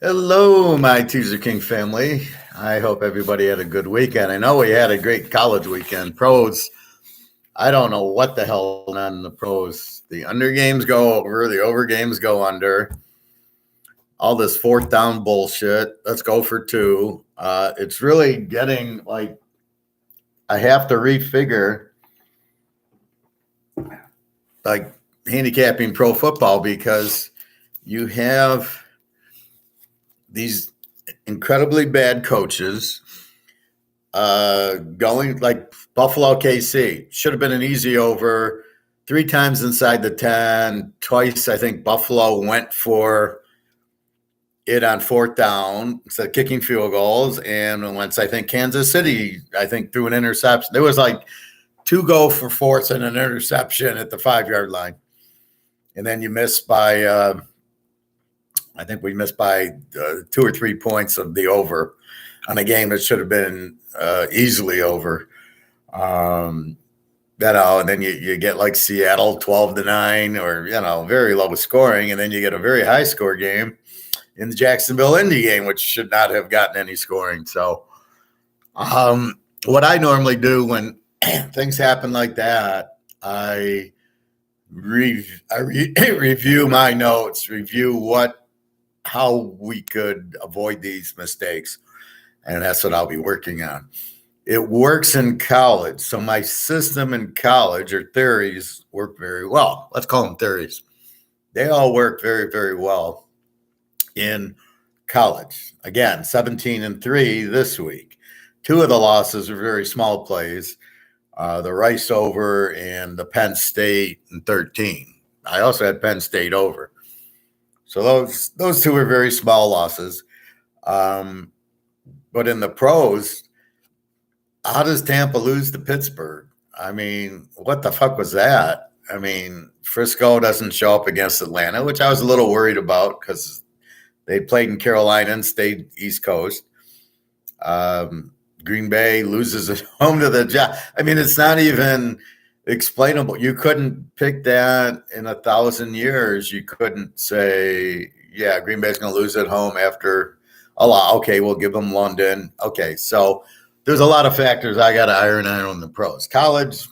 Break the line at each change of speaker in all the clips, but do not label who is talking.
Hello, my Teaserking family. I hope everybody had a good weekend. I know we had a great college weekend. Pros, I don't know what the hell went on in the pros. The under games go over, the over games go under. All this fourth down bullshit. Let's go for two. It's really getting like I have to refigure like handicapping pro football because you have these incredibly bad coaches going like Buffalo KC. Should have been an easy over. 3 times inside the 10. Twice, I think Buffalo went for it on fourth down instead of kicking field goals. And once I think Kansas City, I think threw an interception. There was like 2 go for fourths and an interception at the 5-yard line. And then you miss by, I think we missed by 2 or 3 points of the over on a game that should have been easily over. And then you get like Seattle 12-9 or, very low scoring. And then you get a very high score game in the Jacksonville Indy game, which should not have gotten any scoring. So what I normally do when things happen like that, I review my notes, review how we could avoid these mistakes. And that's what I'll be working on. It works in college. So my system in college or theories work very well. Let's call them theories. They all work very, very well in college. Again, 17-3 this week. 2 of the losses are very small plays. The Rice over and the Penn State in 13. I also had Penn State over. So those 2 are very small losses. But in the pros, how does Tampa lose to Pittsburgh? I mean, what the fuck was that? I mean, Frisco doesn't show up against Atlanta, which I was a little worried about because they played in Carolina and stayed East Coast. Green Bay loses at home to the Jets. I mean, it's not even explainable. You couldn't pick that in 1,000 years. You couldn't say, yeah, Green Bay's going to lose at home after a lot. Okay, we'll give them London. Okay, so there's a lot of factors I got to iron out on the pros. College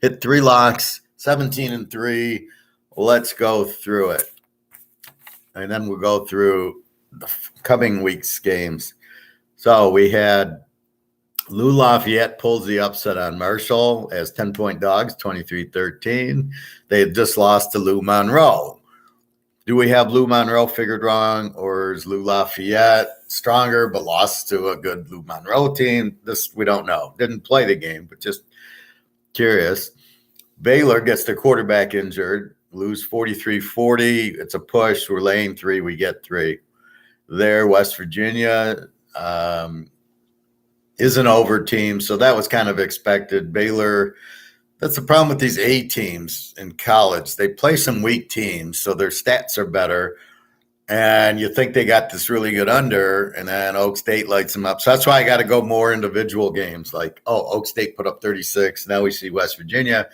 hit 3 locks, 17-3. Let's go through it. And then we'll go through the coming week's games. So we had Lou Lafayette pulls the upset on Marshall as 10-point dogs, 23-13. They had just lost to Lou Monroe. Do we have Lou Monroe figured wrong, or is Lou Lafayette stronger but lost to a good Lou Monroe team? This we don't know. Didn't play the game, but just curious. Baylor gets their quarterback injured, lose 43-40. It's a push. We're laying 3. We get 3. There, West Virginia is an over team, so that was kind of expected. Baylor, that's the problem with these A teams in college. They play some weak teams, so their stats are better. And you think they got this really good under, and then Oak State lights them up. So that's why I got to go more individual games. Like, Oak State put up 36. Now we see West Virginia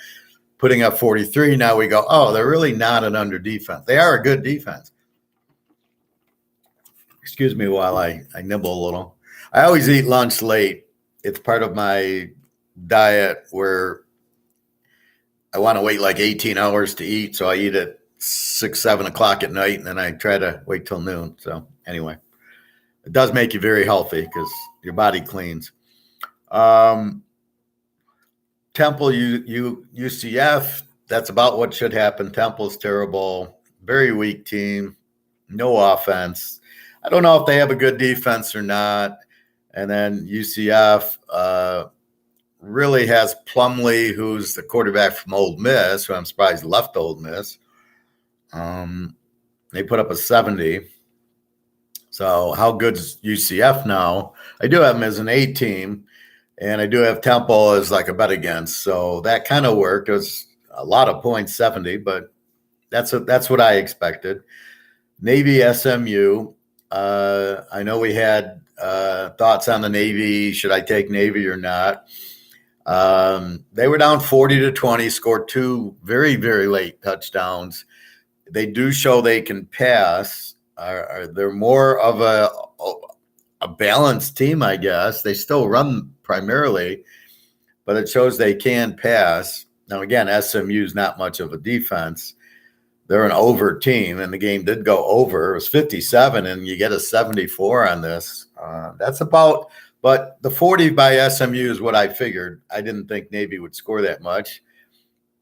putting up 43. Now we go, they're really not an under defense. They are a good defense. Excuse me while I nibble a little. I always eat lunch late. It's part of my diet where I want to wait like 18 hours to eat. So I eat at 6, 7 o'clock at night, and then I try to wait till noon. So anyway, it does make you very healthy because your body cleans. Temple, UCF, that's about what should happen. Temple's terrible, very weak team, no offense. I don't know if they have a good defense or not. And then UCF really has Plumlee, who's the quarterback from Ole Miss, who I'm surprised left Ole Miss. They put up a 70. So how good's UCF now? I do have them as an A team, and I do have Temple as like a bet against. So that kind of worked. It was a lot of points, 70, but that's what I expected. Navy SMU. I know we had thoughts on the Navy. Should I take Navy or not? They were down 40-20, scored 2 very, very late touchdowns. They do show they can pass. they're more of a balanced team, I guess. They still run primarily, but it shows they can pass. Now, again, SMU is not much of a defense. They're an over team, and the game did go over. It was 57, and you get a 74 on this. That's about, but the 40 by SMU is what I figured. I didn't think Navy would score that much,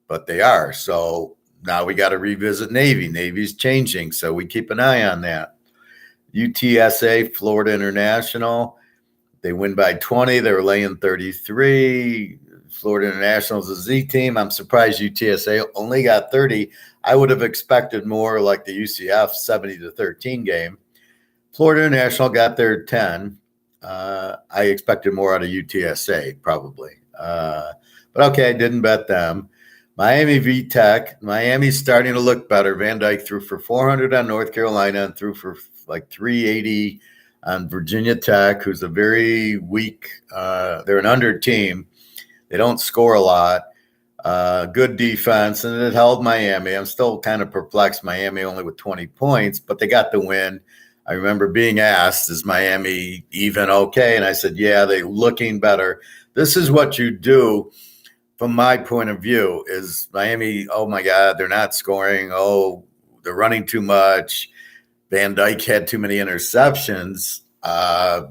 but they are. So now we got to revisit Navy. Navy's changing, so we keep an eye on that. UTSA, Florida International, they win by 20. They were laying 33. Florida International is a Z team. I'm surprised UTSA only got 30. I would have expected more like the UCF 70-13 game. Florida International got their 10. I expected more out of UTSA probably. But okay, didn't bet them. Miami v Tech. Miami's starting to look better. Van Dyke threw for 400 on North Carolina and threw for like 380 on Virginia Tech, who's a very weak, they're an under team. They don't score a lot. Good defense, and it held Miami. I'm still kind of perplexed. Miami only with 20 points, but they got the win. I remember being asked, is Miami even okay? And I said, yeah, they're looking better. This is what you do from my point of view is Miami, oh, my God, they're not scoring. Oh, they're running too much. Van Dyke had too many interceptions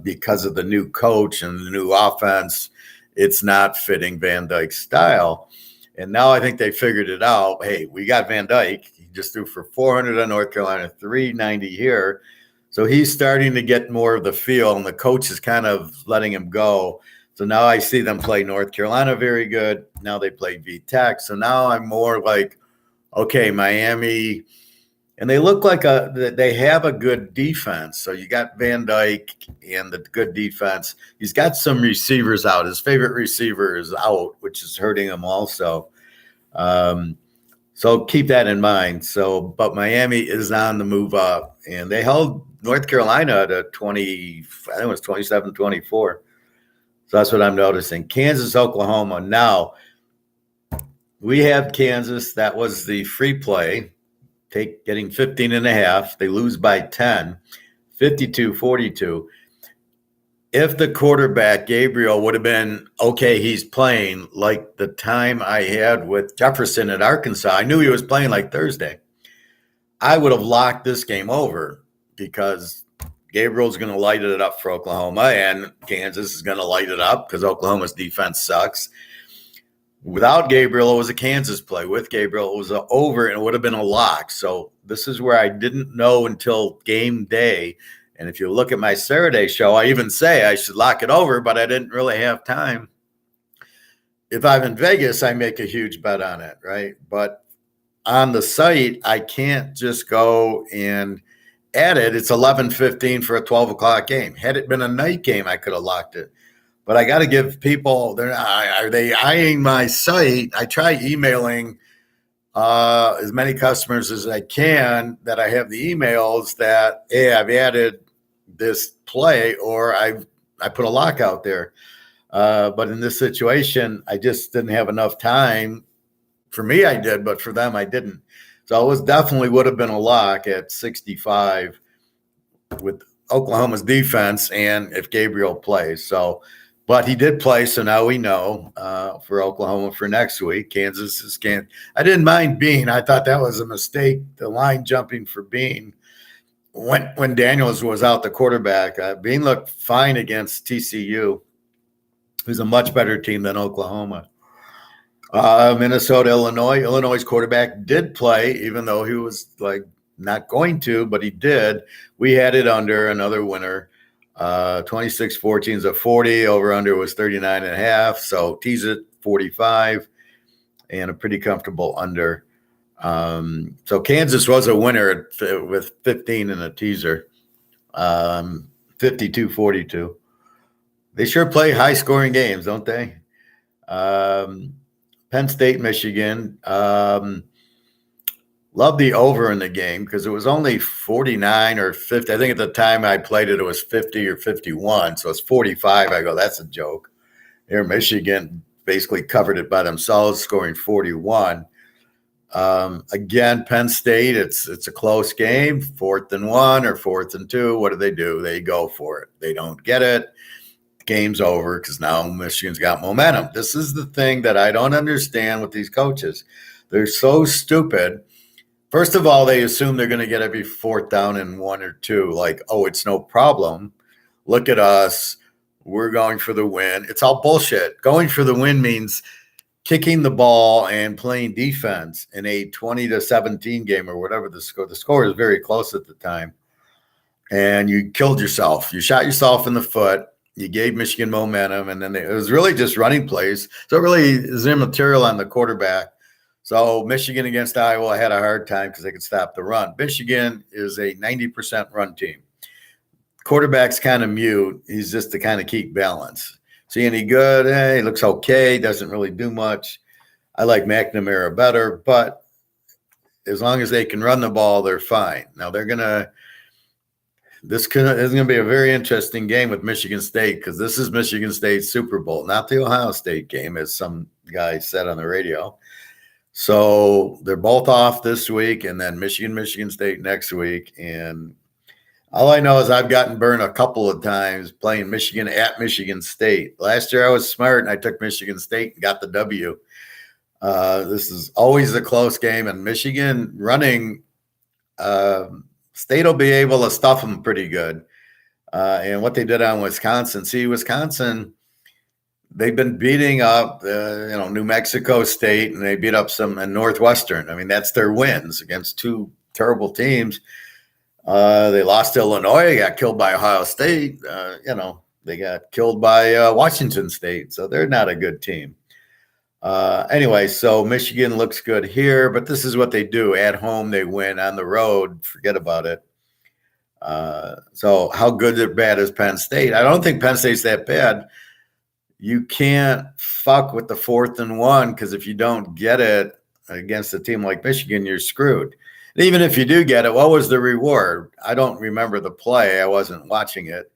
because of the new coach and the new offense. It's not fitting Van Dyke's style. And now I think they figured it out. Hey, we got Van Dyke. He just threw for 400 on North Carolina, 390 here. So he's starting to get more of the feel, and the coach is kind of letting him go. So now I see them play North Carolina very good. Now they play VTech. So now I'm more like, okay, Miami, and they look like they have a good defense. So you got Van Dyke and the good defense. He's got some receivers out. His favorite receiver is out, which is hurting him also. So keep that in mind. So, but Miami is on the move up, and they held North Carolina to 20. I think it was 27-24. So that's what I'm noticing. Kansas, Oklahoma. Now we have Kansas. That was the free play. Getting 15.5. They lose by 10, 52-42. If the quarterback, Gabriel, would have been, okay, he's playing like the time I had with Jefferson at Arkansas, I knew he was playing like Thursday. I would have locked this game over because Gabriel's going to light it up for Oklahoma, and Kansas is going to light it up because Oklahoma's defense sucks. Without Gabriel, it was a Kansas play. With Gabriel, it was an over, and it would have been a lock. So this is where I didn't know until game day. And if you look at my Saturday show, I even say I should lock it over, but I didn't really have time. If I'm in Vegas, I make a huge bet on it, right? But on the site, I can't just go and add it. It's 11:15 for a 12 o'clock game. Had it been a night game, I could have locked it. But I got to give people, are they eyeing my site? I try emailing as many customers as I can that I have the emails that, hey, I've added this play or I put a lock out there. But in this situation, I just didn't have enough time. For me, I did, but for them, I didn't. So it was definitely would have been a lock at 65 with Oklahoma's defense and if Gabriel plays. So, but he did play, so now we know for Oklahoma for next week. Kansas is I didn't mind Bean. I thought that was a mistake, the line jumping for Bean. When Daniels was out, the quarterback, Bean looked fine against TCU, who's a much better team than Oklahoma. Minnesota, Illinois. Illinois' quarterback did play, even though he was like not going to, but he did. We had it under another winner. 26-14 is a 40. Over under was 39.5. So tease it 45 and a pretty comfortable under. So Kansas was a winner with 15 in a teaser. 52-42. They sure play high scoring games, don't they? Penn State, Michigan. Love the over in the game because it was only 49 or 50. I think at the time I played it, it was 50 or 51. So it's 45. I go, that's a joke. Here, Michigan basically covered it by themselves, scoring 41. Again, Penn State, it's a close game, 4th and 1 or 4th and 2. What do? They go for it. They don't get it. Game's over because now Michigan's got momentum. This is the thing that I don't understand with these coaches. They're so stupid. First of all, they assume they're going to get every 4th down and 1 or 2. Like, oh, it's no problem. Look at us. We're going for the win. It's all bullshit. Going for the win means kicking the ball and playing defense in a 20-17 game or whatever the score. The score is very close at the time. And you killed yourself. You shot yourself in the foot. You gave Michigan momentum. And then it was really just running plays. So it really is immaterial on the quarterback. So Michigan against Iowa had a hard time because they could stop the run. Michigan is a 90% run team. Quarterback's kind of mute. He's just to kind of keep balance. See any good? He looks okay. Doesn't really do much. I like McNamara better, but as long as they can run the ball, they're fine. Now this is going to be a very interesting game with Michigan State because this is Michigan State's Super Bowl, not the Ohio State game, as some guy said on the radio. So they're both off this week, and then Michigan State next week. And all I know is I've gotten burned a couple of times playing Michigan at Michigan State. Last year I was smart and I took Michigan State and got the W. This is always a close game, and Michigan running, State will be able to stuff them pretty good. And what they did on Wisconsin, Wisconsin, they've been beating up, New Mexico State, and they beat up some in Northwestern. I mean, that's their wins against two terrible teams. They lost to Illinois, got killed by Ohio State. They got killed by Washington State. So they're not a good team. Anyway, so Michigan looks good here, but this is what they do. At home, they win. On the road, forget about it. So how good or bad is Penn State? I don't think Penn State's that bad. You can't fuck with the 4th and 1 because if you don't get it against a team like Michigan, you're screwed. And even if you do get it, what was the reward? I don't remember the play. I wasn't watching it.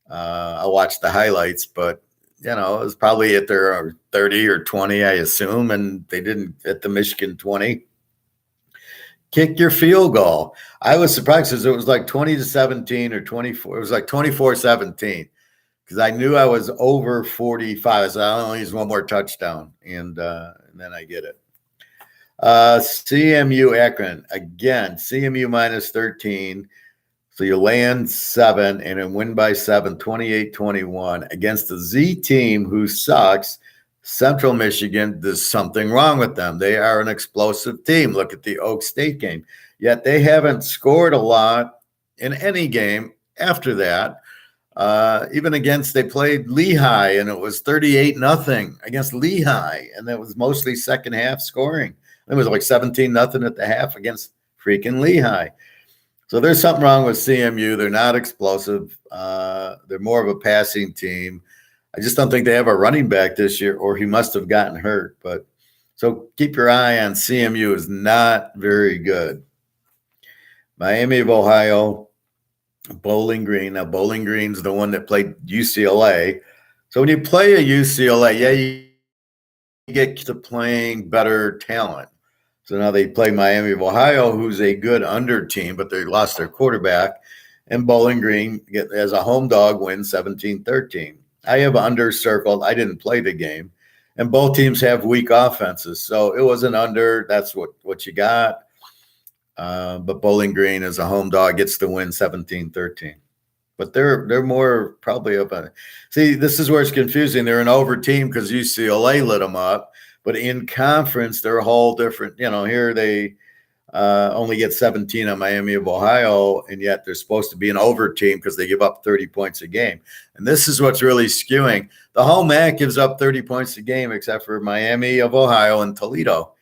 I watched the highlights, but it was probably at their 30 or 20, I assume, and they didn't at the Michigan 20. Kick your field goal. I was surprised because it was like 20-17 or 24. It was like 24-17 because I knew I was over 45. So I only use one more touchdown, and then I get it. CMU Akron. Again, CMU minus 13. So you land 7 and then win by 7, 28-21 against the Z team who sucks. Central Michigan, there's something wrong with them. They are an explosive team. Look at the Oak State game. Yet they haven't scored a lot in any game after that. Even they played Lehigh, and it was 38-0 against Lehigh, and that was mostly second half scoring. It was like 17-0 at the half against freaking Lehigh. So there's something wrong with CMU. They're not explosive. They're more of a passing team. I just don't think they have a running back this year, or he must have gotten hurt. But so keep your eye on CMU. Is not very good. Miami of Ohio, Bowling Green. Now Bowling Green's the one that played UCLA. So when you play a UCLA, you get to playing better talent. So now they play Miami of Ohio, who's a good under team, but they lost their quarterback. And Bowling Green, as a home dog, wins 17-13. I have under circled. I didn't play the game. And both teams have weak offenses. So it was an under. That's what you got. But Bowling Green, as a home dog, gets the win 17-13. But they're more probably of a – see, this is where it's confusing. They're an over team because UCLA lit them up. But in conference, they're a whole different, here they only get 17 on Miami of Ohio, and yet they're supposed to be an over team because they give up 30 points a game. And this is what's really skewing. The whole MAC gives up 30 points a game except for Miami of Ohio and Toledo.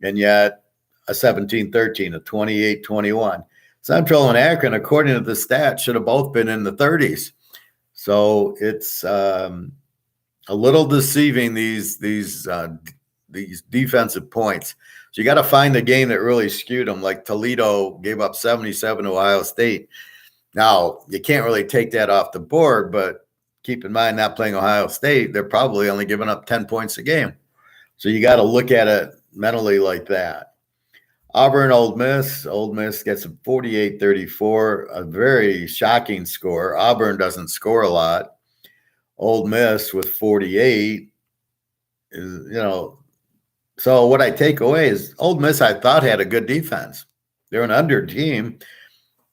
And yet a 17-13, a 28-21. Central and Akron, according to the stats, should have both been in the 30s. So it's a little deceiving, these defensive points. So you got to find the game that really skewed them. Like Toledo gave up 77 to Ohio State. Now, you can't really take that off the board, but keep in mind, not playing Ohio State, they're probably only giving up 10 points a game. So you got to look at it mentally like that. Auburn, Ole Miss. Ole Miss gets a 48-34, a very shocking score. Auburn doesn't score a lot. Ole Miss with 48 is. So what I take away is Ole Miss, I thought, had a good defense. They're an under team,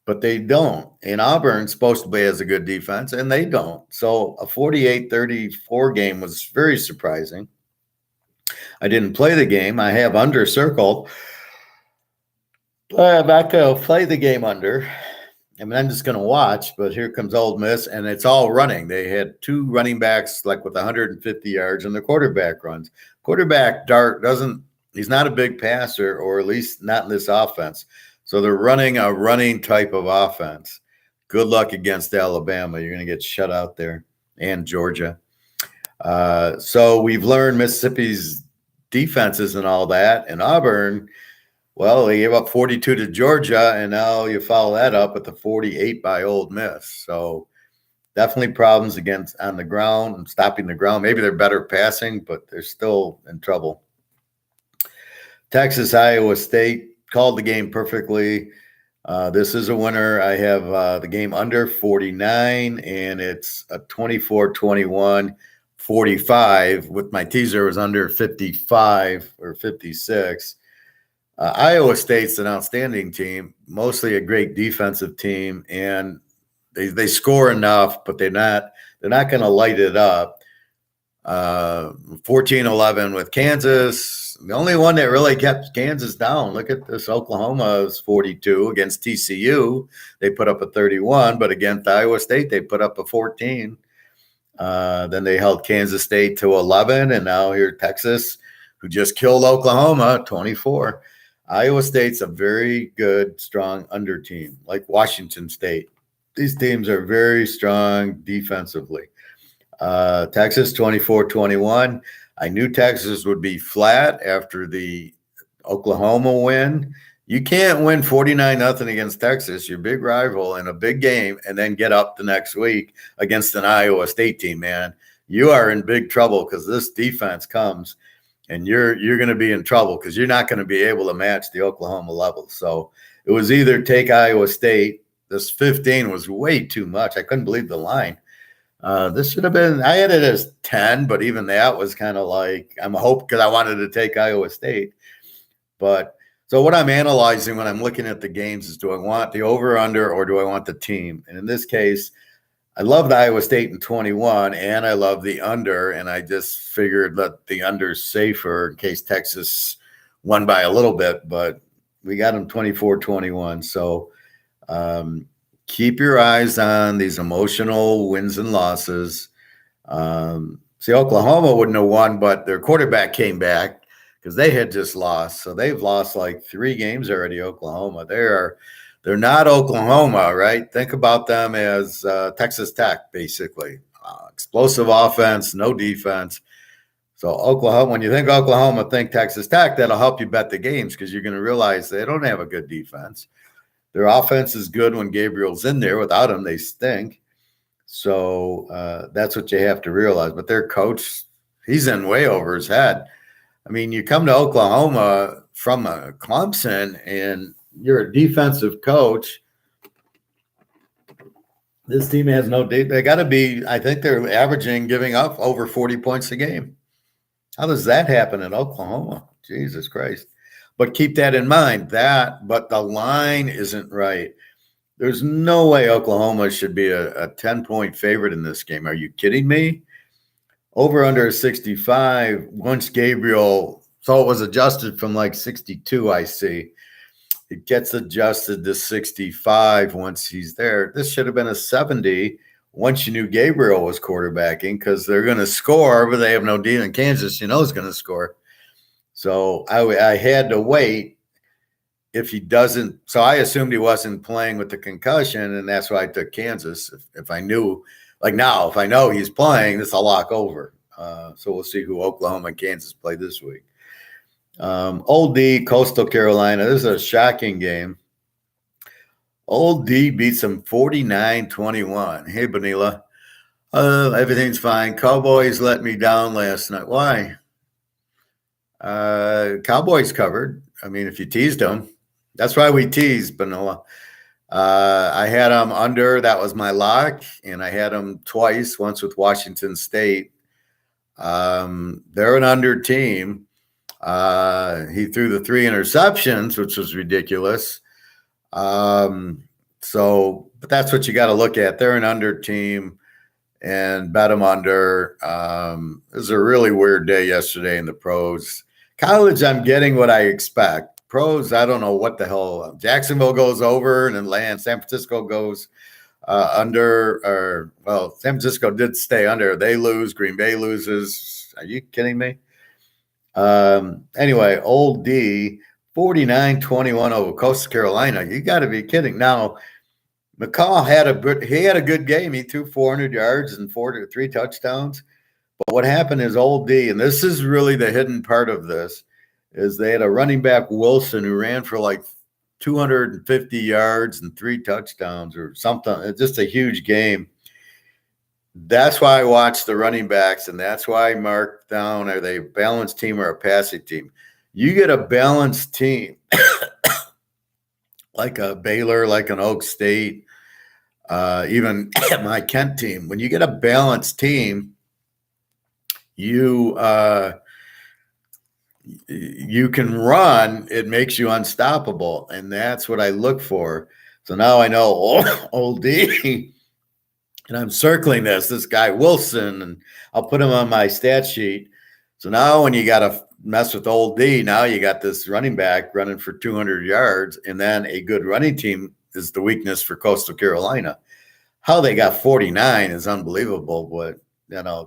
but they don't. And Auburn supposedly has a good defense, and they don't. So a 48-34 game was very surprising. I didn't play the game. I have under circled. I'm not going to play the game under. I mean, I'm just going to watch, but here comes Ole Miss, and it's all running. They had two running backs like with 150 yards, and the quarterback runs. Quarterback Dart he's not a big passer, or at least not in this offense. So they're running a running type of offense. Good luck against Alabama. You're going to get shut out there, and Georgia. So we've learned Mississippi's defenses and all that, and Auburn. Well, they gave up 42 to Georgia, and now you follow that up with the 48 by Ole Miss. So definitely problems on the ground and stopping the ground. Maybe they're better passing, but they're still in trouble. Texas, Iowa State called the game perfectly. This is a winner. I have the game under 49, and it's a 24-21, 45. With my teaser, it was under 55 or 56. Iowa State's an outstanding team, mostly a great defensive team, and they score enough, but they're not going to light it up. 14-11 with Kansas. The only one that really kept Kansas down. Look at this. Oklahoma's 42 against TCU. They put up a 31, but against Iowa State, they put up a 14. Then they held Kansas State to 11, and now here Texas, who just killed Oklahoma, 24. Iowa State's a very good, strong under team, like Washington State. These teams are very strong defensively. Texas, 24-21. I knew Texas would be flat after the Oklahoma win. You can't win 49-0 against Texas, your big rival, in a big game, and then get up the next week against an Iowa State team, man. You are in big trouble because this defense comes, and you're going to be in trouble because you're not going to be able to match the Oklahoma level. So it was either take Iowa State. This 15 was way too much. I couldn't believe the line. This should have been – I had it as 10, but even that was kind of like I'm a hope because I wanted to take Iowa State. But so what I'm analyzing when I'm looking at the games is, do I want the over-under or do I want the team? And in this case, I love the Iowa State in 21, and I love the under, and I just figured that the under's safer in case Texas won by a little bit, but we got them 24-21. So keep your eyes on these emotional wins and losses. See, Oklahoma wouldn't have won, but their quarterback came back because they had just lost. So they've lost like 3 games already, Oklahoma. They're not Oklahoma, right? Think about them as Texas Tech, basically. Explosive offense, no defense. So Oklahoma, when you think Oklahoma, think Texas Tech. That'll help you bet the games because you're going to realize they don't have a good defense. Their offense is good when Gabriel's in there. Without him, they stink. So that's what you have to realize. But their coach, he's in way over his head. I mean, you come to Oklahoma from Clemson, and you're a defensive coach. This team has no deep. They got to be, I think they're averaging giving up over 40 points a game. How does that happen in Oklahoma? Jesus Christ. But keep that in mind, but the line isn't right. There's no way Oklahoma should be a 10-point favorite in this game. Are you kidding me? Over under 65 once Gabriel, so it was adjusted from like 62, I see. It gets adjusted to 65 once he's there. This should have been a 70 once you knew Gabriel was quarterbacking because they're going to score, but they have no D in Kansas, is going to score. So I had to wait if he doesn't. So I assumed he wasn't playing with the concussion, and that's why I took Kansas. If I knew, like now, if I know he's playing, this will lock over. So we'll see who Oklahoma and Kansas play this week. Old D, Coastal Carolina. This is a shocking game. Old D beats them 49-21. Hey, Benila. Everything's fine. Cowboys let me down last night. Why? Cowboys covered. I mean, if you teased them, that's why we tease, Benola. I had them under. That was my lock, and I had them twice. Once with Washington State. They're an under team. He threw the 3 interceptions, which was ridiculous. But that's what you got to look at. They're an under team, and bet them under. It was a really weird day yesterday in the pros. College, I'm getting what I expect. Pros, I don't know what the hell. Jacksonville goes over, and then San Francisco goes under. San Francisco did stay under. They lose. Green Bay loses. Are you kidding me? Anyway, Old D, 49-21 over Coastal Carolina. You got to be kidding. Now, McCall had a good game. He threw 400 yards and 3 touchdowns. But what happened is Old D, and this is really the hidden part of this, is they had a running back, Wilson, who ran for like 250 yards and 3 touchdowns or something. It's just a huge game. That's why I watch the running backs, and that's why I mark down, are they a balanced team or a passing team? You get a balanced team, like a Baylor, like an Oak State, even my Kent team. When you get a balanced team, you can run. It makes you unstoppable, and that's what I look for. So now I know Old D, and I'm circling this guy Wilson, and I'll put him on my stat sheet. So now when you got to mess with Old D, now you got this running back running for 200 yards, and then a good running team is the weakness for Coastal Carolina. How they got 49 is unbelievable, but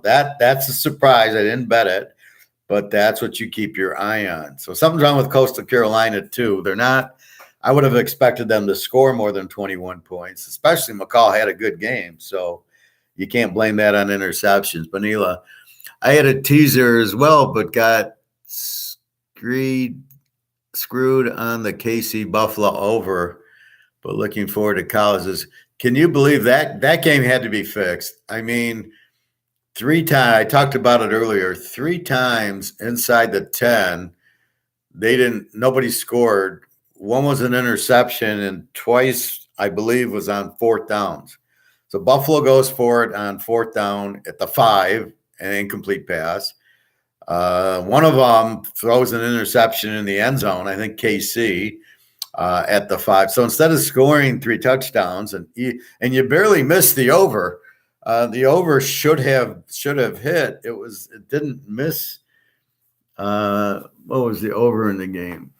that's a surprise. I didn't bet it, but that's what you keep your eye on. So something's wrong with Coastal Carolina too. They're not. I would have expected them to score more than 21 points, especially McCall had a good game. So you can't blame that on interceptions. Benila, I had a teaser as well, but got screwed on the KC Buffalo over. But looking forward to colleges. Can you believe that game had to be fixed? I mean, 3 times, I talked about it earlier, 3 times inside the 10, nobody scored. One was an interception, and twice, I believe, was on 4th downs. So Buffalo goes for it on 4th down at the 5, an incomplete pass. One of them throws an interception in the end zone, I think KC, at the 5. So instead of scoring 3 touchdowns, and you barely missed the over, the over should have hit. It didn't miss. What was the over in the game?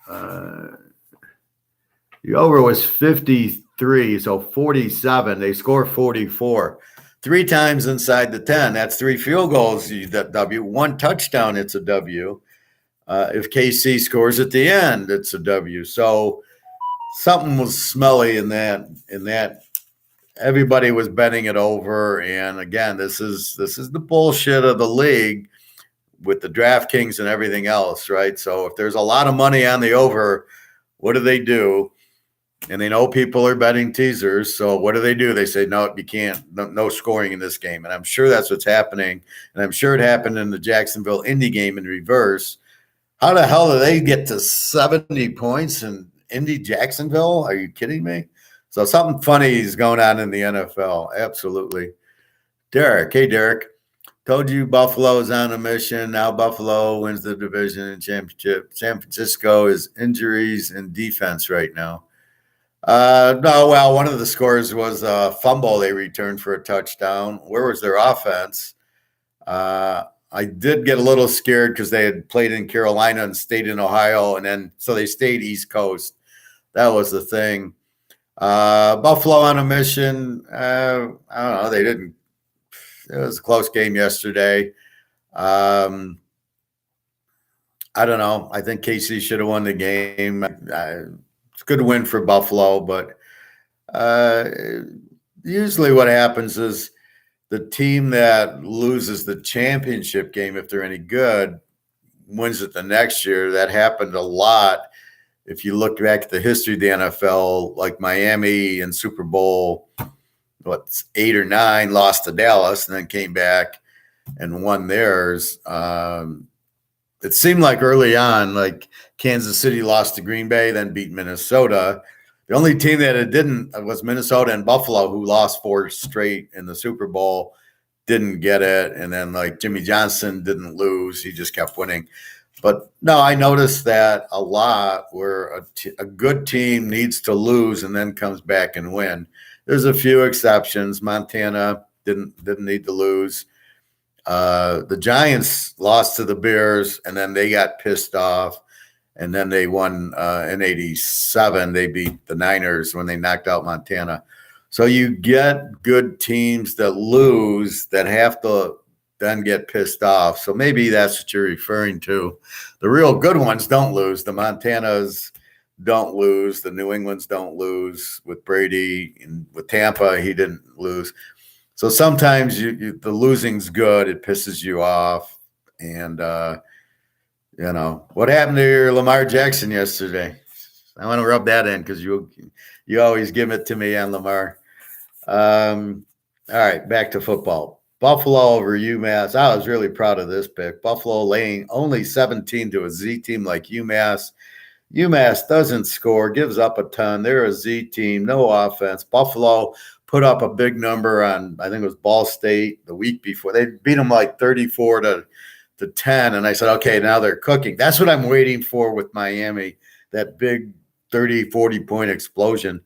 The over was 53, so 47. They score 44. 3 times inside the 10. That's 3 field goals. That W. 1 touchdown. It's a W. If KC scores at the end, it's a W. So something was smelly in that. Everybody was betting it over, and again, this is the bullshit of the league with the DraftKings and everything else, right? So if there's a lot of money on the over, what do? And they know people are betting teasers, so what do? They say, no, you can't, no scoring in this game. And I'm sure that's what's happening, and I'm sure it happened in the Jacksonville Indy game in reverse. How the hell do they get to 70 points in Indy Jacksonville? Are you kidding me? So something funny is going on in the NFL. Absolutely. Derek. Hey, Derek. Told you Buffalo's on a mission. Now Buffalo wins the division and championship. San Francisco is injuries and defense right now. No, well, one of the scores was a fumble they returned for a touchdown. Where was their offense? I did get a little scared because they had played in Carolina and stayed in Ohio, and then so they stayed East Coast. That was the thing. Buffalo on a mission. I don't know. They didn't. It was a close game yesterday. I don't know. I think KC should have won the game. It's a good win for Buffalo, but usually what happens is the team that loses the championship game, if they're any good, wins it the next year. That happened a lot. If you look back at the history of the NFL, like Miami in Super Bowl, 8 or 9, lost to Dallas and then came back and won theirs. It seemed like early on, like Kansas City lost to Green Bay, then beat Minnesota. The only team that it didn't was Minnesota and Buffalo, who lost 4 straight in the Super Bowl, didn't get it. And then like Jimmy Johnson didn't lose. He just kept winning. But no, I noticed that a lot where a good team needs to lose and then comes back and win. There's a few exceptions. Montana didn't need to lose. The Giants lost to the Bears, and then they got pissed off. And then they won in '87. They beat the Niners when they knocked out Montana. So you get good teams that lose that have to then get pissed off. So maybe that's what you're referring to. The real good ones don't lose. The Montanas don't lose. The New Englands don't lose with Brady. And with Tampa, he didn't lose. So sometimes the losing's good. It pisses you off. And, what happened to your Lamar Jackson yesterday? I want to rub that in because you always give it to me on Lamar. All right, back to football. Buffalo over UMass. I was really proud of this pick. Buffalo laying only 17 to a Z team like UMass. UMass doesn't score, gives up a ton. They're a Z team, no offense. Buffalo put up a big number on, I think it was Ball State the week before. They beat them like 34 to 10. And I said, okay, now they're cooking. That's what I'm waiting for with Miami, that big 30, 40-point explosion.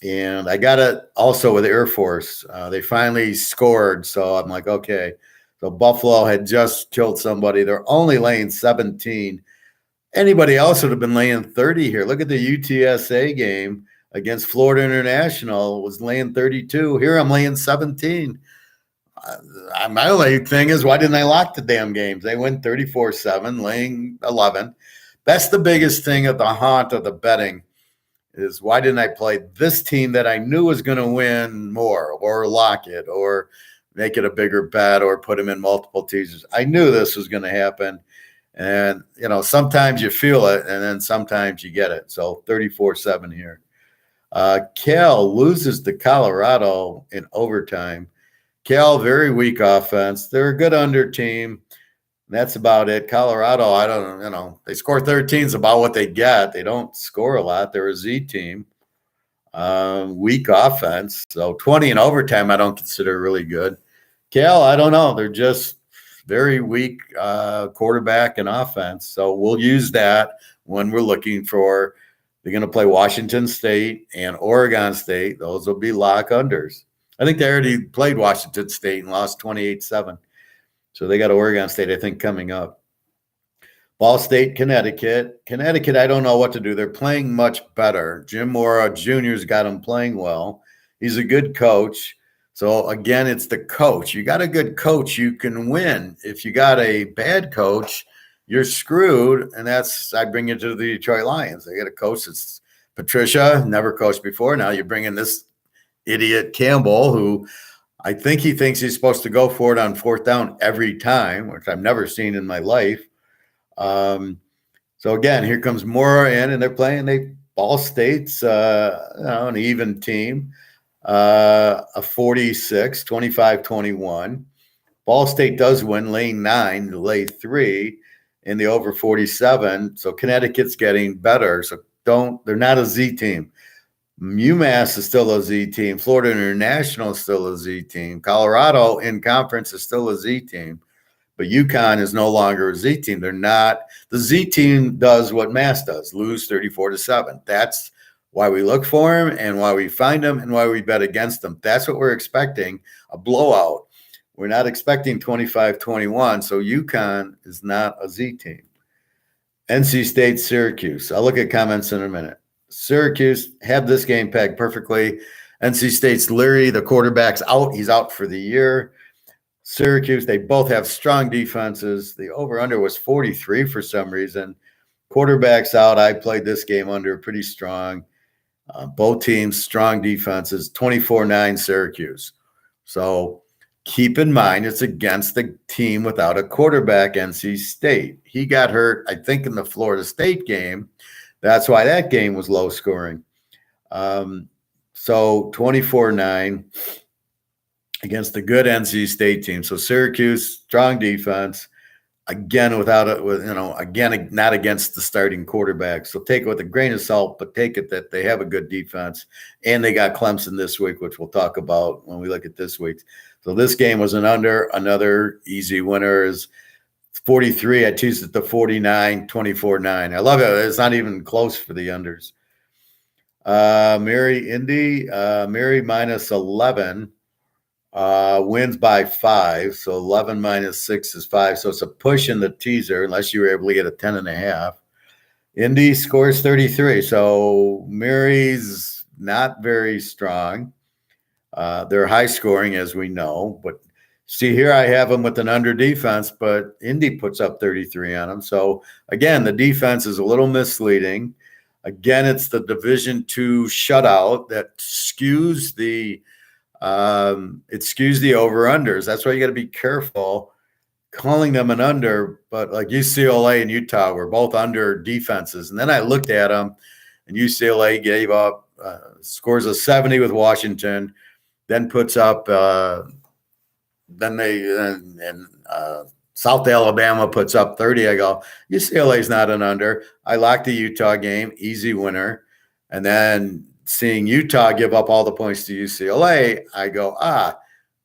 And I got it also with Air Force. They finally scored. So I'm like, okay. So Buffalo had just killed somebody. They're only laying 17. Anybody else would have been laying 30 here. Look at the UTSA game against Florida International. Was laying 32. Here I'm laying 17. My only thing is, why didn't I lock the damn games? They win 34-7, laying 11. That's the biggest thing at the haunt of the betting is why didn't I play this team that I knew was going to win more or lock it or make it a bigger bet or put them in multiple teasers. I knew this was going to happen. And, sometimes you feel it and then sometimes you get it. So 34-7 here. Cal loses to Colorado in overtime. Cal, very weak offense. They're a good under team. That's about it. Colorado, I don't, they score 13 is about what they get. They don't score a lot. They're a Z team. Weak offense. So 20 in overtime, I don't consider really good. Cal, I don't know. They're just very weak quarterback and offense. So we'll use that when we're looking for, they're going to play Washington State and Oregon State. Those will be lock unders. I think they already played Washington State and lost 28-7. So they got Oregon State, I think, coming up. Ball State, Connecticut. Connecticut, I don't know what to do. They're playing much better. Jim Mora Jr.'s got them playing well. He's a good coach. So, again, it's the coach. You got a good coach, you can win. If you got a bad coach, you're screwed. And I bring it to the Detroit Lions. They got a coach that's Patricia, never coached before. Now you're bringing this idiot Campbell, who I think he thinks he's supposed to go for it on fourth down every time, which I've never seen in my life. So again, here comes Mora in, and they're playing. Ball State's an even team, a 46, 25-21. Ball State does win, laying 9 to lay 3 in the over 47. So Connecticut's getting better. So they're not a Z team. UMass is still a Z team. Florida International is still a Z team. Colorado in conference is still a Z team. But UConn is no longer a Z team. They're not. The Z team does what Mass does, lose 34-7. That's why we look for them and why we find them and why we bet against them. That's what we're expecting, a blowout. We're not expecting 25-21, so UConn is not a Z team. NC State, Syracuse. I'll look at comments in a minute. Syracuse have this game pegged perfectly. NC State's Leary, the quarterback's out. He's out for the year. Syracuse, they both have strong defenses. The over-under was 43 for some reason. Quarterback's out. I played this game under pretty strong. Both teams, strong defenses, 24-9 Syracuse. So keep in mind, it's against the team without a quarterback, NC State. He got hurt, I think, in the Florida State game. That's why that game was low scoring. So 24-9 against the good NC State team. So Syracuse, strong defense. again, again, not against the starting quarterback. So take it with a grain of salt, but take it that they have a good defense, and they got Clemson this week, which we'll talk about when we look at this week's. So this game was an under. Another easy winner is 43. I choose it to 49, 24-9. I love it. It's not even close for the unders. Mary Indy, Mary minus 11. Wins by 5, so 11 minus 6 is 5. So it's a push in the teaser unless you were able to get a 10.5. Indy scores 33, so Mary's not very strong. They're high scoring, as we know, but see here I have them with an under defense, but Indy puts up 33 on them. So again, the defense is a little misleading. Again, it's the Division II shutout that skews the over-unders. That's why you got to be careful calling them an under. But like UCLA and Utah were both under defenses. And then I looked at them, and UCLA gave up, scores a 70 with Washington, then puts up, South Alabama puts up 30. I go, UCLA's not an under. I like the Utah game, easy winner. And then seeing Utah give up all the points to UCLA, I go,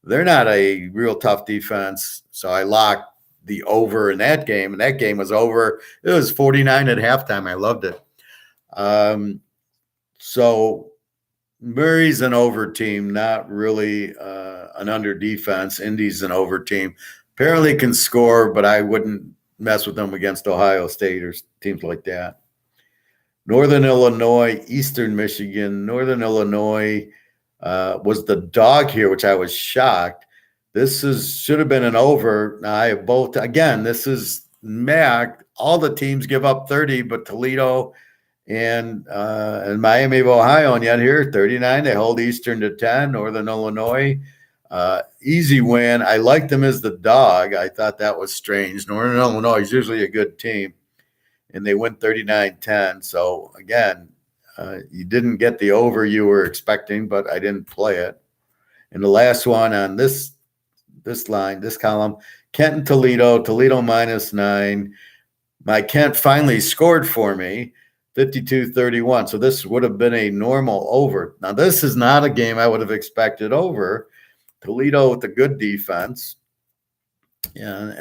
they're not a real tough defense. So I locked the over in that game, and that game was over. It was 49 at halftime. I loved it. So Murray's an over team, not really an under defense. Indy's an over team. Apparently can score, but I wouldn't mess with them against Ohio State or teams like that. Northern Illinois, Eastern Michigan. Northern Illinois was the dog here, which I was shocked. This should have been an over. Now I have both. Again, this is MAC. All the teams give up 30, but Toledo and Miami of Ohio, and yet here 39. They hold Eastern to 10. Northern Illinois, easy win. I liked them as the dog. I thought that was strange. Northern Illinois is usually a good team, and they win 39-10. So, again, you didn't get the over you were expecting, but I didn't play it. And the last one on this column, Kent and Toledo, Toledo minus 9. My Kent finally scored for me, 52-31. So this would have been a normal over. Now, this is not a game I would have expected over. Toledo with a good defense. Yeah,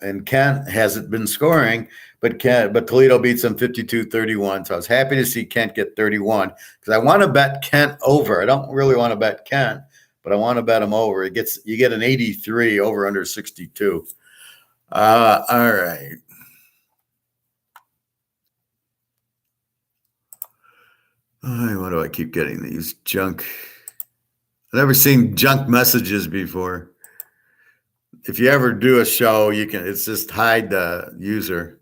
and Kent hasn't been scoring, but Toledo beats them 52-31. So I was happy to see Kent get 31 because I want to bet Kent over. I don't really want to bet Kent, but I want to bet him over. You get an 83 over under 62. All right. Why do I keep getting these junk? I've never seen junk messages before. If you ever do a show, it's just hide the user.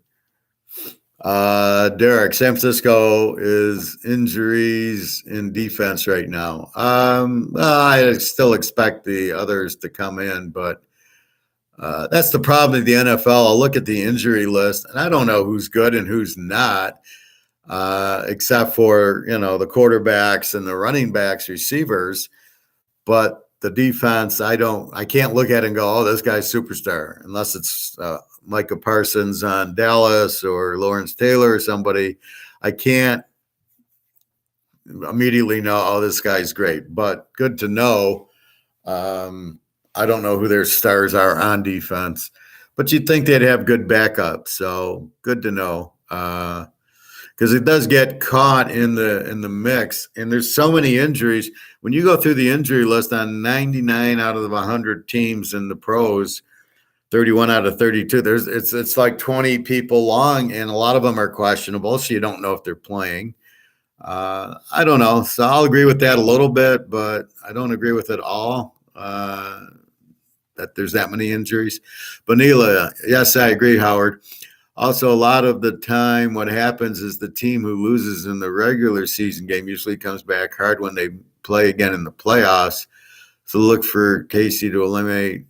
Derek, San Francisco is injuries in defense right now. I still expect the others to come in, but that's the problem with the NFL. I'll look at the injury list, and I don't know who's good and who's not, except for, the quarterbacks and the running backs, receivers. But the defense, I can't look at it and go, oh, this guy's superstar, unless it's Micah Parsons on Dallas or Lawrence Taylor or somebody. I can't immediately know, oh, this guy's great. But good to know. I don't know who their stars are on defense, but you'd think they'd have good backup. So good to know. Because it does get caught in the mix, and there's so many injuries. When you go through the injury list on 99 out of the 100 teams in the pros, 31 out of 32, it's like 20 people long, and a lot of them are questionable, so you don't know if they're playing. I don't know, so I'll agree with that a little bit, but I don't agree with it all. That there's that many injuries. Bonilla, yes, I agree, Howard. Also, a lot of the time what happens is the team who loses in the regular season game usually comes back hard when they play again in the playoffs. So look for Casey to eliminate.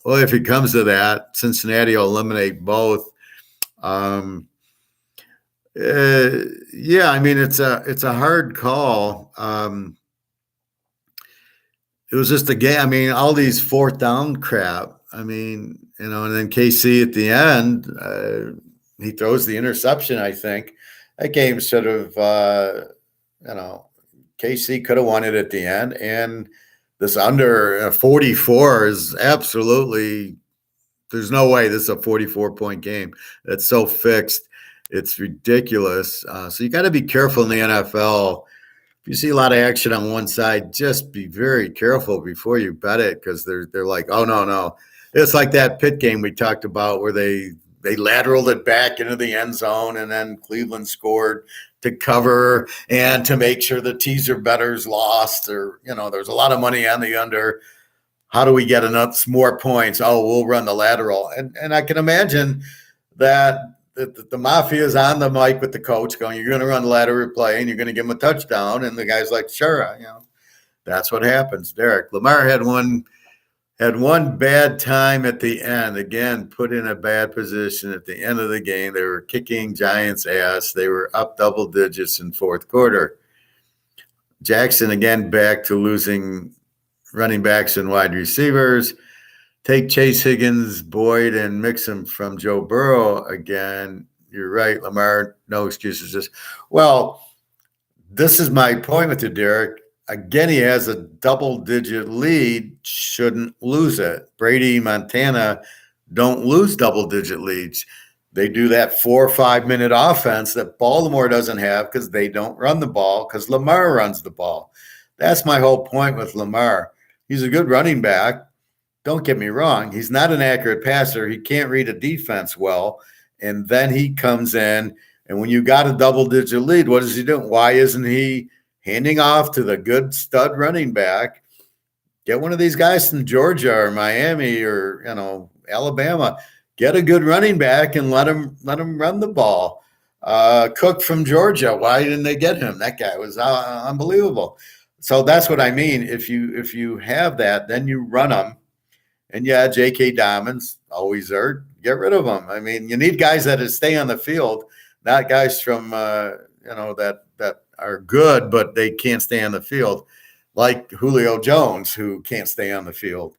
Well, if it comes to that, Cincinnati will eliminate both. Yeah, I mean, it's a hard call. It was just a game. I mean, all these fourth down crap. I mean, and then KC at the end, he throws the interception, I think. That game should have, KC could have won it at the end. And this under 44 is absolutely, there's no way this is a 44-point game. It's so fixed. It's ridiculous. So you got to be careful in the NFL. If you see a lot of action on one side, just be very careful before you bet it, because they're like, oh, no. It's like that Pitt game we talked about where they lateraled it back into the end zone, and then Cleveland scored to cover and to make sure the teaser bettors lost, or, there's a lot of money on the under. How do we get enough more points? Oh, we'll run the lateral. And I can imagine that the mafia is on the mic with the coach going, you're going to run the lateral play and you're going to give him a touchdown. And the guy's like, sure, that's what happens. Derek, Lamar had one bad time at the end. Again, put in a bad position at the end of the game. They were kicking Giants' ass. They were up double digits in fourth quarter. Jackson, again, back to losing running backs and wide receivers. Take Chase Higgins, Boyd, and mix them from Joe Burrow again. You're right, Lamar, no excuses. This is my point with you, Derek. Again, he has a double-digit lead, shouldn't lose it. Brady, Montana don't lose double-digit leads. They do that 4 or 5 minute offense that Baltimore doesn't have because they don't run the ball, because Lamar runs the ball. That's my whole point with Lamar. He's a good running back. Don't get me wrong. He's not an accurate passer. He can't read a defense well. And then he comes in, and when you got a double-digit lead, what is he doing? Why isn't he handing off to the good stud running back? Get one of these guys from Georgia or Miami or, Alabama. Get a good running back and let him run the ball. Cook from Georgia. Why didn't they get him? That guy was unbelievable. So that's what I mean. If you have that, then you run them. And yeah, J.K. Dobbins, always hurt. Get rid of them. I mean, you need guys that stay on the field, not guys from that are good, but they can't stay on the field, like Julio Jones, who can't stay on the field.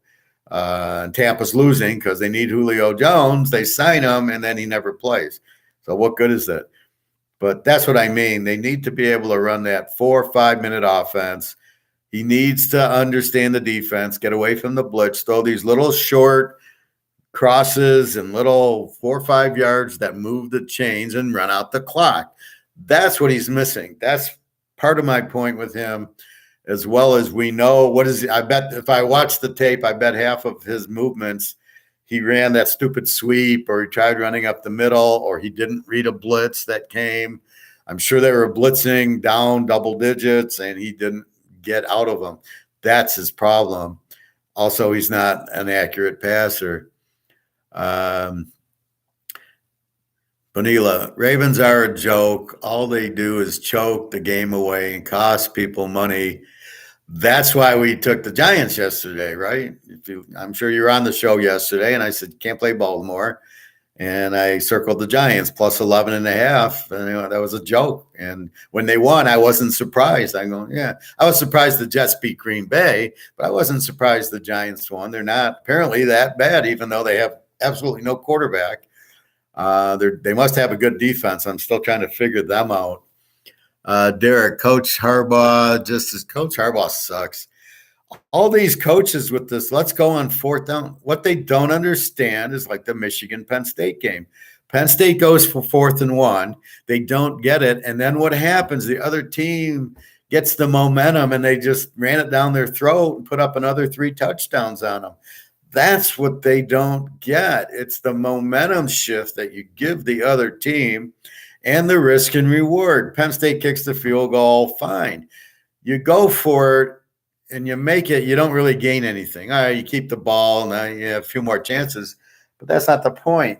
And Tampa's losing because they need Julio Jones. They sign him, and then he never plays. So what good is that? But that's what I mean. They need to be able to run that 4 or 5 minute offense. He needs to understand the defense, get away from the blitz, throw these little short crosses and little 4 or 5 yards that move the chains and run out the clock. That's what he's missing. That's part of my point with him, as well as we know I bet if I watch the tape, I bet half of his movements, he ran that stupid sweep, or he tried running up the middle, or he didn't read a blitz that came. I'm sure they were blitzing down double digits and he didn't get out of them. That's his problem. Also, he's not an accurate passer. Bonilla, Ravens are a joke. All they do is choke the game away and cost people money. That's why we took the Giants yesterday, right? I'm sure you were on the show yesterday, and I said, can't play Baltimore. And I circled the Giants plus 11.5. And that was a joke. And when they won, I wasn't surprised. I go, yeah. I was surprised the Jets beat Green Bay, but I wasn't surprised the Giants won. They're not apparently that bad, even though they have absolutely no quarterback. They must have a good defense. I'm still trying to figure them out. Derek, Coach Harbaugh, Coach Harbaugh sucks. All these coaches with this, let's go on fourth down. What they don't understand is like the Michigan-Penn State game. Penn State goes for 4th and 1. They don't get it. And then what happens? The other team gets the momentum, and they just ran it down their throat and put up another 3 touchdowns on them. That's what they don't get. It's the momentum shift that you give the other team and the risk and reward. Penn State kicks the field goal, fine. You go for it and you make it, you don't really gain anything. All right, you keep the ball, now you have a few more chances, but that's not the point.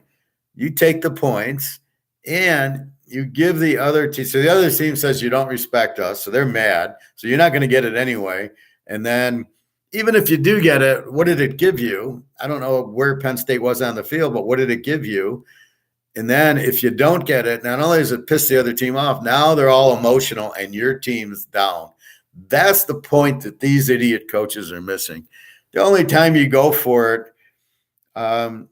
You take the points and you give the other team. So the other team says you don't respect us, so they're mad. So you're not going to get it anyway. And then even if you do get it, what did it give you? I don't know where Penn State was on the field, but what did it give you? And then if you don't get it, not only does it piss the other team off, now they're all emotional and your team's down. That's the point that these idiot coaches are missing. The only time you go for it Let's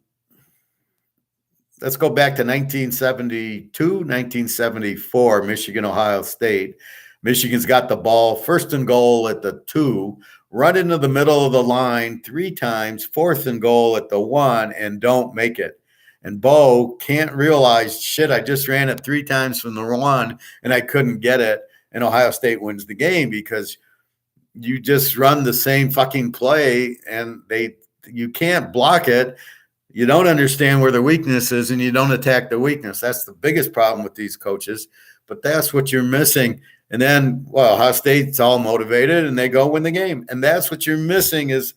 go back to 1972, 1974, Michigan, Ohio State. Michigan's got the ball, first and goal at the 2, run into the middle of the line 3 times, fourth and goal at the 1, and don't make it. And Bo can't realize, shit, I just ran it 3 times from the 1 and I couldn't get it. And Ohio State wins the game because you just run the same fucking play and you can't block it. You don't understand where the weakness is and you don't attack the weakness. That's the biggest problem with these coaches, but that's what you're missing. And then, well, Ohio State's all motivated and they go win the game. And that's what you're missing is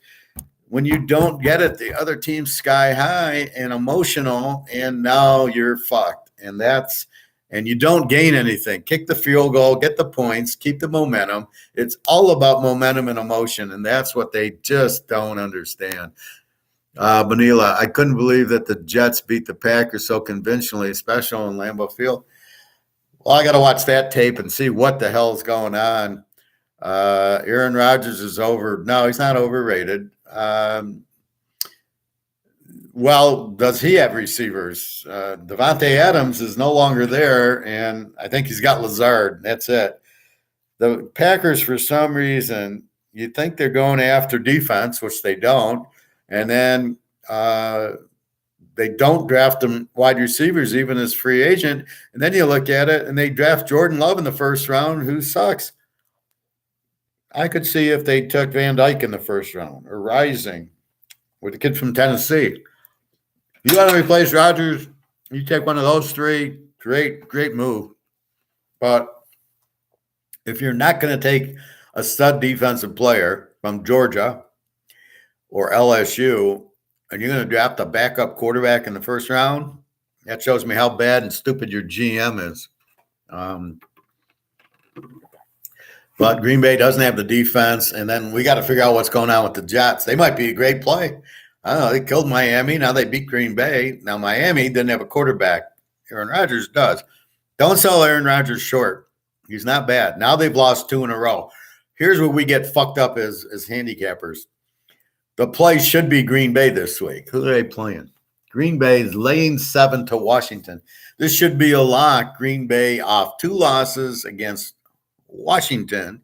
when you don't get it, the other team's sky high and emotional, and now you're fucked. And you don't gain anything. Kick the field goal, get the points, keep the momentum. It's all about momentum and emotion, and that's what they just don't understand. Manila, I couldn't believe that the Jets beat the Packers so conventionally, especially in Lambeau Field. Well, I got to watch that tape and see what the hell's going on. Aaron Rodgers is over. No, he's not overrated. Well, does he have receivers? Devontae Adams is no longer there, and I think he's got Lazard. That's it. The Packers, for some reason, you think they're going after defense, which they don't, and then they don't draft them wide receivers even as free agent. And then you look at it, and they draft Jordan Love in the first round, who sucks. I could see if they took Van Dyke in the first round or Rising with the kid from Tennessee. You want to replace Rodgers, you take one of those 3, great move. But if you're not going to take a stud defensive player from Georgia or LSU, and you're going to draft a backup quarterback in the first round, that shows me how bad and stupid your GM is. But Green Bay doesn't have the defense, and then we got to figure out what's going on with the Jets. They might be a great play. I don't know. They killed Miami. Now they beat Green Bay. Now Miami didn't have a quarterback. Aaron Rodgers does. Don't sell Aaron Rodgers short. He's not bad. Now they've lost 2 in a row. Here's where we get fucked up as handicappers. The play should be Green Bay this week. Who are they playing? Green Bay is laying 7 to Washington. This should be a lock. Green Bay off 2 losses against Washington.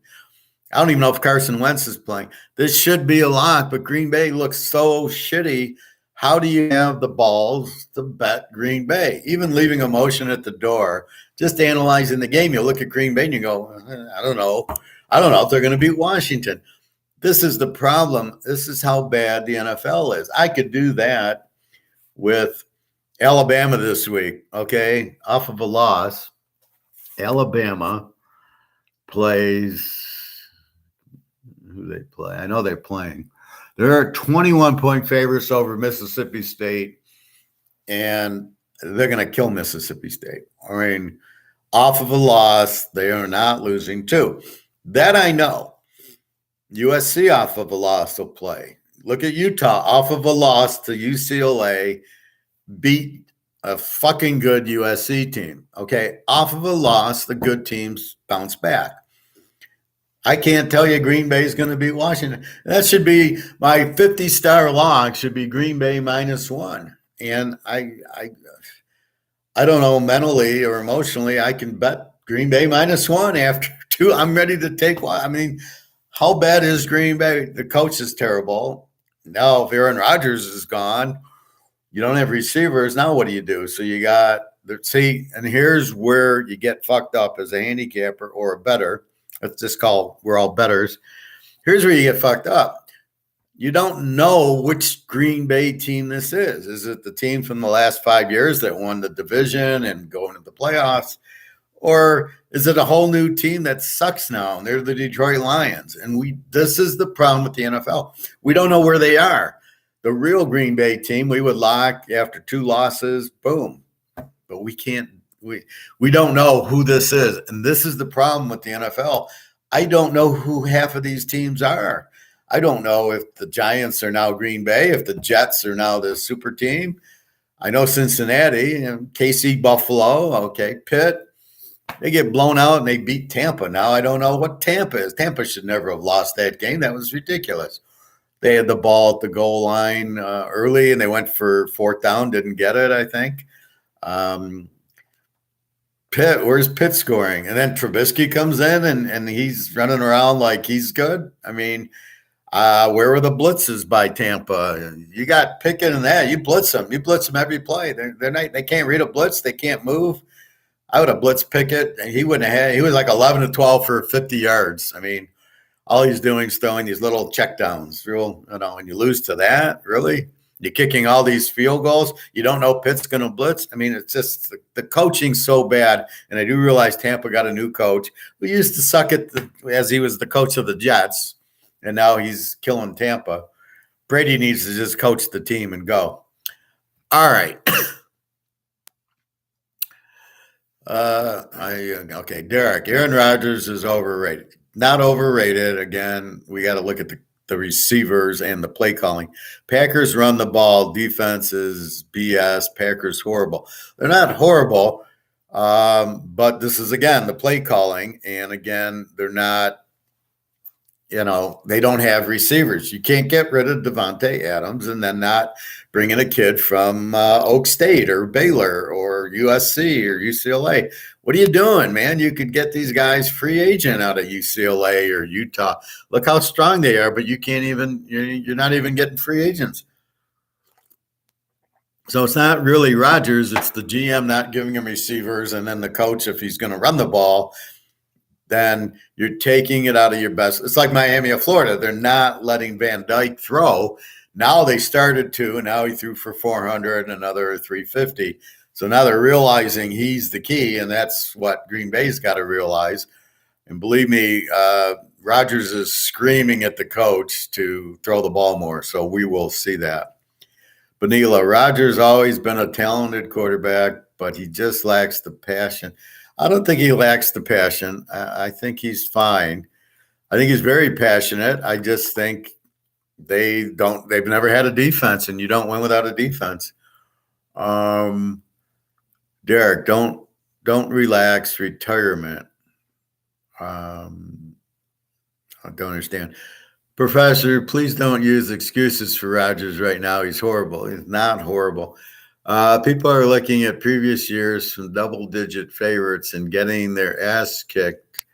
I don't even know if Carson Wentz is playing. This should be a lock, but Green Bay looks so shitty. How do you have the balls to bet Green Bay? Even leaving emotion at the door, just analyzing the game, you look at Green Bay and you go, I don't know if they're going to beat Washington. This is the problem. This is how bad the NFL is. I could do that with Alabama this week, okay, off of a loss. Alabama plays who they play. I know they're playing. They're 21-point favorites over Mississippi State, and they're going to kill Mississippi State. I mean, off of a loss, they are not losing too. That I know. USC off of a loss will play. Look at Utah off of a loss to UCLA, beat a fucking good USC team. Okay, off of a loss, the good teams bounce back. I can't tell you Green Bay is going to beat Washington. That should be my 50-star log. Should be Green Bay -1. And I don't know, mentally or emotionally, I can bet Green Bay -1 after 2. I'm ready to take one. I mean, how bad is Green Bay? The coach is terrible. Now, if Aaron Rodgers is gone, you don't have receivers. Now, what do you do? So you got and here's where you get fucked up as a handicapper or a bettor. Let's just call we're all bettors. Here's where you get fucked up. You don't know which Green Bay team this is. Is it the team from the last 5 years that won the division and going to the playoffs? Or is it a whole new team that sucks now? And they're the Detroit Lions. And this is the problem with the NFL. We don't know where they are. The real Green Bay team, we would lock after 2 losses, boom. But we can't. We don't know who this is. And this is the problem with the NFL. I don't know who half of these teams are. I don't know if the Giants are now Green Bay, if the Jets are now the super team. I know Cincinnati, KC, Buffalo, okay, Pitt. They get blown out and they beat Tampa. Now I don't know what Tampa is. Tampa should never have lost that game. That was ridiculous. They had the ball at the goal line early, and they went for fourth down, didn't get it, I think. Pitt, where's Pitt scoring? And then Trubisky comes in, and he's running around like he's good. I mean, where were the blitzes by Tampa? You got Pickett and that. You blitz them. You blitz them every play. They're not. They can't read a blitz. They can't move. I would have blitzed Pickett, and he wouldn't have had. He was like 11 to 12 for 50 yards. I mean, all he's doing is throwing these little checkdowns. Real, and you lose to that. Really, you're kicking all these field goals. You don't know Pitt's going to blitz. I mean, it's just the coaching's so bad. And I do realize Tampa got a new coach who used to suck at as he was the coach of the Jets, and now he's killing Tampa. Brady needs to just coach the team and go. All right. Okay, Derek. Aaron Rodgers is overrated. Not overrated. Again, we got to look at the receivers and the play calling. Packers run the ball. Defense is BS. Packers horrible. They're not horrible, but this is, again, the play calling. And, again, they're not, they don't have receivers. You can't get rid of Devontae Adams and then not bring in a kid from Oak State or Baylor or USC or UCLA. What are you doing, man? You could get these guys free agent out of UCLA or Utah. Look how strong they are, but you can't even, you're not even getting free agents. So it's not really Rodgers. It's the GM not giving him receivers, and then the coach, if he's going to run the ball, then you're taking it out of your best. It's like Miami of Florida. They're not letting Van Dyke throw. Now they started to, and now he threw for 400 and another 350. So now they're realizing he's the key, and that's what Green Bay's got to realize. And believe me, Rodgers is screaming at the coach to throw the ball more. So we will see that. Benila, Rodgers always been a talented quarterback, but he just lacks the passion. I don't think he lacks the passion. I think he's fine. I think he's very passionate. I just think they've never had a defense, and you don't win without a defense. Derek, don't relax retirement. I don't understand. Professor, please don't use excuses for Rodgers right now. He's horrible. He's not horrible. People are looking at previous years from double-digit favorites and getting their ass kicked.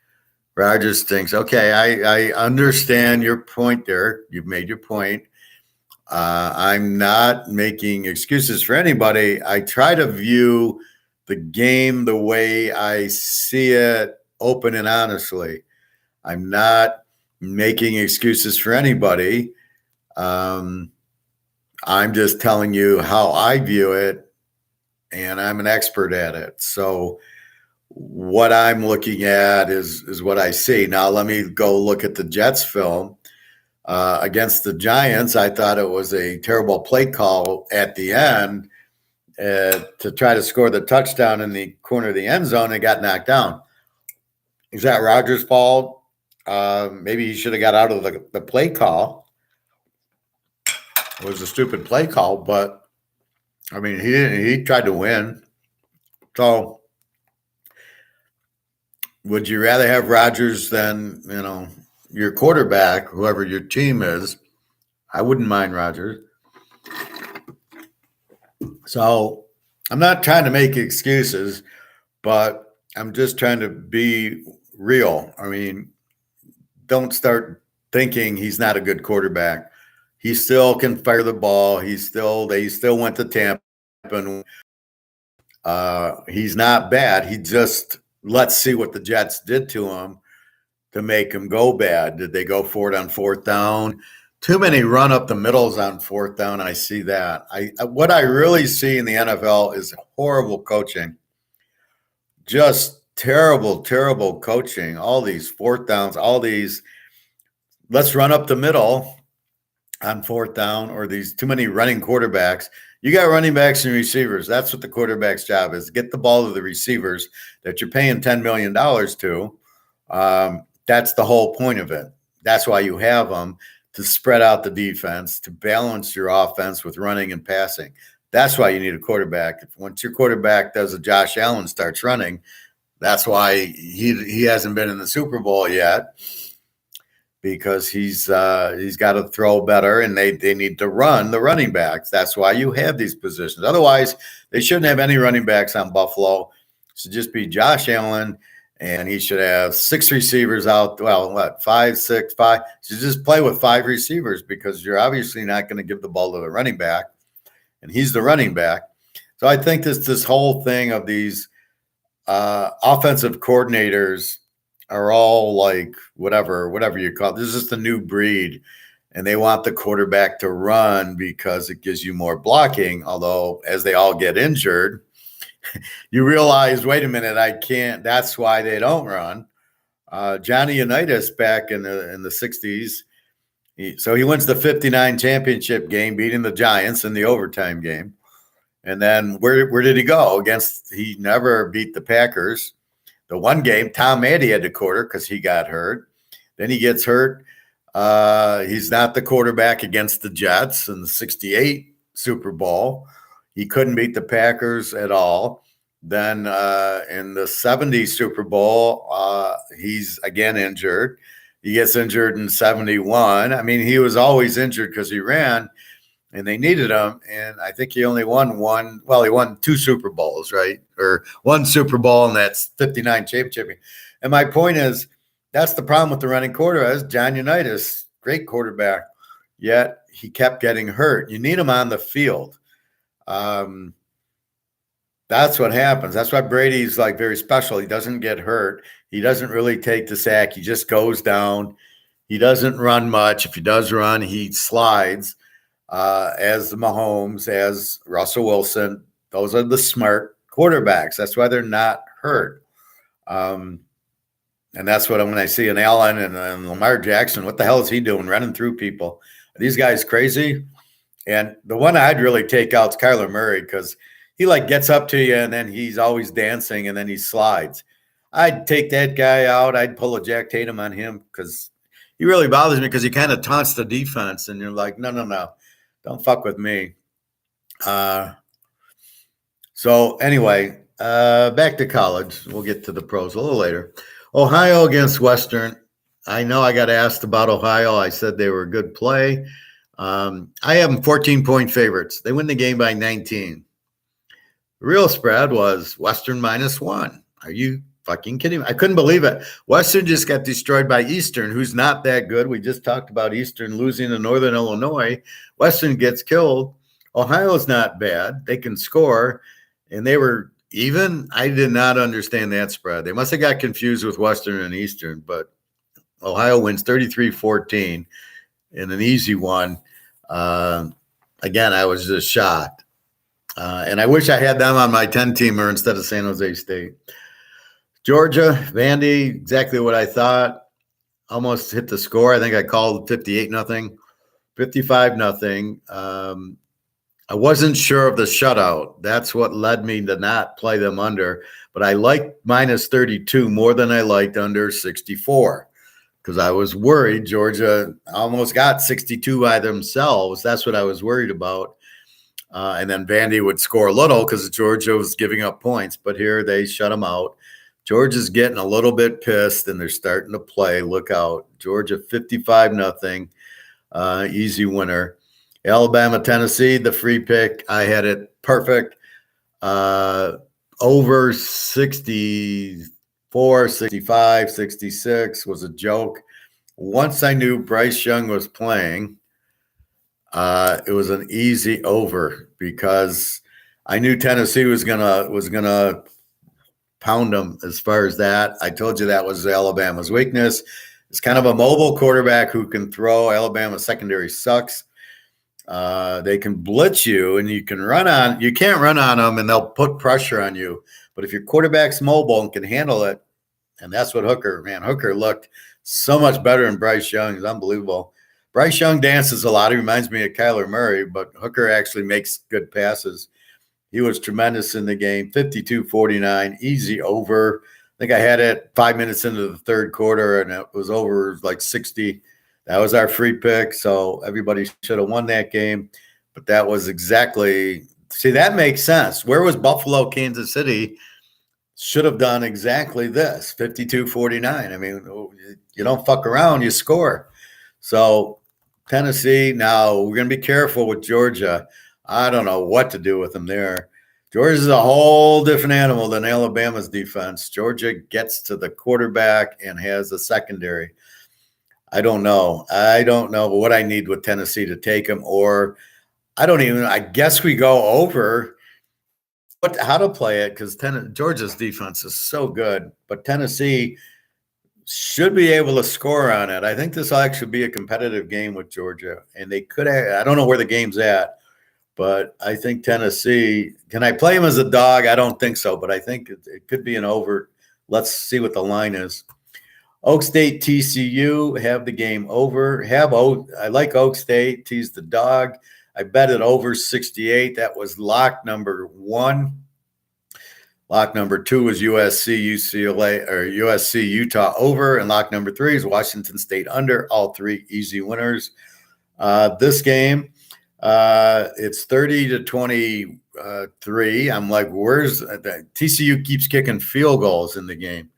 Rodgers thinks, okay, I understand your point, Derek. You've made your point. I'm not making excuses for anybody. I try to view the game the way I see it, open and honestly. I'm not making excuses for anybody. I'm just telling you how I view it, and I'm an expert at it. So what I'm looking at is what I see. Now, let me go look at the Jets film. Against the Giants, I thought it was a terrible play call at the end to try to score the touchdown in the corner of the end zone and got knocked down. Is that Rodgers' fault? Maybe he should have got out of the play call. It was a stupid play call, but I mean, he tried to win. So would you rather have Rodgers than, your quarterback, whoever your team is? I wouldn't mind Rodgers. So I'm not trying to make excuses, but I'm just trying to be real. I mean, don't start thinking he's not a good quarterback. He still can fire the ball. They still went to Tampa, and he's not bad. He just, let's see what the Jets did to him to make him go bad. Did they go for it on fourth down? Too many run up the middles on fourth down. I see that. What I really see in the NFL is horrible coaching. Just terrible, terrible coaching. All these fourth downs, let's run up the middle on fourth down, or these too many running quarterbacks. You got running backs and receivers. That's what the quarterback's job is. Get the ball to the receivers that you're paying $10 million to. That's the whole point of it. That's why you have them, to spread out the defense, to balance your offense with running and passing. That's why you need a quarterback. Once your quarterback does a Josh Allen, starts running, that's why he hasn't been in the Super Bowl yet. because he's got to throw better, and they need to run the running backs. That's why you have these positions. Otherwise, they shouldn't have any running backs on Buffalo. It should just be Josh Allen, and he should have 6 receivers out. Well, what, 5, 6, 5? You should just play with 5 receivers because you're obviously not going to give the ball to the running back, and he's the running back. So I think this whole thing of these offensive coordinators are all like whatever you call it. This is just a new breed, and they want the quarterback to run because it gives you more blocking. Although as they all get injured, you realize, wait a minute, I can't. That's why they don't run. Johnny Unitas back in the 60s. So he wins the 59 championship game, beating the Giants in the overtime game. And then where did he go? He never beat the Packers. The one game, Tom Brady had to quarter because he got hurt. Then he gets hurt. He's not the quarterback against the Jets in the 68 Super Bowl. He couldn't beat the Packers at all. Then in the 70 Super Bowl, he's again injured. He gets injured in 71. I mean, he was always injured because he ran, and they needed him. And I think he only won one. Well, he won 2 Super Bowls, right? Or 1 Super Bowl, and that's 59 championship. And my point is, that's the problem with the running quarterback. John Unitas, great quarterback, yet he kept getting hurt. You need him on the field. That's what happens. That's why Brady's like very special. He doesn't get hurt. He doesn't really take the sack. He just goes down. He doesn't run much. If he does run, he slides. As the Mahomes, as Russell Wilson, those are the smart quarterbacks. That's why they're not hurt. And that's what when I see an Allen and Lamar Jackson, what the hell is he doing running through people? Are these guys crazy? And the one I'd really take out is Kyler Murray because he like gets up to you and then he's always dancing and then he slides. I'd take that guy out. I'd pull a Jack Tatum on him because he really bothers me because he kind of taunts the defense and you're like, no. Don't fuck with me. So anyway, back to college. We'll get to the pros a little later. Ohio against Western. I know I got asked about Ohio. I said they were a good play. I have them 14-point favorites. They win the game by 19. The real spread was Western -1. Are you fucking kidding me? I couldn't believe it. Western just got destroyed by Eastern, who's not that good. We just talked about Eastern losing to Northern Illinois. Western gets killed. Ohio's not bad. They can score, and they were even. I did not understand that spread. They must have got confused with Western and Eastern, but Ohio wins 33-14 in an easy one. Again, I was just shocked. And I wish I had them on my 10-teamer instead of San Jose State. Georgia, Vandy, exactly what I thought. Almost hit the score. I think I called 58-0, 55-0. I wasn't sure of the shutout. That's what led me to not play them under. But I liked -32 more than I liked under 64 because I was worried Georgia almost got 62 by themselves. That's what I was worried about. And then Vandy would score a little because Georgia was giving up points. But here they shut them out. Georgia's getting a little bit pissed, and they're starting to play. Look out. Georgia 55-0, easy winner. Alabama, Tennessee, the free pick. I had it perfect. Over 64, 65, 66 was a joke. Once I knew Bryce Young was playing, it was an easy over because I knew Tennessee was gonna pound them as far as that. I told you that was Alabama's weakness. It's kind of a mobile quarterback who can throw. Alabama's secondary sucks. They can blitz you and you can't run on them and they'll put pressure on you. But if your quarterback's mobile and can handle it, and that's what Hooker looked so much better than Bryce Young. It's unbelievable. Bryce Young dances a lot. He reminds me of Kyler Murray, but Hooker actually makes good passes. He was tremendous in the game. 52-49, easy over. I think I had it 5 minutes into the third quarter, and it was over like 60. That was our free pick, so everybody should have won that game. But that was exactly – see, that makes sense. Where was Buffalo, Kansas City? Should have done exactly this, 52-49. I mean, you don't fuck around, you score. So Tennessee, now we're going to be careful with Georgia. I don't know what to do with them there. Georgia's a whole different animal than Alabama's defense. Georgia gets to the quarterback and has a secondary. I don't know. I don't know what I need with Tennessee to take them, or I guess we go over how to play it because Georgia's defense is so good, but Tennessee should be able to score on it. I think this will actually be a competitive game with Georgia, and they could have, I don't know where the game's at, but I think Tennessee, can I play them as a dog? I don't think so, but I think it could be an over. Let's see what the line is. Oak State, TCU, have the game over. I like Oak State, tease the dog. I bet it over 68. That was lock number 1. Lock number 2 is USC, UCLA, or USC, Utah over. And lock number 3 is Washington State under. All 3 easy winners. This game, it's 30-23. I'm like, where's TCU keeps kicking field goals in the game.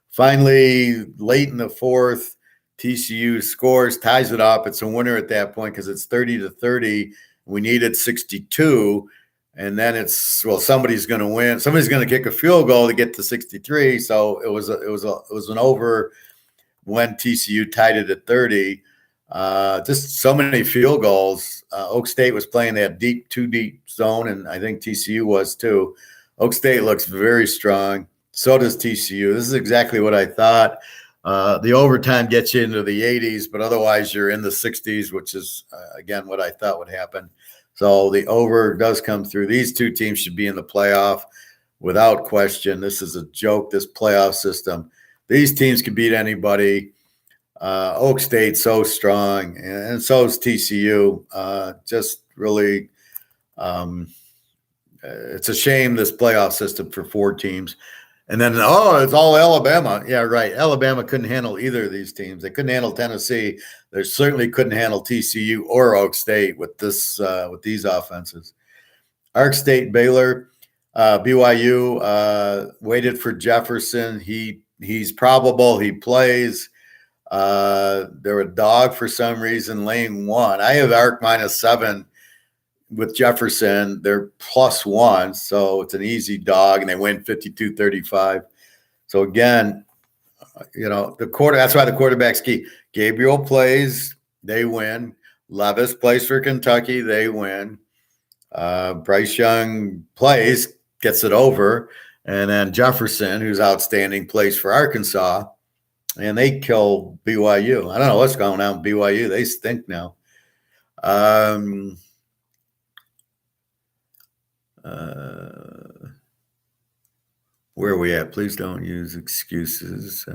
Finally, late in the 4th, TCU scores, ties it up. It's a winner at that point because it's 30-30. We needed 62, and then somebody's going to win. Somebody's going to kick a field goal to get to 63. So it was an over when TCU tied it at 30. Just so many field goals. Oak State was playing that too deep zone, and I think TCU was too. Oak State looks very strong. So does TCU. This is exactly what I thought. The overtime gets you into the 80s, but otherwise you're in the 60s, which is, again, what I thought would happen. So the over does come through. These two teams should be in the playoff without question. This is a joke, this playoff system. These teams can beat anybody. Oak State so strong, and so is TCU. Just really, it's a shame, this playoff system for 4 teams. And then, it's all Alabama. Yeah, right. Alabama couldn't handle either of these teams. They couldn't handle Tennessee. They certainly couldn't handle TCU or Oak State with these offenses. Ark State, Baylor, BYU waited for Jefferson. He's probable. He plays. They're a dog for some reason. Lane 1. I have Ark -7 with Jefferson. They're +1, so it's an easy dog, and they win 52-35. So again, that's why the quarterback's key. Gabriel plays, they win. Levis plays for Kentucky, they win. Bryce Young plays, gets it over, and then Jefferson, who's outstanding, plays for Arkansas, and they kill BYU. I don't know what's going on with BYU. They stink now. Where are we at? Please don't use excuses.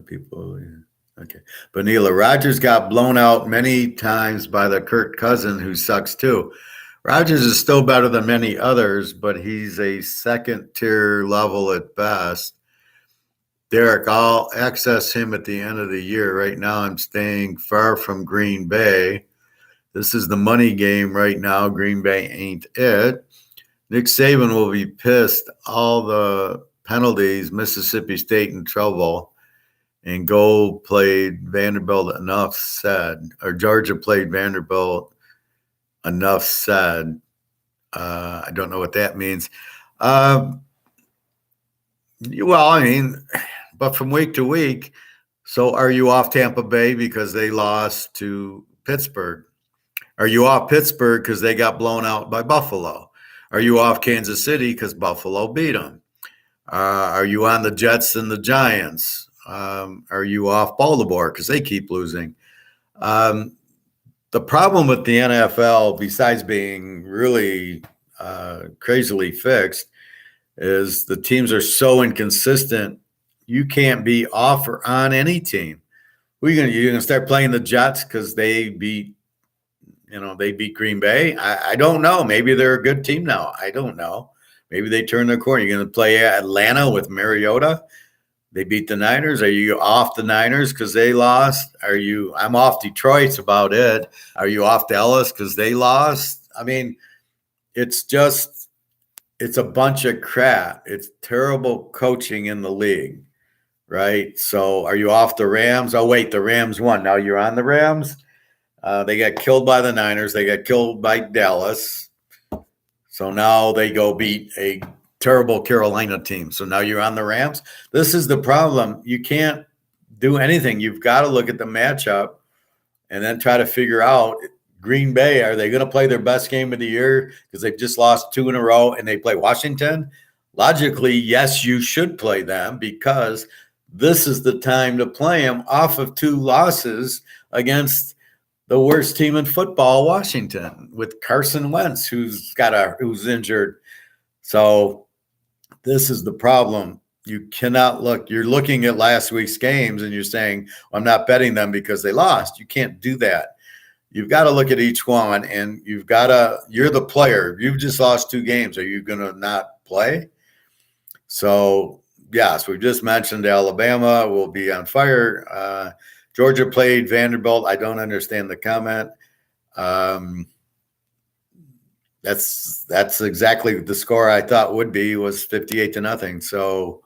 People. Okay. Vanilla Rogers got blown out many times by the Kirk Cousin, who sucks too. Rogers is still better than many others, but he's a second-tier level at best. Derek, I'll access him at the end of the year. Right now, I'm staying far from Green Bay. This is the money game right now. Green Bay ain't it. Nick Saban will be pissed. All the penalties, Mississippi State in trouble, and Gold played Vanderbilt enough said, or Georgia played Vanderbilt enough said. I don't know what that means. Well, I mean, but from week to week, so are you off Tampa Bay because they lost to Pittsburgh? Are you off Pittsburgh because they got blown out by Buffalo? Are you off Kansas City because Buffalo beat them? Are you on the Jets and the Giants? Are you off Baltimore because they keep losing? The problem with the NFL, besides being really crazily fixed, is the teams are so inconsistent. You can't be off or on any team. You're gonna start playing the Jets because they beat Green Bay. I don't know. Maybe they're a good team now. I don't know. Maybe they turn their corner. You're going to play Atlanta with Mariota. They beat the Niners. Are you off the Niners because they lost? I'm off Detroit's about it. Are you off Dallas because they lost? I mean, it's a bunch of crap. It's terrible coaching in the league, right? So are you off the Rams? Oh, wait, the Rams won. Now you're on the Rams? They got killed by the Niners. They got killed by Dallas. So now they go beat a terrible Carolina team. So now you're on the Rams. This is the problem. You can't do anything. You've got to look at the matchup and then try to figure out Green Bay, are they going to play their best game of the year because they've just lost 2 in a row and they play Washington? Logically, yes, you should play them because this is the time to play them off of 2 losses against the worst team in football, Washington, with Carson Wentz, who's injured. So this is the problem. You cannot look. You're looking at last week's games and you're saying, well, I'm not betting them because they lost. You can't do that. You've got to look at each one, and you're the player. You've just lost 2 games. Are you going to not play? So, yes, we just mentioned Alabama will be on fire. Georgia played Vanderbilt. I don't understand the comment. That's exactly the score I thought would be, was 58-0. So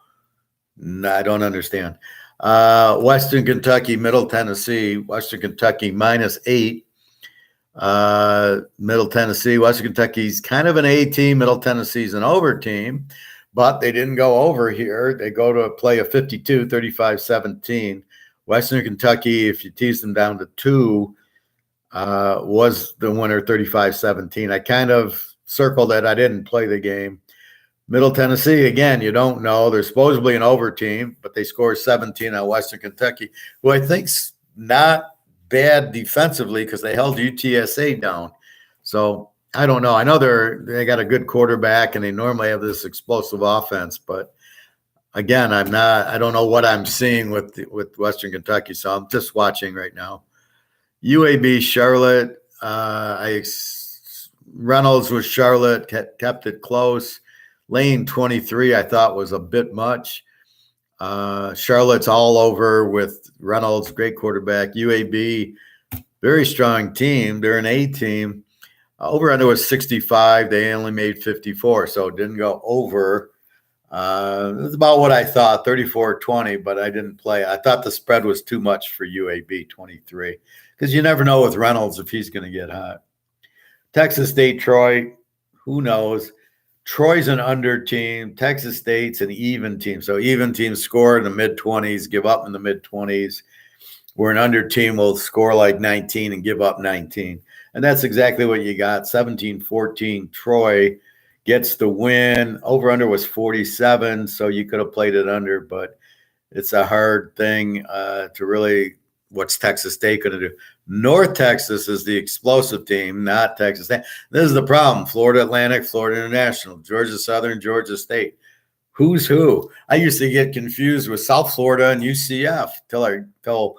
I don't understand. Western Kentucky, Middle Tennessee. Western Kentucky -8. Middle Tennessee. Western Kentucky's kind of an A team. Middle Tennessee's an over team, but they didn't go over here. They go to play a 52, 35-17. Western Kentucky, if you tease them down to 2, was the winner 35-17. I kind of circled that. I didn't play the game. Middle Tennessee, again, you don't know. They're supposedly an over team, but they scored 17 on Western Kentucky, who I think's not bad defensively because they held UTSA down. So I don't know. I know they got a good quarterback and they normally have this explosive offense, but again, I don't know what I'm seeing with Western Kentucky. So I'm just watching right now. UAB Charlotte. Reynolds with Charlotte kept it close. Lane 23, I thought was a bit much. Charlotte's all over with Reynolds, great quarterback. UAB, very strong team. They're an A team. Over under was 65. They only made 54, so it didn't go over. It was about what I thought, 34-20, but I didn't play. I thought the spread was too much for UAB 23 because you never know with Reynolds if he's going to get hot. Texas State, Troy, who knows? Troy's an under team. Texas State's an even team. So even teams score in the mid-20s, give up in the mid-20s. Where an under team will score like 19 and give up 19. And that's exactly what you got. 17-14. Troy gets the win. Over-under was 47, so you could have played it under, but it's a hard thing to really – what's Texas State going to do? North Texas is the explosive team, not Texas State. This is the problem. Florida Atlantic, Florida International, Georgia Southern, Georgia State. Who's who? I used to get confused with South Florida and UCF till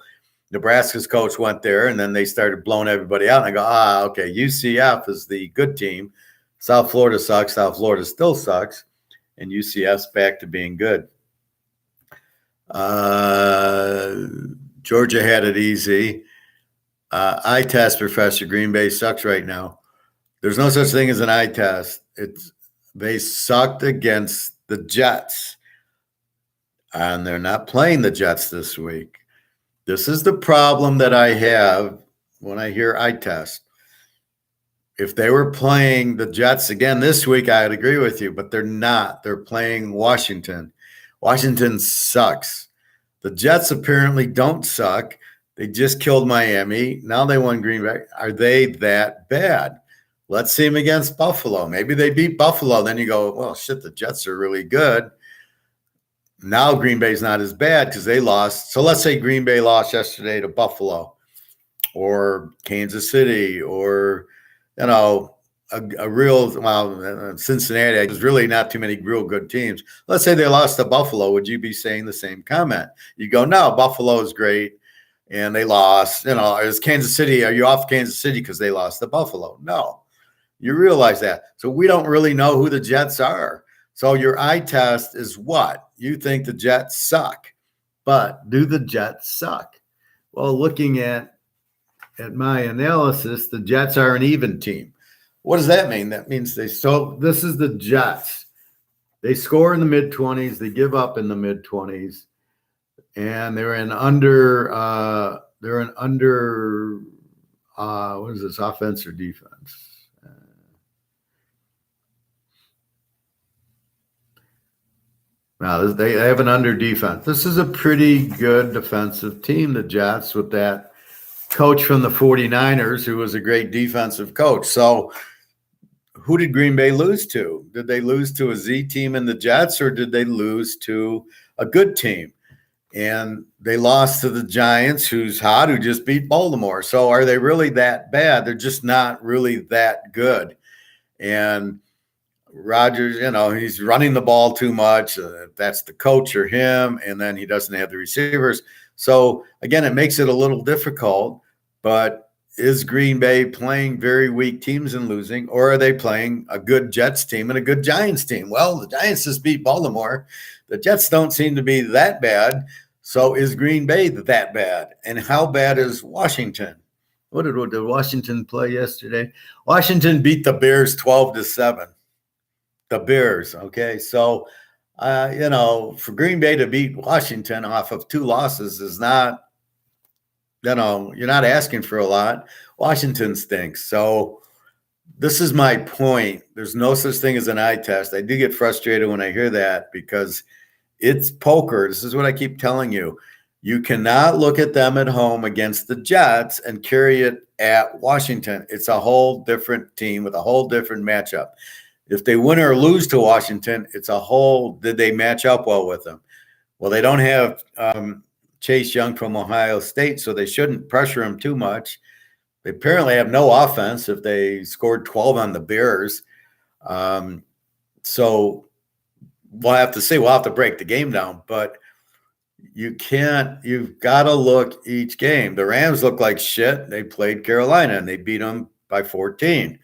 Nebraska's coach went there, and then they started blowing everybody out. And I go, okay, UCF is the good team. South Florida sucks. South Florida still sucks. And UCF's back to being good. Georgia had it easy. Eye test, Professor. Green Bay sucks right now. There's no such thing as an eye test. They sucked against the Jets, and they're not playing the Jets this week. This is the problem that I have when I hear eye test. If they were playing the Jets again this week, I'd agree with you, but they're not. They're playing Washington. Washington sucks. The Jets apparently don't suck. They just killed Miami. Now they won Green Bay. Are they that bad? Let's see them against Buffalo. Maybe they beat Buffalo. Then you go, well, shit, the Jets are really good. Now Green Bay's not as bad because they lost. So let's say Green Bay lost yesterday to Buffalo or Kansas City or, Cincinnati. There's really not too many real good teams. Let's say they lost to Buffalo. Would you be saying the same comment? You go, no, Buffalo is great. And they lost. Is Kansas City, are you off Kansas City because they lost to Buffalo? No. You realize that. So we don't really know who the Jets are. So your eye test is what? You think the Jets suck. But do the Jets suck? Well, looking at my analysis, the Jets are an even team. What does that mean? That means this is the Jets. They score in the mid-20s. They give up in the mid-20s. And they're an under What is this, offense or defense? Now they have an under defense. This is a pretty good defensive team, the Jets, with that coach from the 49ers who was a great defensive coach. So who did Green Bay lose to? Did they lose to a Z team in the Jets, or did they lose to a good team? And they lost to the Giants, who's hot, who just beat Baltimore. So are they really that bad? They're just not really that good. And Rodgers, he's running the ball too much. That's the coach or him. And then he doesn't have the receivers. So, again, it makes it a little difficult. But is Green Bay playing very weak teams and losing, or are they playing a good Jets team and a good Giants team? Well, the Giants just beat Baltimore. The Jets don't seem to be that bad. So is Green Bay that bad? And how bad is Washington? What did Washington play yesterday? Washington beat the Bears 12-7. The Bears, okay? So, for Green Bay to beat Washington off of 2 losses is not, you're not asking for a lot. Washington stinks. So this is my point. There's no such thing as an eye test. I do get frustrated when I hear that because it's poker. This is what I keep telling you. You cannot look at them at home against the Jets and carry it at Washington. It's a whole different team with a whole different matchup. If they win or lose to Washington, it's a whole, did they match up well with them? Well, they don't have Chase Young from Ohio State, so they shouldn't pressure him too much. They apparently have no offense if they scored 12 on the Bears. So we'll have to see. We'll have to break the game down. But you've got to look each game. The Rams look like shit. They played Carolina, and they beat them by 14.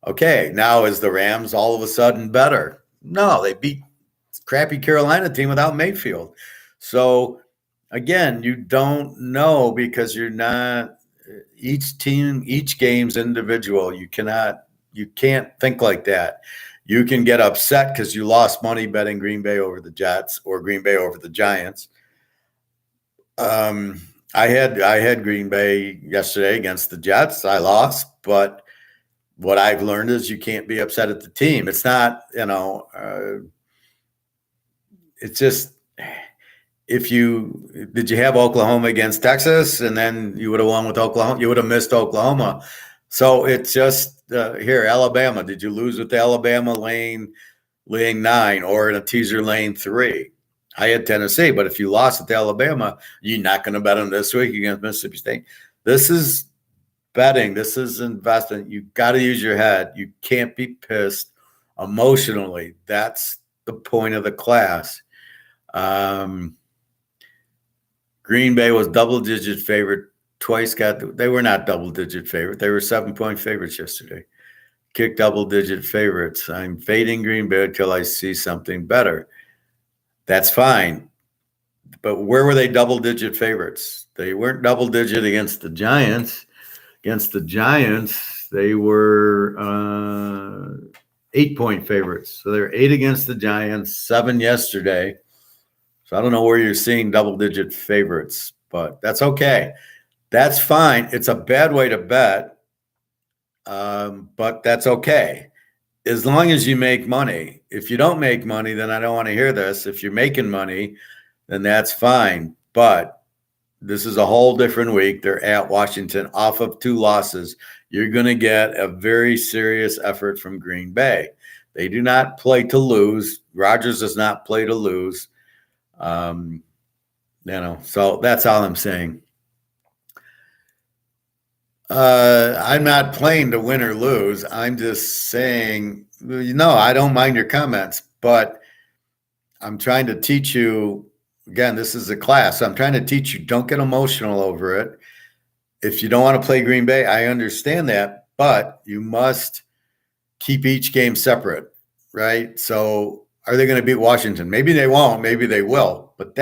Okay, now is the Rams all of a sudden better? No, they beat crappy Carolina team without Mayfield. So, again, you don't know because you're not – each team, each game's individual. You can't think like that. You can get upset because you lost money betting Green Bay over the Jets or Green Bay over the Giants. I had Green Bay yesterday against the Jets. I lost, but – what I've learned is you can't be upset at the team. It's not, it's just, did you have Oklahoma against Texas and then you would have won with Oklahoma? You would have missed Oklahoma. So it's just, here, Alabama. Did you lose with Alabama laying 9 or in a teaser laying 3? I had Tennessee, but if you lost at Alabama, you're not going to bet them this week against Mississippi State. This is betting. This is investment. You got to use your head. You can't be pissed emotionally. That's the point of the class. Green Bay was double-digit favorite. Twice they were not double-digit favorite. They were 7-point favorites yesterday. Kick double-digit favorites. I'm fading Green Bay until I see something better. That's fine. But where were they double-digit favorites? They weren't double-digit against the Giants. Against the Giants, they were 8-point favorites. So they're 8 against the Giants, 7 yesterday. So I don't know where you're seeing double-digit favorites, but that's okay. That's fine. It's a bad way to bet, but that's okay. As long as you make money. If you don't make money, then I don't want to hear this. If you're making money, then that's fine. But this is a whole different week. They're at Washington off of 2 losses. You're going to get a very serious effort from Green Bay. They do not play to lose. Rodgers does not play to lose. So that's all I'm saying. I'm not playing to win or lose. I'm just saying, I don't mind your comments, but I'm trying to teach you. Again, this is a class. I'm trying to teach you, don't get emotional over it. If you don't want to play Green Bay, I understand that, but you must keep each game separate, right? So are they going to beat Washington? Maybe they won't. Maybe they will. But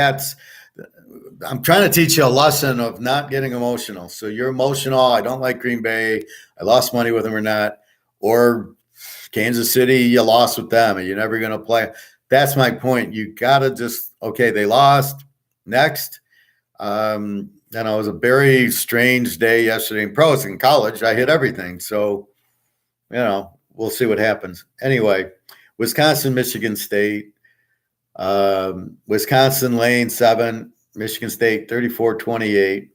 I'm trying to teach you a lesson of not getting emotional. So you're emotional. I don't like Green Bay. I lost money with them or not. Or Kansas City, you lost with them and you're never going to play. That's my point. You got to just, okay, they lost. Next. it was a very strange day yesterday in pros. In college, I hit everything. So, we'll see what happens. Anyway, Wisconsin, Michigan State. Wisconsin lane 7, Michigan State 34-28.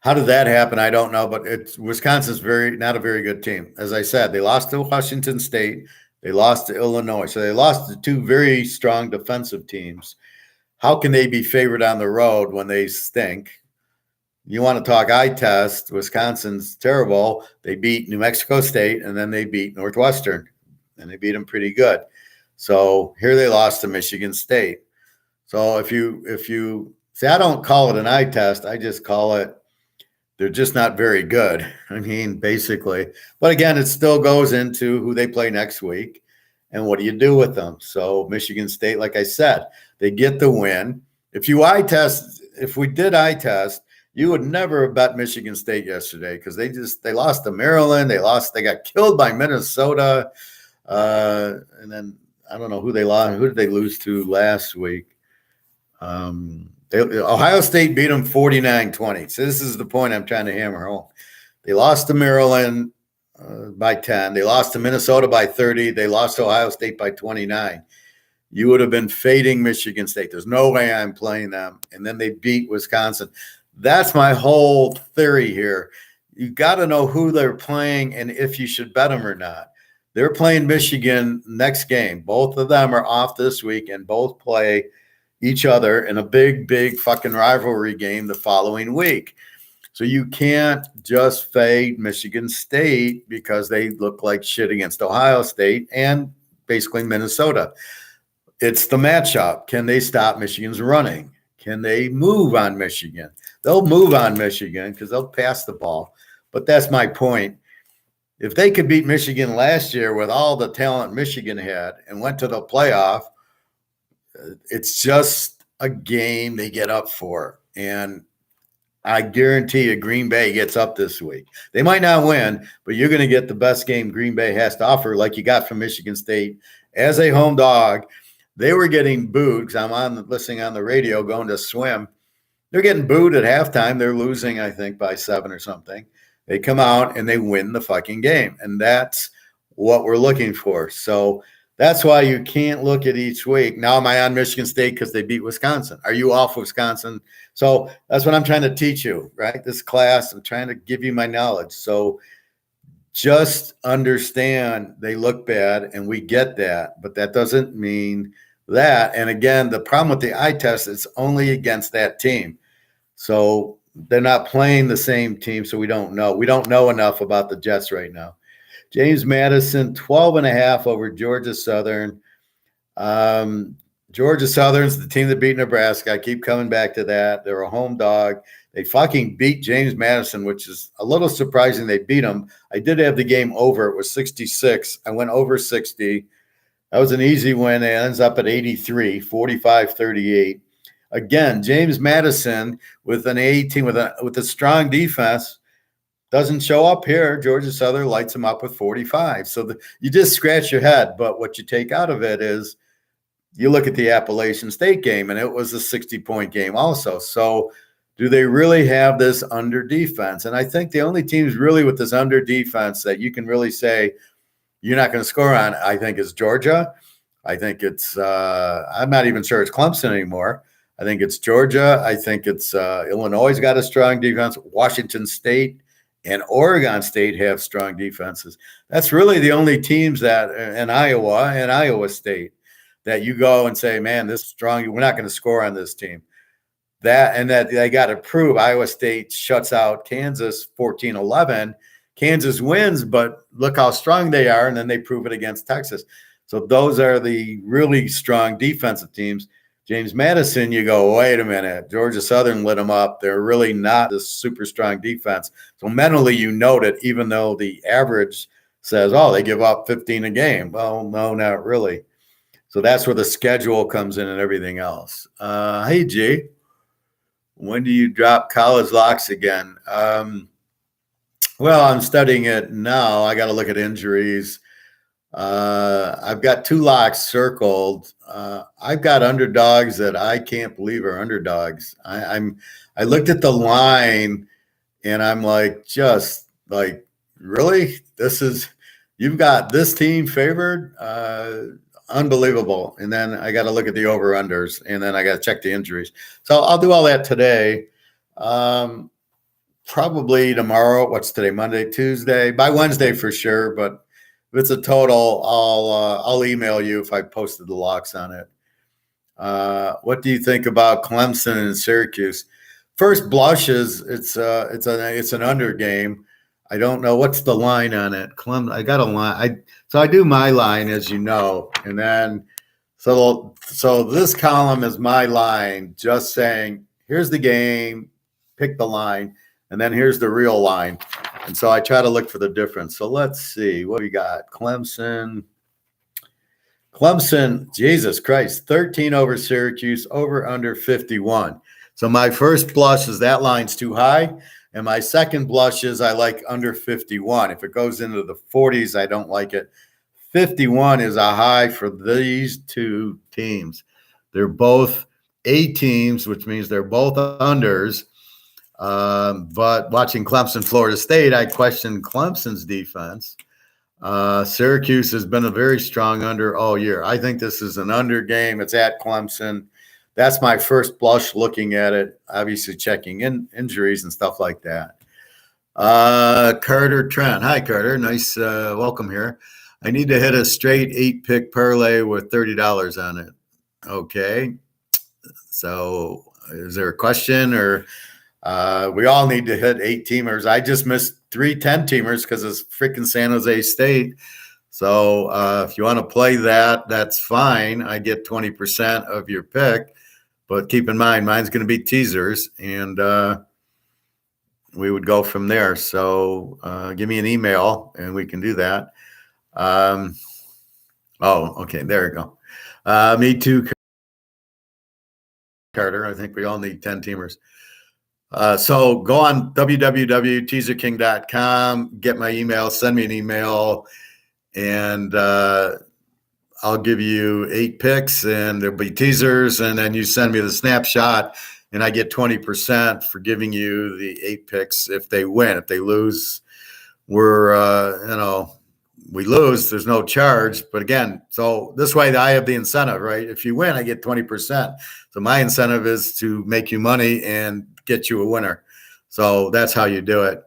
How did that happen? I don't know, but Wisconsin's not a very good team. As I said, they lost to Washington State. They lost to Illinois. So they lost to two very strong defensive teams. How can they be favored on the road when they stink? You want to talk eye test, Wisconsin's terrible. They beat New Mexico State, and then they beat Northwestern, and they beat them pretty good. So here they lost to Michigan State. So if you see, I don't call it an eye test. I just call it they're just not very good. I mean, basically. But again, it still goes into who they play next week and what do you do with them. So Michigan State, like I said, they get the win. If we did eye test, you would never have bet Michigan State yesterday because they lost to Maryland. They got killed by Minnesota. And then I don't know who they lost. Who did they lose to last week? Ohio State beat them 49-20. So this is the point I'm trying to hammer home. They lost to Maryland by 10. They lost to Minnesota by 30. They lost to Ohio State by 29. You would have been fading Michigan State. There's no way I'm playing them. And then they beat Wisconsin. That's my whole theory here. You got to know who they're playing and if you should bet them or not. They're playing Michigan next game. Both of them are off this week and both play each other in a big, big fucking rivalry game the following week. So you can't just fade Michigan State because they look like shit against Ohio State and basically Minnesota. It's the matchup. Can they stop Michigan's running? Can they move on Michigan? They'll move on Michigan because they'll pass the ball. But that's my point. If they could beat Michigan last year with all the talent Michigan had and went to the playoff, it's just a game they get up for. And I guarantee you Green Bay gets up this week. They might not win, but you're going to get the best game Green Bay has to offer, like you got from Michigan State as a home dog. They were getting booed because I'm listening on the radio going to swim. They're getting booed at halftime. They're losing, I think, by 7 or something. They come out and they win the fucking game. And that's what we're looking for. So that's why you can't look at each week. Now, am I on Michigan State because they beat Wisconsin? Are you off Wisconsin? So that's what I'm trying to teach you, right? This class, I'm trying to give you my knowledge. So just understand they look bad, and we get that, but that doesn't mean that. And again, the problem with the eye test is only against that team. So they're not playing the same team, so we don't know. We don't know enough about the Jets right now. James Madison, 12.5 over Georgia Southern. Georgia Southern's the team that beat Nebraska. I keep coming back to that. They're a home dog. They fucking beat James Madison, which is a little surprising they beat them. I did have the game over. It was 66. I went over 60. That was an easy win. It ends up at 83, 45-38. Again, James Madison with an A team with a strong defense doesn't show up here. Georgia Southern lights them up with 45. So you just scratch your head. But what you take out of it is you look at the Appalachian State game, and it was a 60-point game also. So do they really have this under defense? And I think the only teams really with this under defense that you can really say you're not going to score on, I think, is Georgia. I think it's I'm not even sure it's Clemson anymore. I think it's Georgia. I think it's Illinois got a strong defense. Washington State and Oregon State have strong defenses. That's really the only teams that, and Iowa State, that you go and say, man, this is strong. We're not going to score on this team. That they got to prove. Iowa State shuts out Kansas 14-11. Kansas wins, but look how strong they are, and then they prove it against Texas. So those are the really strong defensive teams. James Madison, you go, wait a minute. Georgia Southern lit them up. They're really not this super strong defense. So mentally, you note it, even though the average says, oh, they give up 15 a game. Well, no, not really. So that's where the schedule comes in and everything else. Hey, G, when do you drop college locks again? Well, I'm studying it now. I got to look at injuries. I've got 2 locks circled. I've got underdogs that I can't believe are underdogs. I looked at the line and I'm like, just like, really? You've got this team favored? Unbelievable. And then I got to look at the over unders, and then I got to check the injuries. So I'll do all that today. Probably tomorrow. What's today? Monday, Tuesday, by Wednesday for sure. But if it's a total, I'll email you if I posted the locks on it. What do you think about Clemson and Syracuse? First blushes, it's an under game. I don't know what's the line on it. I got a line. So I do my line, as you know, and then so this column is my line, just saying here's the game, pick the line, and then here's the real line. And so I try to look for the difference. So let's see what we got. Clemson, Jesus Christ, 13 over Syracuse, over under 51. So my first blush is that line's too high. And my second blush is I like under 51. If it goes into the 40s, I don't like it. 51 is a high for these two teams. They're both A teams, which means they're both unders. But watching Clemson, Florida State, I question Clemson's defense. Syracuse has been a very strong under all year. I think this is an under game. It's at Clemson. That's my first blush looking at it, obviously checking in injuries and stuff like that. Carter Trent. Hi, Carter. Nice welcome here. I need to hit a straight 8-pick parlay with $30 on it. Okay. So is there a question, or we all need to hit 8-teamers? I just missed 3 10-teamers because it's freaking San Jose State. So if you want to play that, that's fine. I get 20% of your pick. But keep in mind, mine's going to be teasers, and we would go from there. So give me an email, and we can do that. Okay, there you go. Me too, Carter. I think we all need 10-teamers. So go on www.teaserking.com, get my email, send me an email, and I'll give you 8 picks, and there'll be teasers, and then you send me the snapshot, and I get 20% for giving you the 8 picks if they win. If they lose, we lose, there's no charge. But again, so this way I have the incentive, right? If you win, I get 20%. So my incentive is to make you money and get you a winner. So that's how you do it.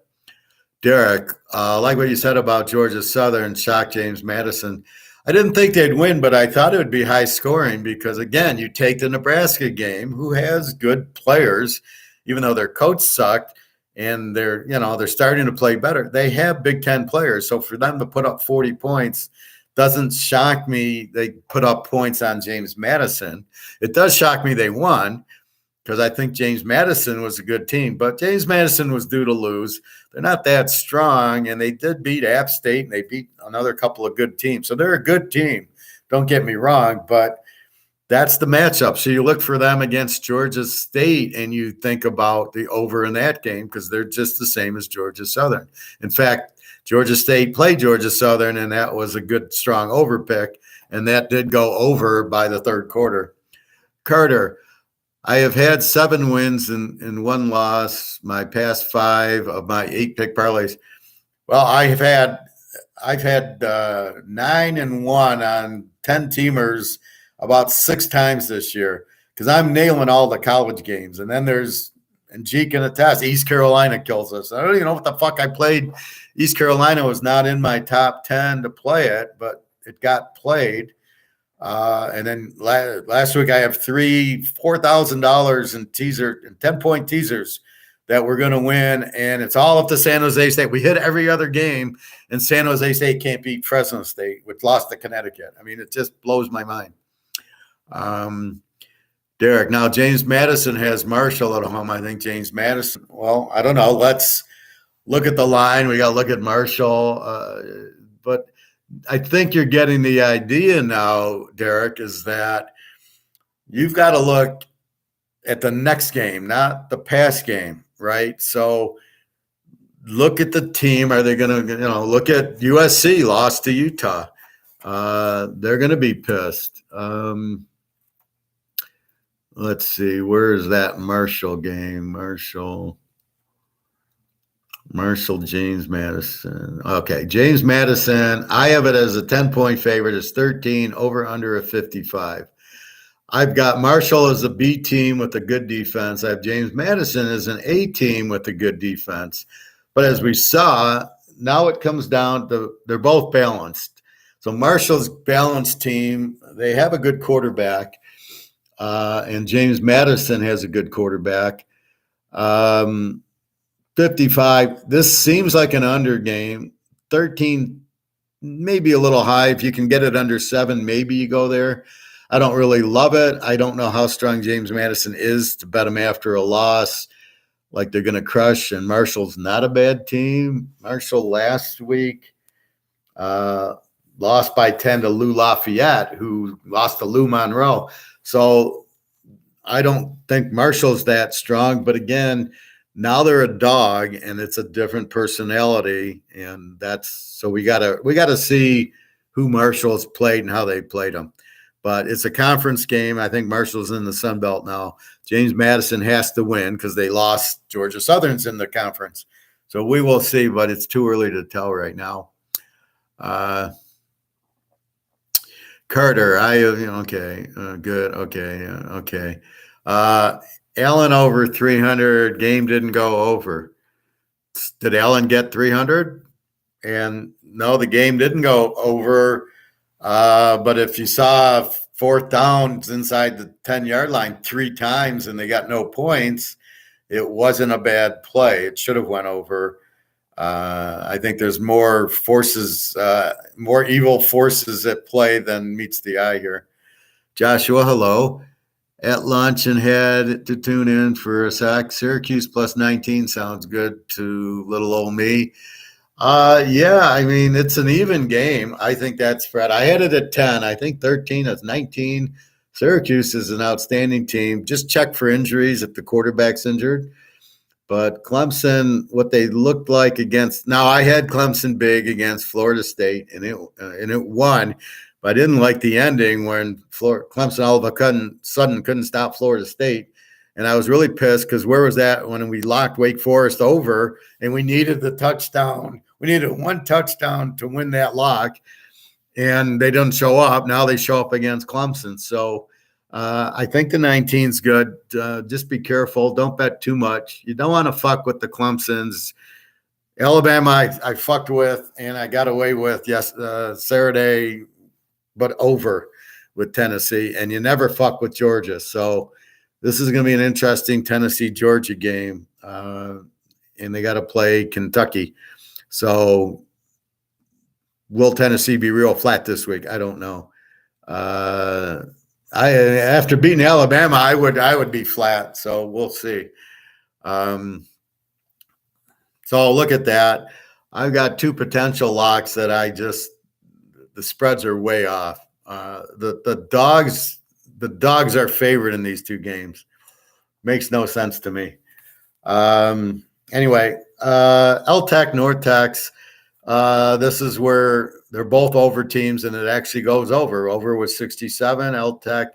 Derek, like what you said about Georgia Southern, shock James Madison. I didn't think they'd win, but I thought it would be high scoring because, again, you take the Nebraska game, who has good players, even though their coach sucked, and they're starting to play better. They have Big Ten players. So for them to put up 40 points doesn't shock me. They put up points on James Madison. It does shock me they won because I think James Madison was a good team, but James Madison was due to lose. They're not that strong, and they did beat App State, and they beat another couple of good teams. So they're a good team. Don't get me wrong, but that's the matchup. So you look for them against Georgia State, and you think about the over in that game because they're just the same as Georgia Southern. In fact, Georgia State played Georgia Southern, and that was a good, strong over pick, and that did go over by the third quarter. Carter, I have had 7 wins and 1 loss, my past 5 of my 8-pick parlays. Well, I've had 9 and 1 on 10-teamers about 6 times this year because I'm nailing all the college games. And then there's Jeek and a test. East Carolina kills us. I don't even know what the fuck I played. East Carolina was not in my top 10 to play it, but it got played. And then last week I have $4,000 in teaser and 10-point teasers that we're going to win. And it's all up to San Jose State. We hit every other game, and San Jose State can't beat Fresno State, which lost to Connecticut. I mean, it just blows my mind. Derek, now James Madison has Marshall at home. I think James Madison, well, I don't know. Let's look at the line. We got to look at Marshall. But I think you're getting the idea now, Derek, is that you've got to look at the next game, not the past game, right? So look at the team. Are they going to, look at USC lost to Utah. They're going to be pissed. Let's see. Where is that Marshall game? Marshall, James Madison. Okay, James Madison. I have it as a 10-point favorite. It's 13, over under a 55. I've got Marshall as a B team with a good defense. I have James Madison as an A team with a good defense. But as we saw, now it comes down to they're both balanced. So Marshall's balanced team, they have a good quarterback, and James Madison has a good quarterback. 55, this seems like an under game. 13, maybe a little high. If you can get it under 7, maybe you go there. I don't really love it. I don't know how strong James Madison is to bet him after a loss, like they're going to crush. And Marshall's not a bad team. Marshall last week lost by 10 to Lou Lafayette, who lost to Lou Monroe. So I don't think Marshall's that strong. But again, now they're a dog, and it's a different personality, and that's so we gotta see who Marshall's played and how they played them. But it's a conference game. I think Marshall's in the Sun Belt now. James Madison has to win because they lost Georgia Southern's in the conference. So we will see, but it's too early to tell right now. Carter, okay, good, okay. Allen over 300. Game didn't go over. Did Allen get 300? And no, the game didn't go over. But if you saw fourth downs inside the 10-yard line 3 times and they got no points, it wasn't a bad play. It should have went over. I think there's more forces, more evil forces at play than meets the eye here. Joshua, hello. At lunch and had to tune in for a sack. Syracuse plus 19 sounds good to little old me. Yeah, I mean, it's an even game. I think that's Fred. I had it at 10. I think 13 is 19. Syracuse is an outstanding team. Just check for injuries if the quarterback's injured. But Clemson, what they looked like against – now, I had Clemson big against Florida State, and it won. But I didn't like the ending when Clemson all of a sudden couldn't stop Florida State. And I was really pissed because where was that when we locked Wake Forest over and we needed the touchdown? We needed 1 touchdown to win that lock, and they didn't show up. Now they show up against Clemson. So I think the 19's good. Just be careful. Don't bet too much. You don't want to fuck with the Clemsons. Alabama I fucked with and I got away with Saturday, but over with Tennessee. And you never fuck with Georgia. So this is going to be an interesting Tennessee-Georgia game. And they got to play Kentucky. So will Tennessee be real flat this week? I don't know. After beating Alabama, I would be flat. So we'll see. So look at that. I've got 2 potential locks that the spreads are way off. The dogs are favored in these 2 games. Makes no sense to me. Anyway, LTech, North Techs. This is where they're both over teams, and it actually goes over. Over was 67. LTech,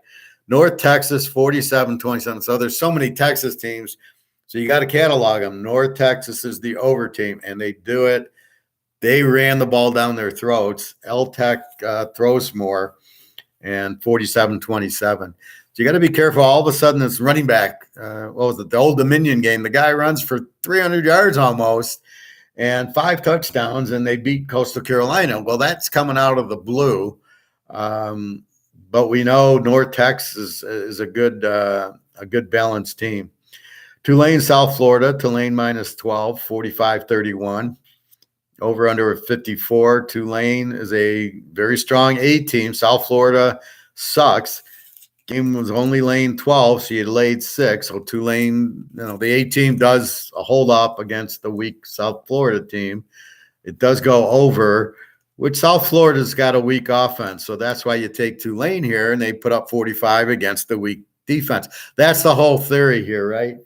North Texas 47-27. So there's so many Texas teams, so you got to catalog them. North Texas is the over team, and they do it. They ran the ball down their throats. LTech throws more, and 47-27. So you got to be careful. All of a sudden, it's running back. What was it? The Old Dominion game. The guy runs for 300 yards almost and 5 touchdowns, and they beat Coastal Carolina. Well, that's coming out of the blue. But we know North Texas is a good balanced team. Tulane, South Florida. Tulane minus 12, 45-31. Over under 54. Tulane is a very strong A team. South Florida sucks. Game was only laying 12, so you laid 6. So Tulane, the A team does hold up against the weak South Florida team. It does go over, which South Florida's got a weak offense. So that's why you take Tulane here, and they put up 45 against the weak defense. That's the whole theory here, right?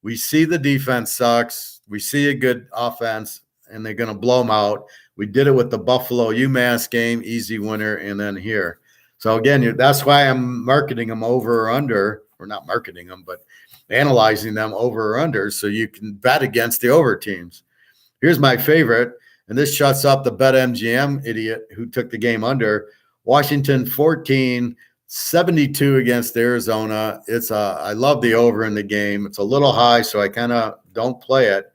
We see the defense sucks. We see a good offense, and they're going to blow them out. We did it with the Buffalo UMass game, easy winner, and then here. So again, that's why I'm marketing them over or under, or not marketing them, but analyzing them over or under, so you can bet against the over teams. Here's my favorite, and this shuts up the BetMGM idiot who took the game under. Washington 14, 72 against Arizona. I love the over in the game. It's a little high, so I kind of don't play it.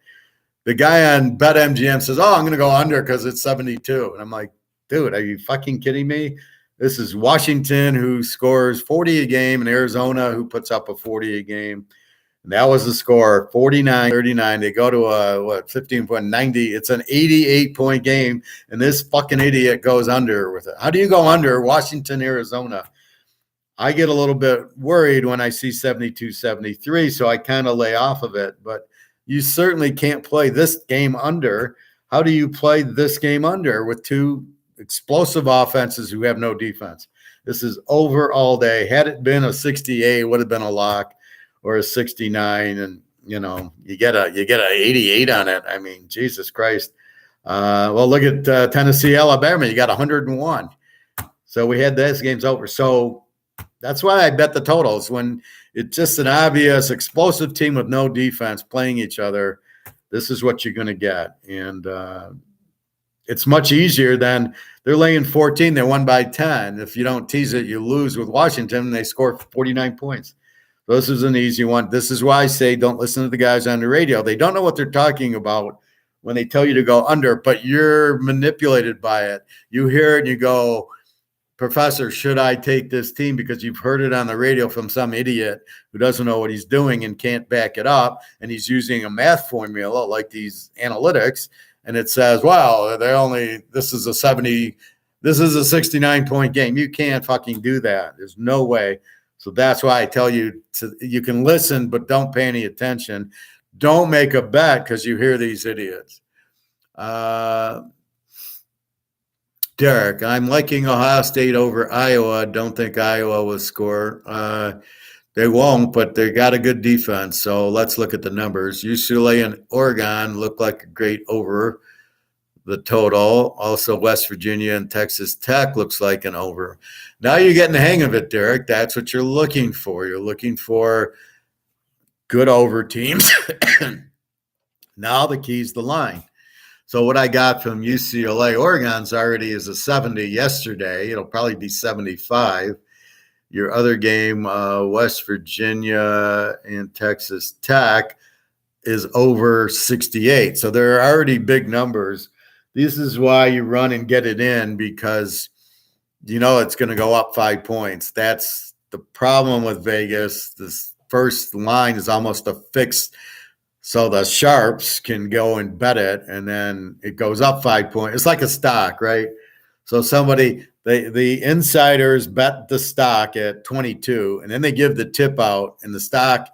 The guy on BetMGM says, "Oh, I'm going to go under because it's 72." And I'm like, dude, are you fucking kidding me? This is Washington, who scores 40 a game, and Arizona, who puts up a 40 a game. And that was the score, 49-39. They go to a 15.90. It's an 88-point game, and this fucking idiot goes under with it. How do you go under Washington, Arizona? I get a little bit worried when I see 72-73, so I kind of lay off of it. But you certainly can't play this game under. How do you play this game under with two explosive offenses who have no defense? This is over all day. Had it been a 68, it would have been a lock, or a 69, and you get a 88 on it. I mean, Jesus Christ. Well, look at Tennessee, Alabama. You got 101. So we had those games over. So that's why I bet the totals. When it's just an obvious explosive team with no defense playing each other, this is what you're going to get. And it's much easier than they're laying 14. They won by 10. If you don't tease it, you lose with Washington. They score 49 points. So this is an easy one. This is why I say don't listen to the guys on the radio. They don't know what they're talking about when they tell you to go under, but you're manipulated by it. You hear it and you go, "Professor, should I take this team?" Because you've heard it on the radio from some idiot who doesn't know what he's doing and can't back it up. And he's using a math formula like these analytics. And it says, well, this is a 69-point game. You can't fucking do that. There's no way. So that's why I tell you you can listen, but don't pay any attention. Don't make a bet because you hear these idiots. Derek, I'm liking Ohio State over Iowa. Don't think Iowa will score. They won't, but they got a good defense. So let's look at the numbers. UCLA and Oregon look like a great over the total. Also, West Virginia and Texas Tech looks like an over. Now you're getting the hang of it, Derek. That's what you're looking for. You're looking for good over teams. Now the key's the line. So what I got from UCLA, Oregon's already is a 70 yesterday. It'll probably be 75. Your other game, West Virginia and Texas Tech, is over 68. So there are already big numbers. This is why you run and get it in, because it's going to go up 5 points. That's the problem with Vegas. This first line is almost a fixed, so the sharps can go and bet it, and then it goes up 5 points. It's like a stock, right? So the insiders bet the stock at 22, and then they give the tip out, and the stock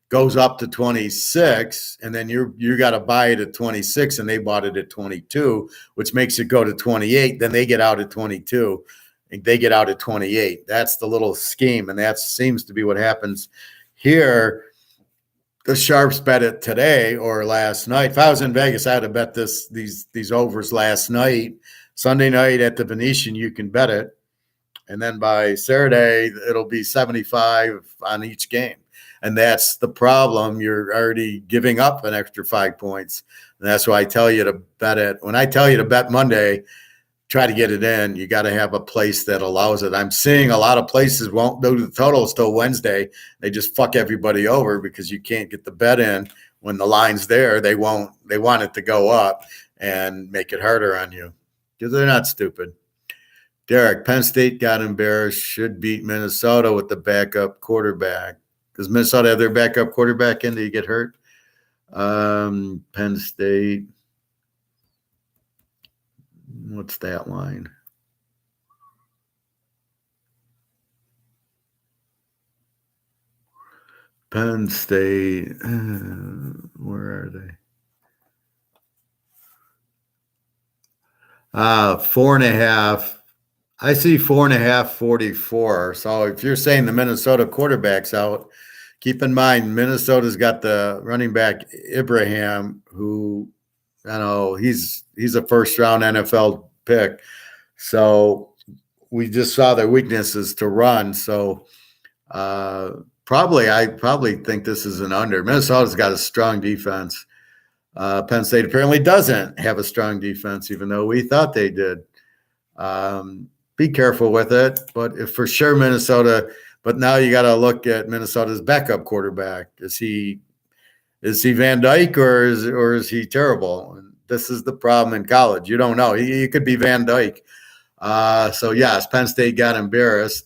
goes up to 26, and then you got to buy it at 26, and they bought it at 22, which makes it go to 28. Then they get out at 22, and they get out at 28. That's the little scheme, and that seems to be what happens here. The sharps bet it today or last night. If I was in Vegas, I had to bet these overs last night. Sunday night at the Venetian, you can bet it, and then by Saturday, it'll be 75 on each game. And that's the problem. You're already giving up an extra 5 points. And that's why I tell you to bet it. When I tell you to bet Monday, try to get it in. You got to have a place that allows it. I'm seeing a lot of places won't do the totals till Wednesday. They just fuck everybody over because you can't get the bet in when the line's there. They want it to go up and make it harder on you because they're not stupid. Derek, Penn State got embarrassed, should beat Minnesota with the backup quarterback. Does Minnesota have their backup quarterback in? Do you get hurt? Penn State. What's that line? Penn State. Where are they? 4.5. I see 4.5, 44. So if you're saying the Minnesota quarterback's out, keep in mind Minnesota's got the running back Ibrahim, who he's a first round NFL pick. So we just saw their weaknesses to run. So I probably think this is an under. Minnesota's got a strong defense. Penn State apparently doesn't have a strong defense, even though we thought they did. Be careful with it, but if for sure Minnesota. But now you got to look at Minnesota's backup quarterback. Is he Van Dyke or is he terrible? And this is the problem in college. You don't know. He could be Van Dyke. So yes, Penn State got embarrassed.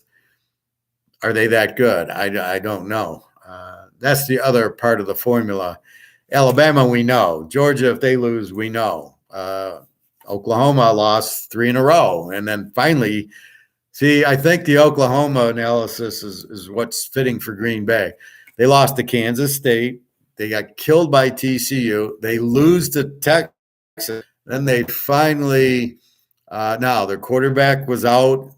Are they that good? I don't know. That's the other part of the formula. Alabama, we know. Georgia, if they lose, we know. Oklahoma lost 3 in a row. And then finally, I think the Oklahoma analysis is what's fitting for Green Bay. They lost to Kansas State. They got killed by TCU. They lose to Texas. Then they finally, now their quarterback was out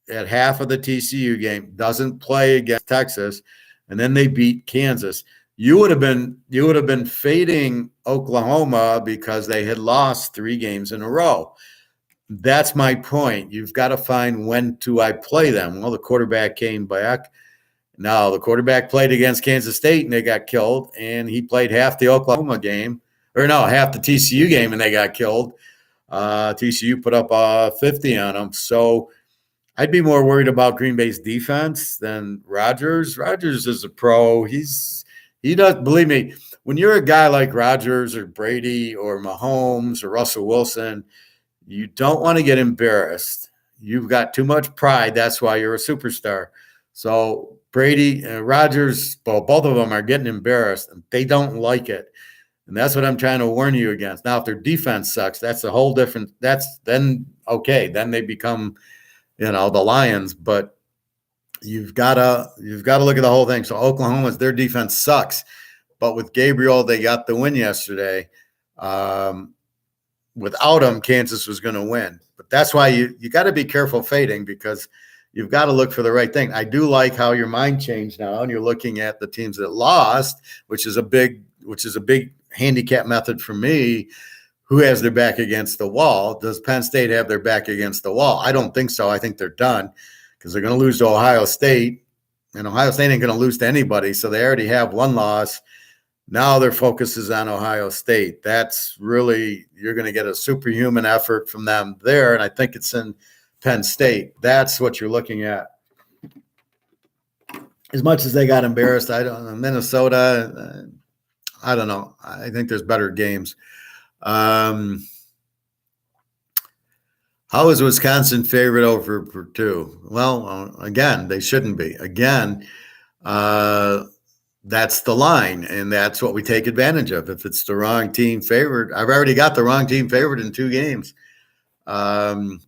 at half of the TCU game, doesn't play against Texas, and then they beat Kansas. You would have been fading Oklahoma because they had lost 3 games in a row. That's my point. You've got to find when do I play them. Well, the quarterback came back. Now the quarterback played against Kansas State and they got killed, and he played half the Oklahoma game, half the TCU game, and they got killed. TCU put up 50 on them. So I'd be more worried about Green Bay's defense than Rodgers. Rodgers is a pro. He does, believe me, when you're a guy like Rodgers or Brady or Mahomes or Russell Wilson, you don't want to get embarrassed. You've got too much pride. That's why you're a superstar. So Brady and Rodgers, well, both of them are getting embarrassed, and they don't like it. And that's what I'm trying to warn you against. Now, if their defense sucks, that's a whole different – then they become, the Lions. But you've got to look at the whole thing. So Oklahoma's, their defense sucks. But with Gabriel, they got the win yesterday. Without him, Kansas was going to win. But that's why you got to be careful fading, because you've got to look for the right thing. I do like how your mind changed now, and you're looking at the teams that lost, which is a big handicap method for me. Who has their back against the wall? Does Penn State have their back against the wall? I don't think so. I think they're done, because they're going to lose to Ohio State, and Ohio State ain't going to lose to anybody. So they already have one loss. Now their focus is on Ohio State. That's really, you're going to get a superhuman effort from them there, and I think it's in Penn State. That's what you're looking at. As much as they got embarrassed, I don't know. Minnesota, I don't know. I think there's better games. How is Wisconsin favorite over Purdue? Well, again, they shouldn't be. Again, that's the line, and that's what we take advantage of. If it's the wrong team favored, I've already got the wrong team favored in 2 games. That's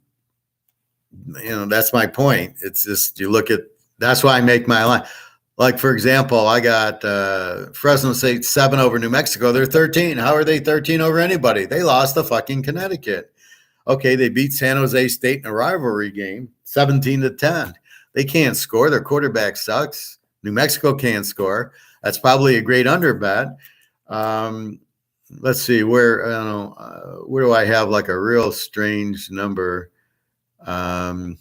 my point. It's just, you look at, that's why I make my line. Like, for example, I got Fresno State 7 over New Mexico. They're 13. How are they 13 over anybody? They lost to fucking Connecticut. Okay, they beat San Jose State in a rivalry game, 17-10. They can't score. Their quarterback sucks. New Mexico can't score. That's probably a great under bet. Let's see, where do I have like a real strange number? I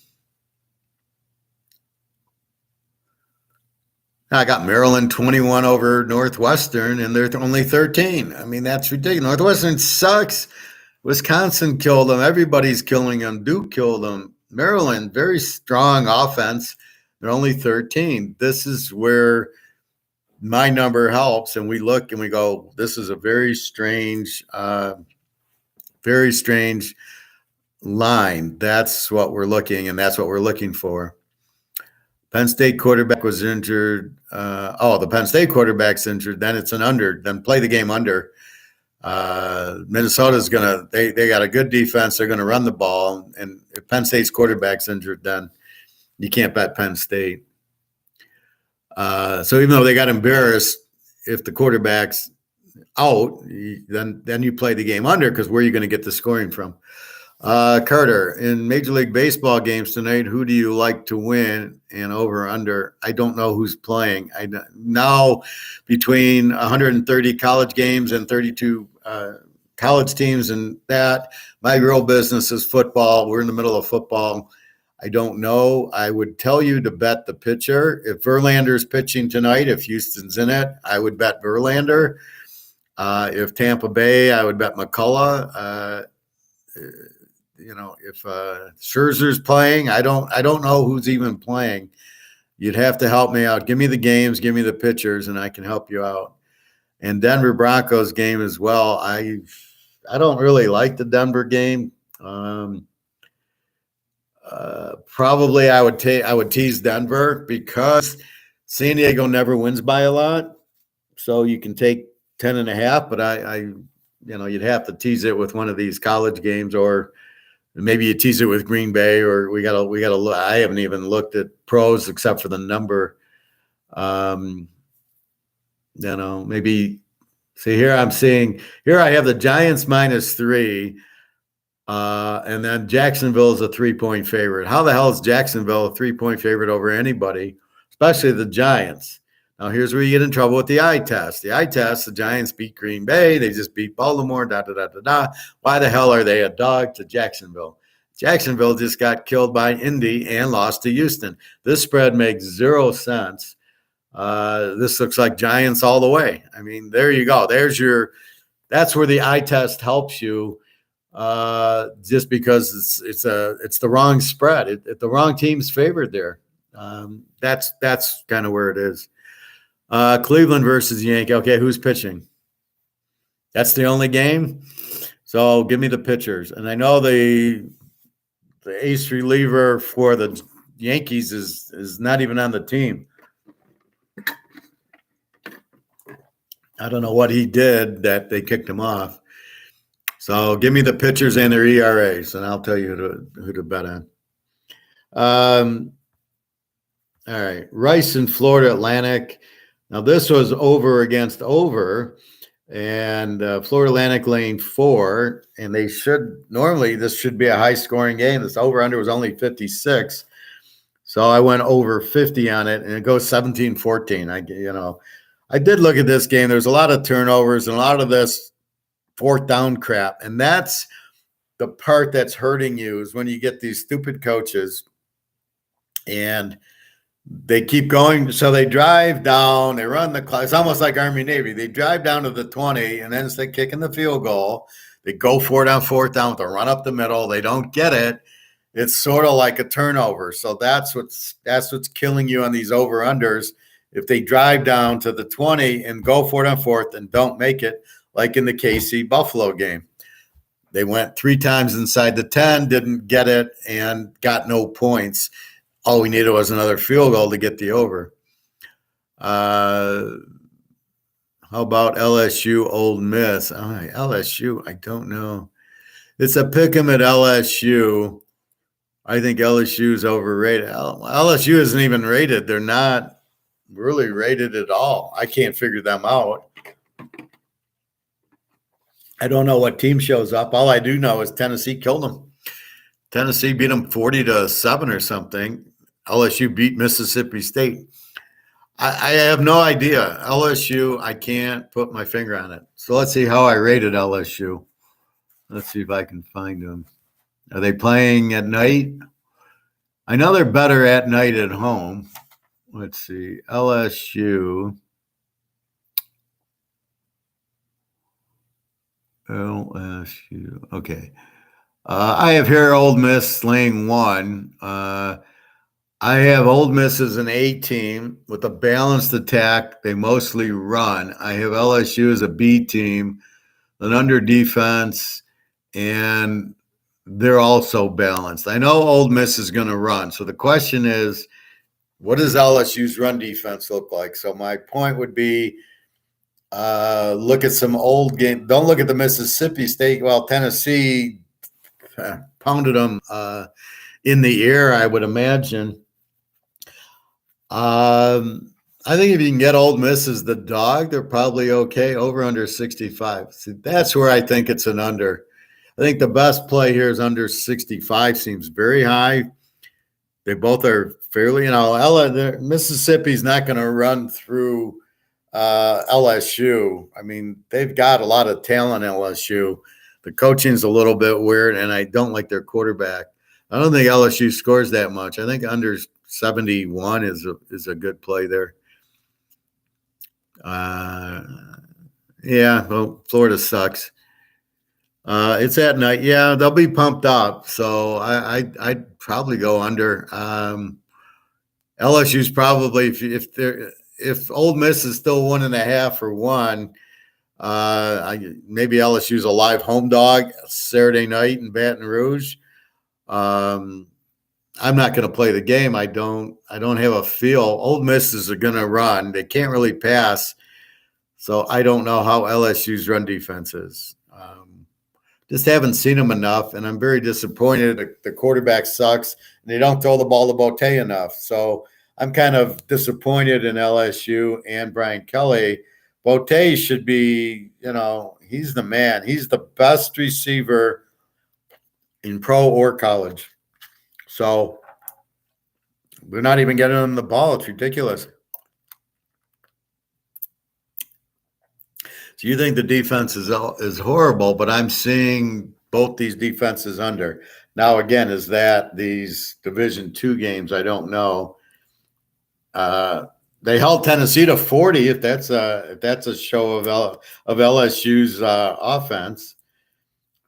got Maryland 21 over Northwestern, and they're only 13. I mean, that's ridiculous. Northwestern sucks. Wisconsin killed them. Everybody's killing them. Duke killed them. Maryland, very strong offense. They're only 13. This is where my number helps, and we look and we go, this is a very strange line. That's what we're looking, and that's what we're looking for. Penn State quarterback was injured. The Penn State quarterback's injured. Then it's an under. Then play the game under. Minnesota's they got a good defense. They're going to run the ball. And if Penn State's quarterback's injured, then you can't bet Penn State. So even though they got embarrassed, if the quarterback's out, then you play the game under, because where are you going to get the scoring from? Carter, in Major League Baseball games tonight, who do you like to win and over under? I don't know who's playing. Now between 130 college games and 32 college teams and that. My real business is football. We're in the middle of football. I don't know. I would tell you to bet the pitcher. If Verlander's pitching tonight, if Houston's in it, I would bet Verlander. If Tampa Bay, I would bet McCullough. If Scherzer's playing, I don't know who's even playing. You'd have to help me out. Give me the games, give me the pitchers, and I can help you out. And Denver Broncos game as well. I don't really like the Denver game. Probably I would tease Denver because San Diego never wins by a lot. So you can take 10.5, but you'd have to tease it with one of these college games, or maybe you tease it with Green Bay, or we gotta look. I haven't even looked at pros except for the number. Maybe see here I have the Giants -3, and then Jacksonville is a 3-point favorite. How the hell is Jacksonville a 3-point favorite over anybody, especially the Giants? Now, here's where you get in trouble with the eye test. The eye test, the Giants beat Green Bay. They just beat Baltimore, Why the hell are they a dog to Jacksonville? Jacksonville just got killed by Indy and lost to Houston. This spread makes 0 sense. This looks like Giants all the way. I mean, there you go. That's where the eye test helps you, just because it's the wrong spread. The wrong team's favored there. That's kind of where it is. Cleveland versus Yankee. Okay, who's pitching? That's the only game. So give me the pitchers. And I know the ace reliever for the Yankees is not even on the team. I don't know what he did that they kicked him off. So give me the pitchers and their ERAs, and I'll tell you who to bet on. All right, Rice in Florida Atlantic. Now, this was over against over, and Florida Atlantic laying 4, and this should be a high-scoring game. This over-under was only 56, so I went over 50 on it, and it goes 17-14. I did look at this game. There's a lot of turnovers and a lot of this fourth down crap, and that's the part that's hurting you is when you get these stupid coaches, and they keep going. So they drive down, they run the clock. It's almost like Army Navy. They drive down to the 20, and then instead of kicking the field goal, they go for it on fourth down with a run up the middle. They don't get it. It's sort of like a turnover. So that's what's killing you on these over-unders. If they drive down to the 20 and go for it on fourth and don't make it, like in the KC Buffalo game. They went 3 times inside the 10, didn't get it, and got no points. All we needed was another field goal to get the over. How about LSU Ole Miss? All right, LSU, I don't know. It's a pick 'em at LSU. I think LSU is overrated. LSU isn't even rated. They're not really rated at all. I can't figure them out. I don't know what team shows up. All I do know is Tennessee killed them. Tennessee beat them 40-7 or something. LSU beat Mississippi State. I have no idea. LSU, I can't put my finger on it. So let's see how I rated LSU. Let's see if I can find them. Are they playing at night? I know they're better at night at home. Let's see. LSU. Okay. I have here Ole Miss laying 1. I have Ole Miss as an A team with a balanced attack. They mostly run. I have LSU as a B team, an under defense, and they're also balanced. I know Ole Miss is going to run. So the question is, what does LSU's run defense look like? So my point would be, look at some old game. Don't look at the Mississippi State. Well, Tennessee pounded them in the air, I would imagine. I think if you can get Ole Miss as the dog, they're probably okay. Over under 65. See, that's where I think it's an under. I think the best play here is under 65. Seems very high. They both are fairly, Mississippi's not going to run through LSU. I mean, they've got a lot of talent in LSU. The coaching's a little bit weird, and I don't like their quarterback. I don't think LSU scores that much. I think under 71 is a good play there. Yeah, well, Florida sucks. It's at night. Yeah, they'll be pumped up. So I'd probably go under. LSU's probably if Ole Miss is still 1.5 or one, maybe LSU's a live home dog Saturday night in Baton Rouge. I'm not going to play the game. I don't have a feel. Ole Miss is going to run. They can't really pass. So I don't know how LSU's run defense is. Just haven't seen them enough, and I'm very disappointed. The quarterback sucks, and they don't throw the ball to Bote enough. So I'm kind of disappointed in LSU and Brian Kelly. Bote should be, he's the man. He's the best receiver in pro or college. So we're not even getting him the ball. It's ridiculous. So you think the defense is horrible, but I'm seeing both these defenses under. Now, again, is that these Division II games? I don't know. They held Tennessee to 40. If that's a show of LSU's offense.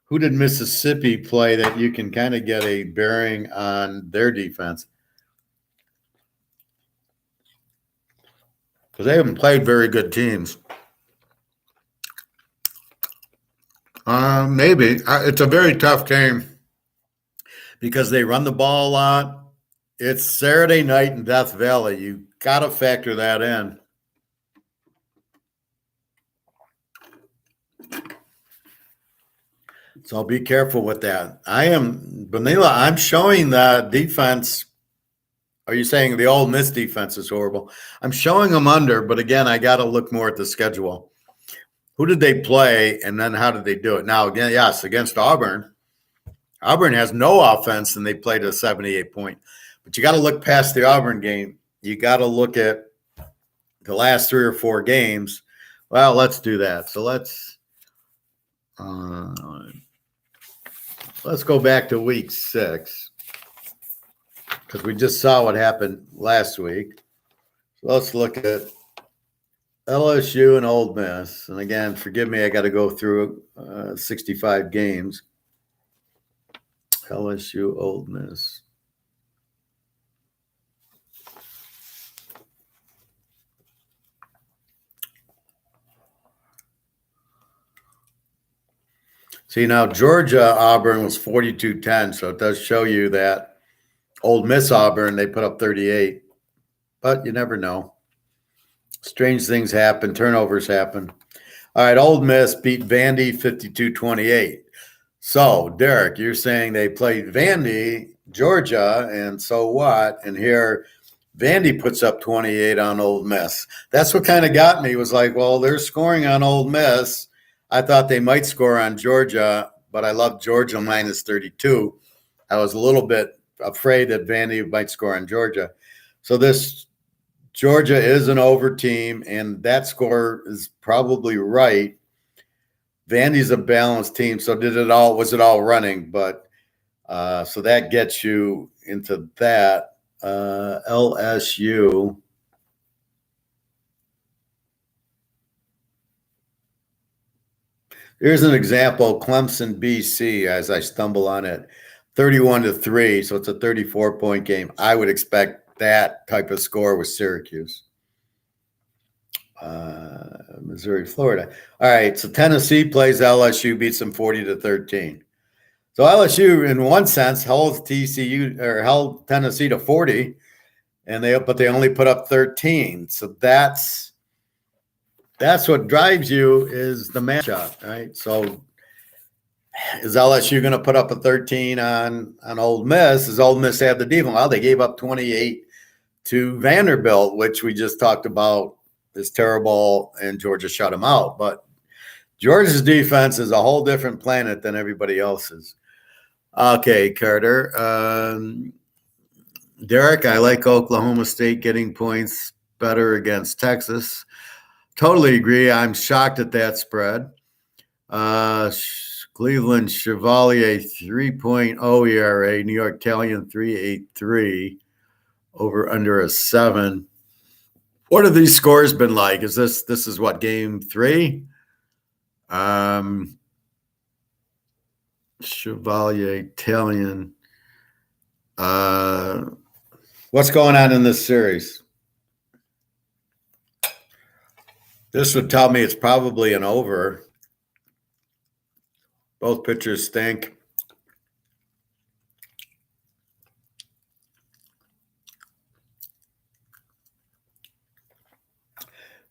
Who did Mississippi play that you can kind of get a bearing on their defense? Because they haven't played very good teams. Maybe. It's a very tough game because they run the ball a lot. It's Saturday night in Death Valley. You got to factor that in. So be careful with that. Vanilla, I'm showing the defense. Are you saying the Ole Miss defense is horrible? I'm showing them under, but again, I got to look more at the schedule. Who did they play, and then how did they do it? Now, again, yes, against Auburn. Auburn has no offense, and they played a 78-point. But you got to look past the Auburn game. You got to look at the last 3 or 4 games. Well, let's do that. So let's go back to week 6 because we just saw what happened last week. So let's look at LSU and Ole Miss. And again, forgive me, I got to go through 65 games. LSU, Ole Miss. See, now Georgia Auburn was 42-10, so it does show you that Ole Miss Auburn, they put up 38. But you never know. Strange things happen. Turnovers happen. All right, Ole Miss beat Vandy 52-28. So, Derek, you're saying they played Vandy, Georgia, and so what? And here, Vandy puts up 28 on Ole Miss. That's what kind of got me. Was like, well, they're scoring on Ole Miss. I thought they might score on Georgia, but I love Georgia minus 32. I was a little bit afraid that Vandy might score on Georgia. So this Georgia is an over team, and that score is probably right. Vandy's a balanced team, so was it all running? But so that gets you into that. LSU. Here's an example, Clemson, BC, as I stumble on it, 31-3, so it's a 34-point game. I would expect that type of score with Syracuse. Missouri, Florida. All right, so Tennessee plays LSU, beats them 40-13. So LSU, in one sense, held Tennessee to 40, but they only put up 13. So that's what drives you is the matchup, right? So is LSU going to put up a 13 on Ole Miss? Does Ole Miss have the defense? Well, they gave up 28 to Vanderbilt, which we just talked about is terrible, and Georgia shut them out. But Georgia's defense is a whole different planet than everybody else's. Okay, Carter. Derek, I like Oklahoma State getting points better against Texas. totally agree. I'm shocked at that spread. Cleveland Chevalier 3.0 ERA, New York Italian 3.83, over under a 7. What have these scores been like? This is what, game 3? Chevalier Italian. What's going on in this series? This would tell me it's probably an over. Both pitchers stink.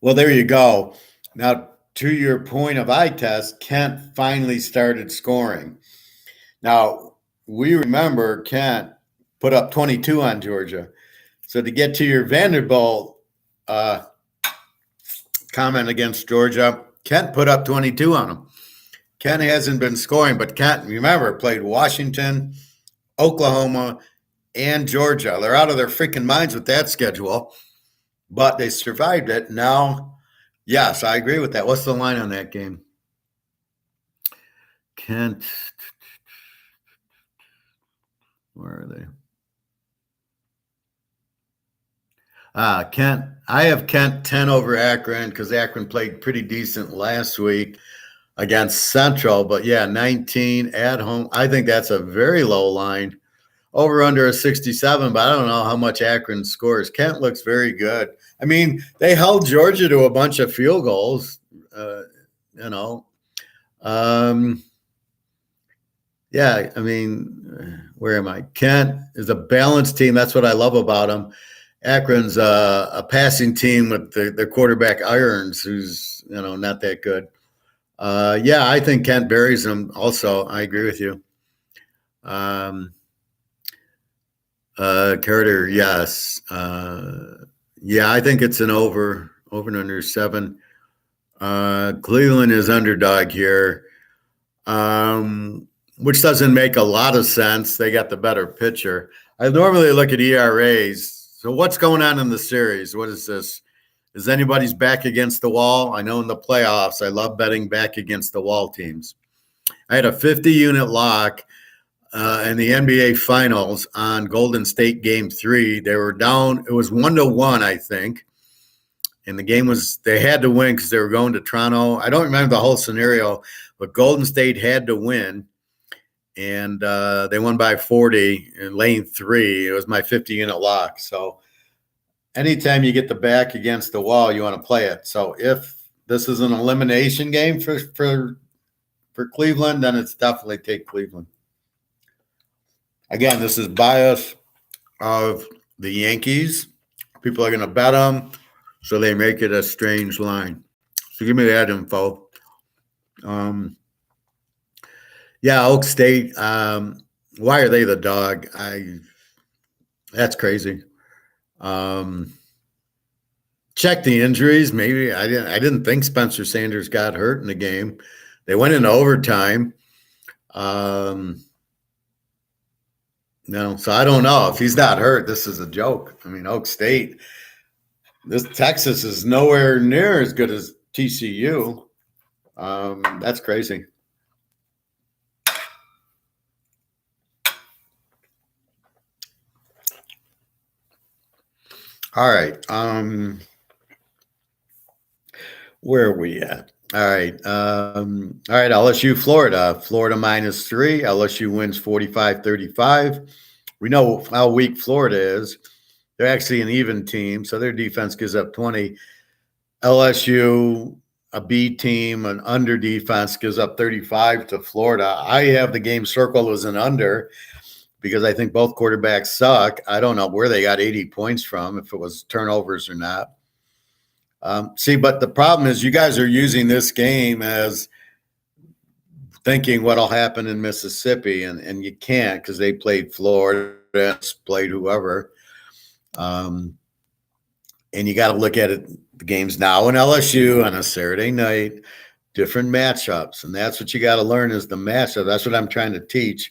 Well, there you go. Now, to your point of eye test, Kent finally started scoring. Now, we remember Kent put up 22 on Georgia. So to get to your Vanderbilt comment against Georgia, Kent put up 22 on them. Kent hasn't been scoring, but Kent, remember, played Washington, Oklahoma, and Georgia. They're out of their freaking minds with that schedule, but they survived it. Now, yes, I agree with that. What's the line on that game? Kent, where are they? Kent, I have Kent 10 over Akron because Akron played pretty decent last week against Central, but yeah, 19 at home. I think that's a very low line. Over under a 67, but I don't know how much Akron scores. Kent looks very good. I mean, they held Georgia to a bunch of field goals, Yeah, I mean, where am I? Kent is a balanced team. That's what I love about them. Akron's a passing team with the quarterback Irons, who's, not that good. I think Kent buries them also. I agree with you. Carter, yes. I think it's an over and under 7. Cleveland is underdog here, which doesn't make a lot of sense. They got the better pitcher. I normally look at ERAs. So what's going on in the series? What is this? Is anybody's back against the wall? I know in the playoffs, I love betting back against the wall teams. I had a 50-unit lock in the NBA Finals on Golden State Game 3. They were down. It was 1-1, I think. And the game they had to win because they were going to Toronto. I don't remember the whole scenario, but Golden State had to win. And they won by 40 in lane 3. It was my 50-unit lock. So anytime you get the back against the wall, you want to play it. So if this is an elimination game for Cleveland, then it's definitely take Cleveland. Again, this is bias of the Yankees. People are going to bet them, so they make it a strange line. So give me that info. Oak State. Why are they the dog? That's crazy. Check the injuries. Maybe I didn't think Spencer Sanders got hurt in the game. They went into overtime. So I don't know if he's not hurt. This is a joke. I mean, Oak State. This Texas is nowhere near as good as TCU. That's crazy. All right. Where are we at? All right. LSU, Florida. Florida -3. LSU wins 45-35. We know how weak Florida is. They're actually an even team, so their defense gives up 20. LSU, a B team, an under defense, gives up 35 to Florida. I have the game circled as an under because I think both quarterbacks suck. I don't know where they got 80 points from, if it was turnovers or not. But the problem is you guys are using this game as thinking what'll happen in Mississippi, and you can't because they played Florida, played whoever. And you got to look at it, the games now in LSU on a Saturday night, different matchups. And that's what you got to learn is the matchup. That's what I'm trying to teach.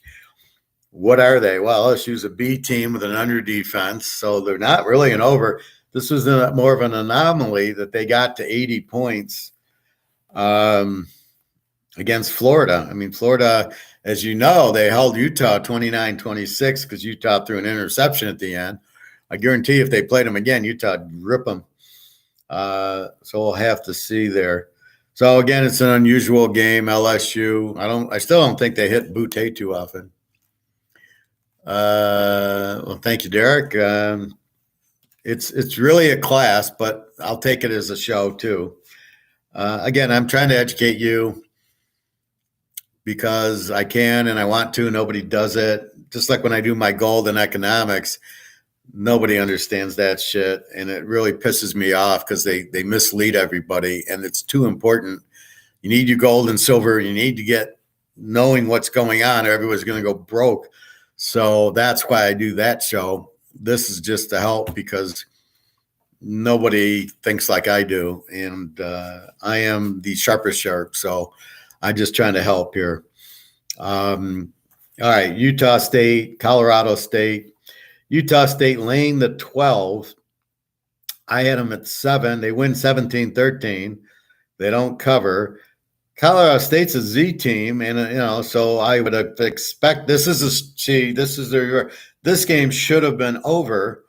What are they? Well, LSU's a B team with an under defense, so they're not really an over. This was more of an anomaly that they got to 80 points against Florida. I mean, Florida, as you know, they held Utah 29-26 because Utah threw an interception at the end. I guarantee if they played them again, Utah would rip them. So we'll have to see there. So again, it's an unusual game. LSU. I still don't think they hit Butte too often. Well, thank you, Derek. It's really a class, but I'll take it as a show too. Again, I'm trying to educate you because I can and I want to. Nobody does it. Just like when I do my gold in economics, nobody understands that shit, and it really pisses me off because they mislead everybody, and it's too important. You need your gold and silver. You need to get knowing what's going on, or everyone's going to go broke. So that's why I do that show. This is just to help because nobody thinks like I do, and I am the sharpest sharp. So I'm just trying to help here. All right, Utah State, Colorado State. Utah State laying the 12. I had them at 7. They win 17-13. They don't cover. Colorado State's a Z team, and so I would expect this game should have been over,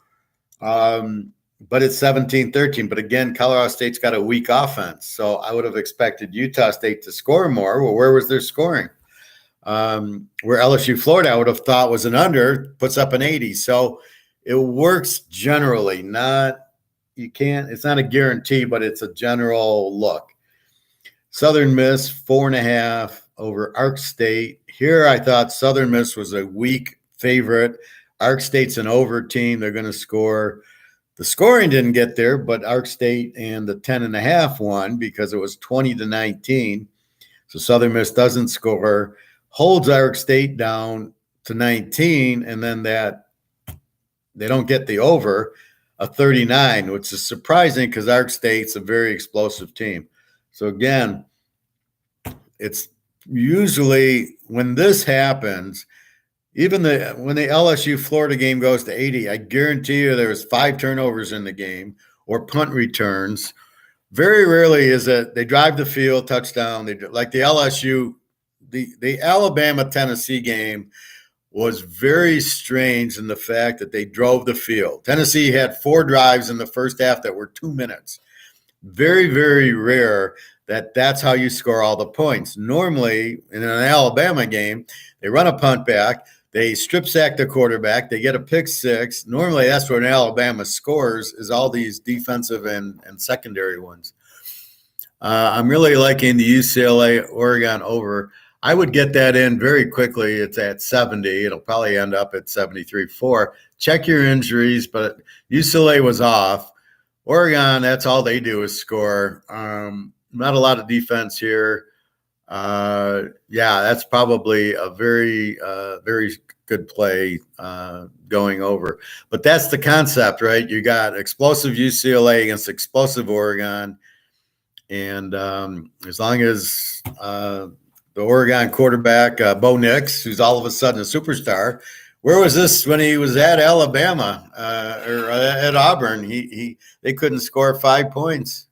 but it's 17-13. But again, Colorado State's got a weak offense, so I would have expected Utah State to score more. Well, where was their scoring? Where LSU Florida I would have thought was an under, puts up an 80. So it works generally. It's not a guarantee, but it's a general look. Southern Miss 4.5 over Ark State. Here I thought Southern Miss was a weak favorite. Ark State's an over team. They're going to score. The scoring didn't get there, but Ark State and the 10.5 won because it was 20-19. So Southern Miss doesn't score, holds Ark State down to 19, and then that they don't get the over, a 39, which is surprising because Ark State's a very explosive team. So again, it's usually when this happens, even when the LSU Florida game goes to 80, I guarantee you there's 5 turnovers in the game or punt returns. Very rarely is it they drive the field, touchdown. Like the LSU, the Alabama-Tennessee game was very strange in the fact that they drove the field. Tennessee had 4 drives in the first half that were 2 minutes. Very, very rare that's how you score all the points. Normally, in an Alabama game, they run a punt back, they strip sack the quarterback, they get a pick 6. Normally, that's where Alabama scores, is all these defensive and secondary ones. I'm really liking the UCLA-Oregon over. I would get that in very quickly. It's at 70. It'll probably end up at 73-4. Check your injuries, but UCLA was off. Oregon, that's all they do is score. Not a lot of defense here. That's probably a very, very good play going over. But that's the concept, right? You got explosive UCLA against explosive Oregon. And as long as the Oregon quarterback, Bo Nix, who's all of a sudden a superstar, where was this when he was at Alabama or at Auburn? They couldn't score 5 points.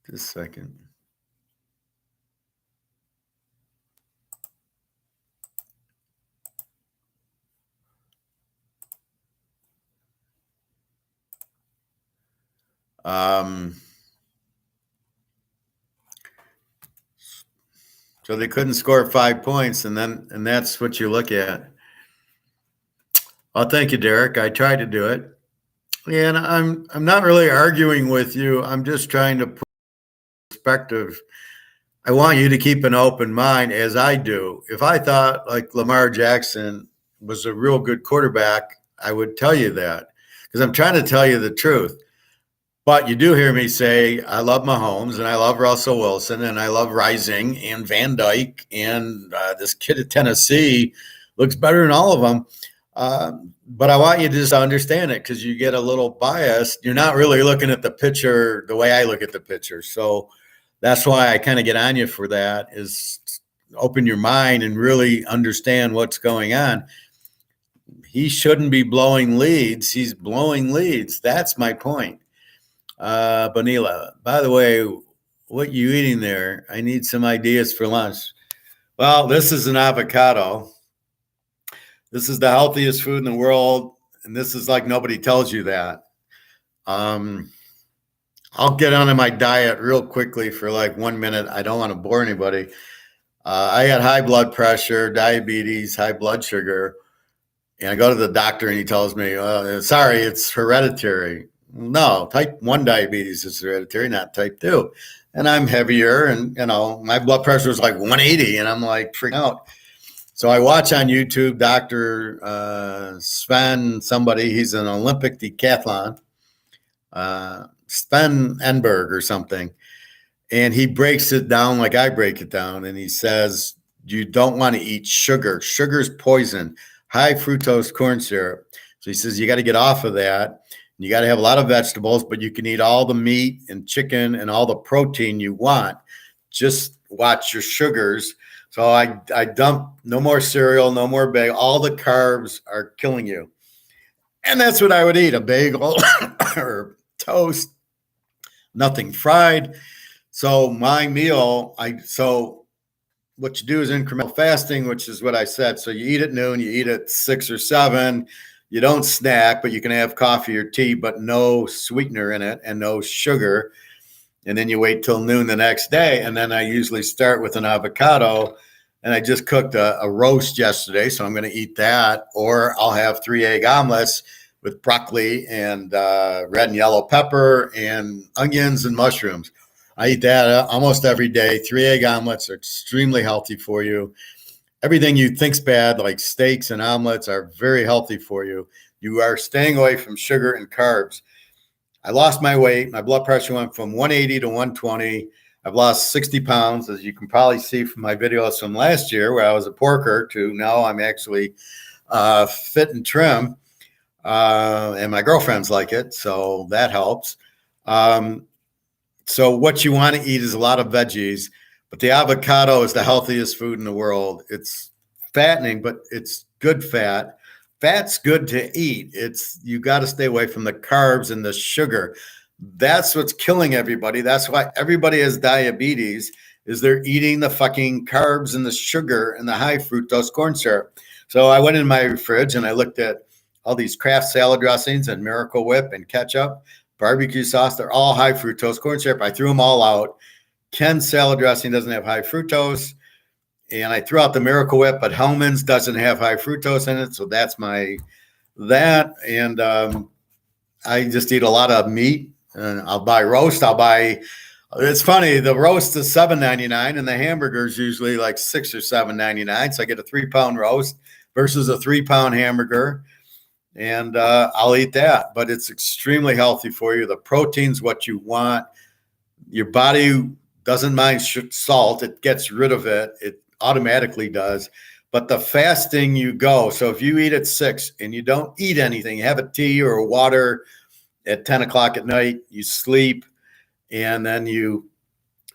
Just a second. So they couldn't score 5 points, and that's what you look at. Well, thank you, Derek. I tried to do it. And I'm not really arguing with you. I'm just trying to put perspective. I want you to keep an open mind, as I do. If I thought like Lamar Jackson was a real good quarterback, I would tell you that because I'm trying to tell you the truth. But you do hear me say I love Mahomes and I love Russell Wilson and I love Rising and Van Dyke and this kid at Tennessee looks better than all of them. But I want you to just understand it because you get a little biased. You're not really looking at the picture the way I look at the picture. So that's why I kind of get on you for that is open your mind and really understand what's going on. He shouldn't be blowing leads. He's blowing leads. That's my point. Bonilla, by the way, what you eating there? I need some ideas for lunch. Well, this is an avocado. This is the healthiest food in the world, and this is like nobody tells you that. I'll get onto my diet real quickly for like 1 minute. I don't want to bore anybody. I had high blood pressure, diabetes, high blood sugar, and I go to the doctor and he tells me, sorry, it's hereditary. No, type 1 diabetes is hereditary, not type 2. And I'm heavier, and my blood pressure is like 180, and I'm like freaking out. So I watch on YouTube Dr. Sven, somebody, he's an Olympic decathlon, Sven Enberg or something. And he breaks it down like I break it down. And he says, you don't want to eat sugar. Sugar's poison, high fructose corn syrup. So he says, you got to get off of that. You got to have a lot of vegetables, but you can eat all the meat and chicken and all the protein you want. Just watch your sugars. So I dump no more cereal, no more bagel. All the carbs are killing you. And that's what I would eat, a bagel or toast, nothing fried. So my meal, so what you do is incremental fasting, which is what I said. So you eat at noon, you eat at 6 or 7. You don't snack, but you can have coffee or tea, but no sweetener in it and no sugar. And then you wait till noon the next day. And then I usually start with an avocado. And I just cooked a roast yesterday, so I'm going to eat that. Or I'll have 3 egg omelets with broccoli and red and yellow pepper and onions and mushrooms. I eat that almost every day. 3 egg omelets are extremely healthy for you. Everything you think's bad, like steaks and omelets, are very healthy for you. You are staying away from sugar and carbs. I lost my weight. My blood pressure went from 180 to 120. I've lost 60 pounds, as you can probably see from my videos from last year, where I was a porker, to now I'm actually fit and trim. And my girlfriend's like it, so that helps. So what you want to eat is a lot of veggies, but the avocado is the healthiest food in the world. It's fattening, but it's good fat. Fat's good to eat. You got to stay away from the carbs and the sugar. That's what's killing everybody. That's why everybody has diabetes, is they're eating the fucking carbs and the sugar and the high fructose corn syrup. So I went in my fridge and I looked at all these Kraft salad dressings and Miracle Whip and ketchup, barbecue sauce. They're all high fructose corn syrup. I threw them all out. Ken's salad dressing doesn't have high fructose. And I threw out the Miracle Whip, but Hellman's doesn't have high fructose in it. So that's that. And I just eat a lot of meat. And I'll buy roast. It's funny, the roast is $7.99 and the hamburger is usually like $6 or $7.99. So I get a 3-pound roast versus a 3-pound hamburger. And I'll eat that, but it's extremely healthy for you. The protein's what you want. Your body doesn't mind salt. It gets rid of it. It automatically does. But the fasting you go. So if you eat at 6 and you don't eat anything, you have a tea or a water at 10 o'clock at night, you sleep, and then you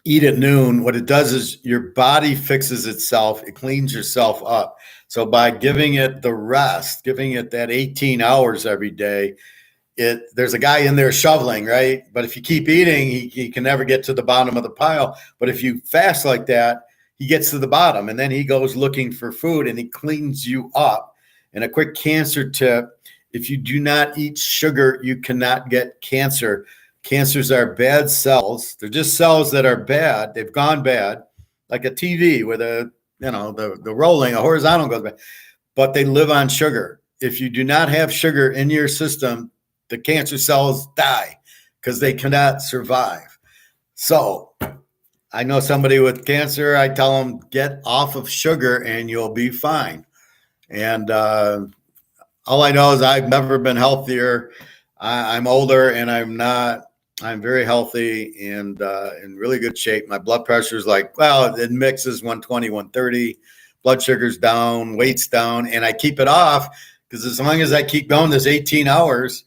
eat at noon. What it does is your body fixes itself. It cleans yourself up. So by giving it the rest, giving it that 18 hours every day, there's a guy in there shoveling, right? But if you keep eating, he can never get to the bottom of the pile. But if you fast like that, he gets to the bottom, and then he goes looking for food, and he cleans you up. And a quick cancer tip: if you do not eat sugar, you cannot get cancer. Cancers are bad cells. They're just cells that are bad. They've gone bad, like a TV where the rolling, a horizontal goes bad. But they live on sugar. If you do not have sugar in your system, the cancer cells die because they cannot survive. So I know somebody with cancer. I tell them, get off of sugar and you'll be fine. And all I know is I've never been healthier. I'm older and I'm very healthy and in really good shape. My blood pressure is it mixes 120, 130. Blood sugar's down, weight's down, and I keep it off because as long as I keep going this 18 hours,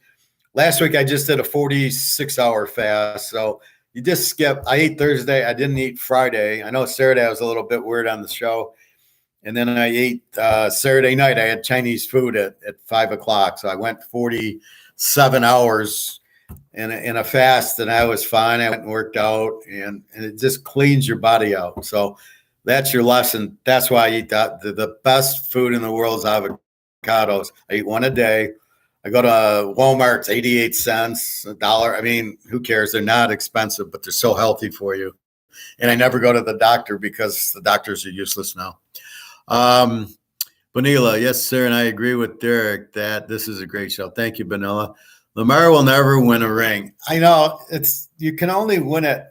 last week I just did a 46-hour fast. So You just skip. I ate Thursday. I didn't eat Friday. I know Saturday I was a little bit weird on the show. And then I ate Saturday night. I had Chinese food at 5 o'clock. So I went 47 hours in a fast, and I was fine. I went and worked out, and it just cleans your body out. So that's your lesson. That's why I eat that. The best food in the world is avocados. I eat one a day. I go to Walmart, it's 88 cents, $1. I mean, who cares? They're not expensive, but they're so healthy for you. And I never go to the doctor because the doctors are useless now. Benila, yes, sir. And I agree with Derek that this is a great show. Thank you, Benila. Lamar will never win a ring. I know you can only win it.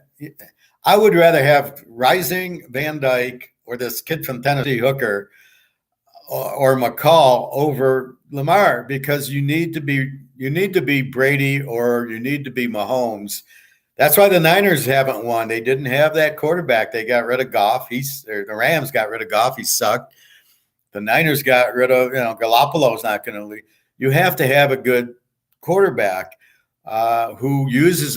I would rather have Rising, Van Dyke, or this kid from Tennessee, Hooker, or McCall over Lamar, because you need to be Brady or you need to be Mahomes. That's why the Niners haven't won. They didn't have that quarterback. They got rid of Goff. The Rams got rid of Goff. He sucked. The Niners got rid of, Garoppolo's not going to leave. You have to have a good quarterback who uses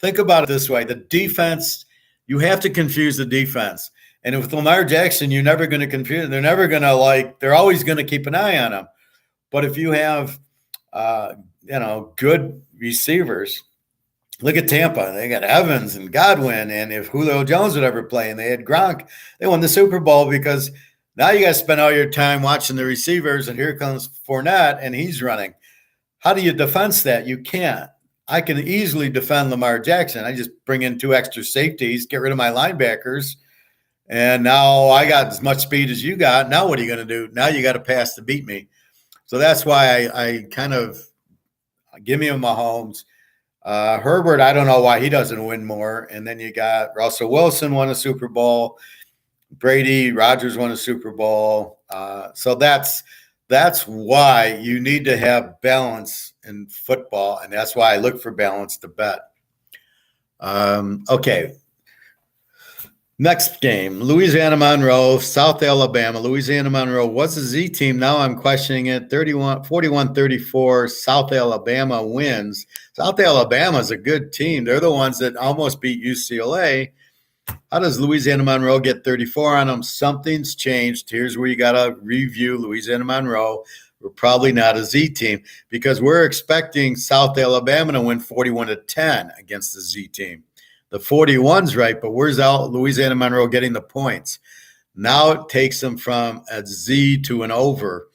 think about it this way. The defense, you have to confuse the defense. And with Lamar Jackson, you're never going to confuse. They're never going to they're always going to keep an eye on him. But if you have, good receivers, look at Tampa. They got Evans and Godwin. And if Julio Jones would ever play and they had Gronk, they won the Super Bowl because now you got to spend all your time watching the receivers. And here comes Fournette and he's running. How do you defense that? You can't. I can easily defend Lamar Jackson. I just bring in 2 extra safeties, get rid of my linebackers. And now I got as much speed as you got. Now what are you going to do? Now you got to pass to beat me. So that's why I kind of give me a Mahomes. Herbert, I don't know why he doesn't win more. And then you got Russell Wilson won a Super Bowl. Brady, Rodgers won a Super Bowl. So that's why you need to have balance in football. And that's why I look for balance to bet. Okay. Next game, Louisiana Monroe, South Alabama. Louisiana Monroe was a Z team. Now I'm questioning it. 41-34, South Alabama wins. South Alabama is a good team. They're the ones that almost beat UCLA. How does Louisiana Monroe get 34 on them? Something's changed. Here's where you got to review Louisiana Monroe. We're probably not a Z team because we're expecting South Alabama to win 41-10 against the Z team. The 41's right, but where's Louisiana Monroe getting the points? Now it takes them from a Z to an over.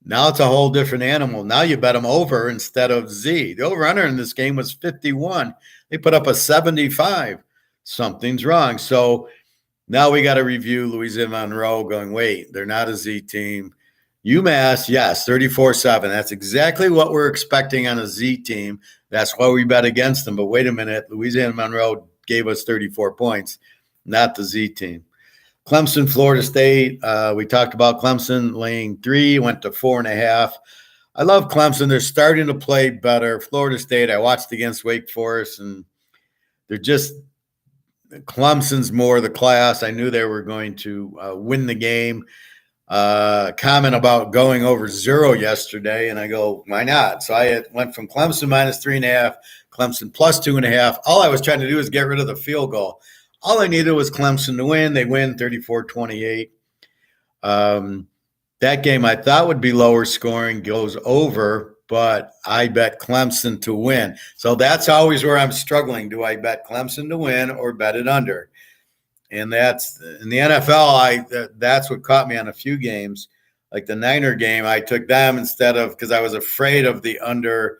Now it's a whole different animal. Now you bet them over instead of Z. The over-under in this game was 51. They put up a 75. Something's wrong. So now we got to review Louisiana Monroe going, wait, they're not a Z team. UMass, yes, 34-7. That's exactly what we're expecting on a Z team. That's why we bet against them. But wait a minute, Louisiana Monroe gave us 34 points, not the Z team. Clemson, Florida State. We talked about Clemson laying 3, went to 4.5. I love Clemson. They're starting to play better. Florida State, I watched against Wake Forest, and they're just Clemson's more the class. I knew they were going to win the game. Comment about going over 0 yesterday, and I go, why not? So I went from Clemson minus 3.5, Clemson plus 2.5. All I was trying to do was get rid of the field goal. All I needed was Clemson to win. They win 34-28. That game I thought would be lower scoring, goes over, but I bet Clemson to win. So that's always where I'm struggling. Do I bet Clemson to win or bet it under? And that's in the NFL. That's what caught me on a few games, like the Niner game. I took them instead of because I was afraid of the under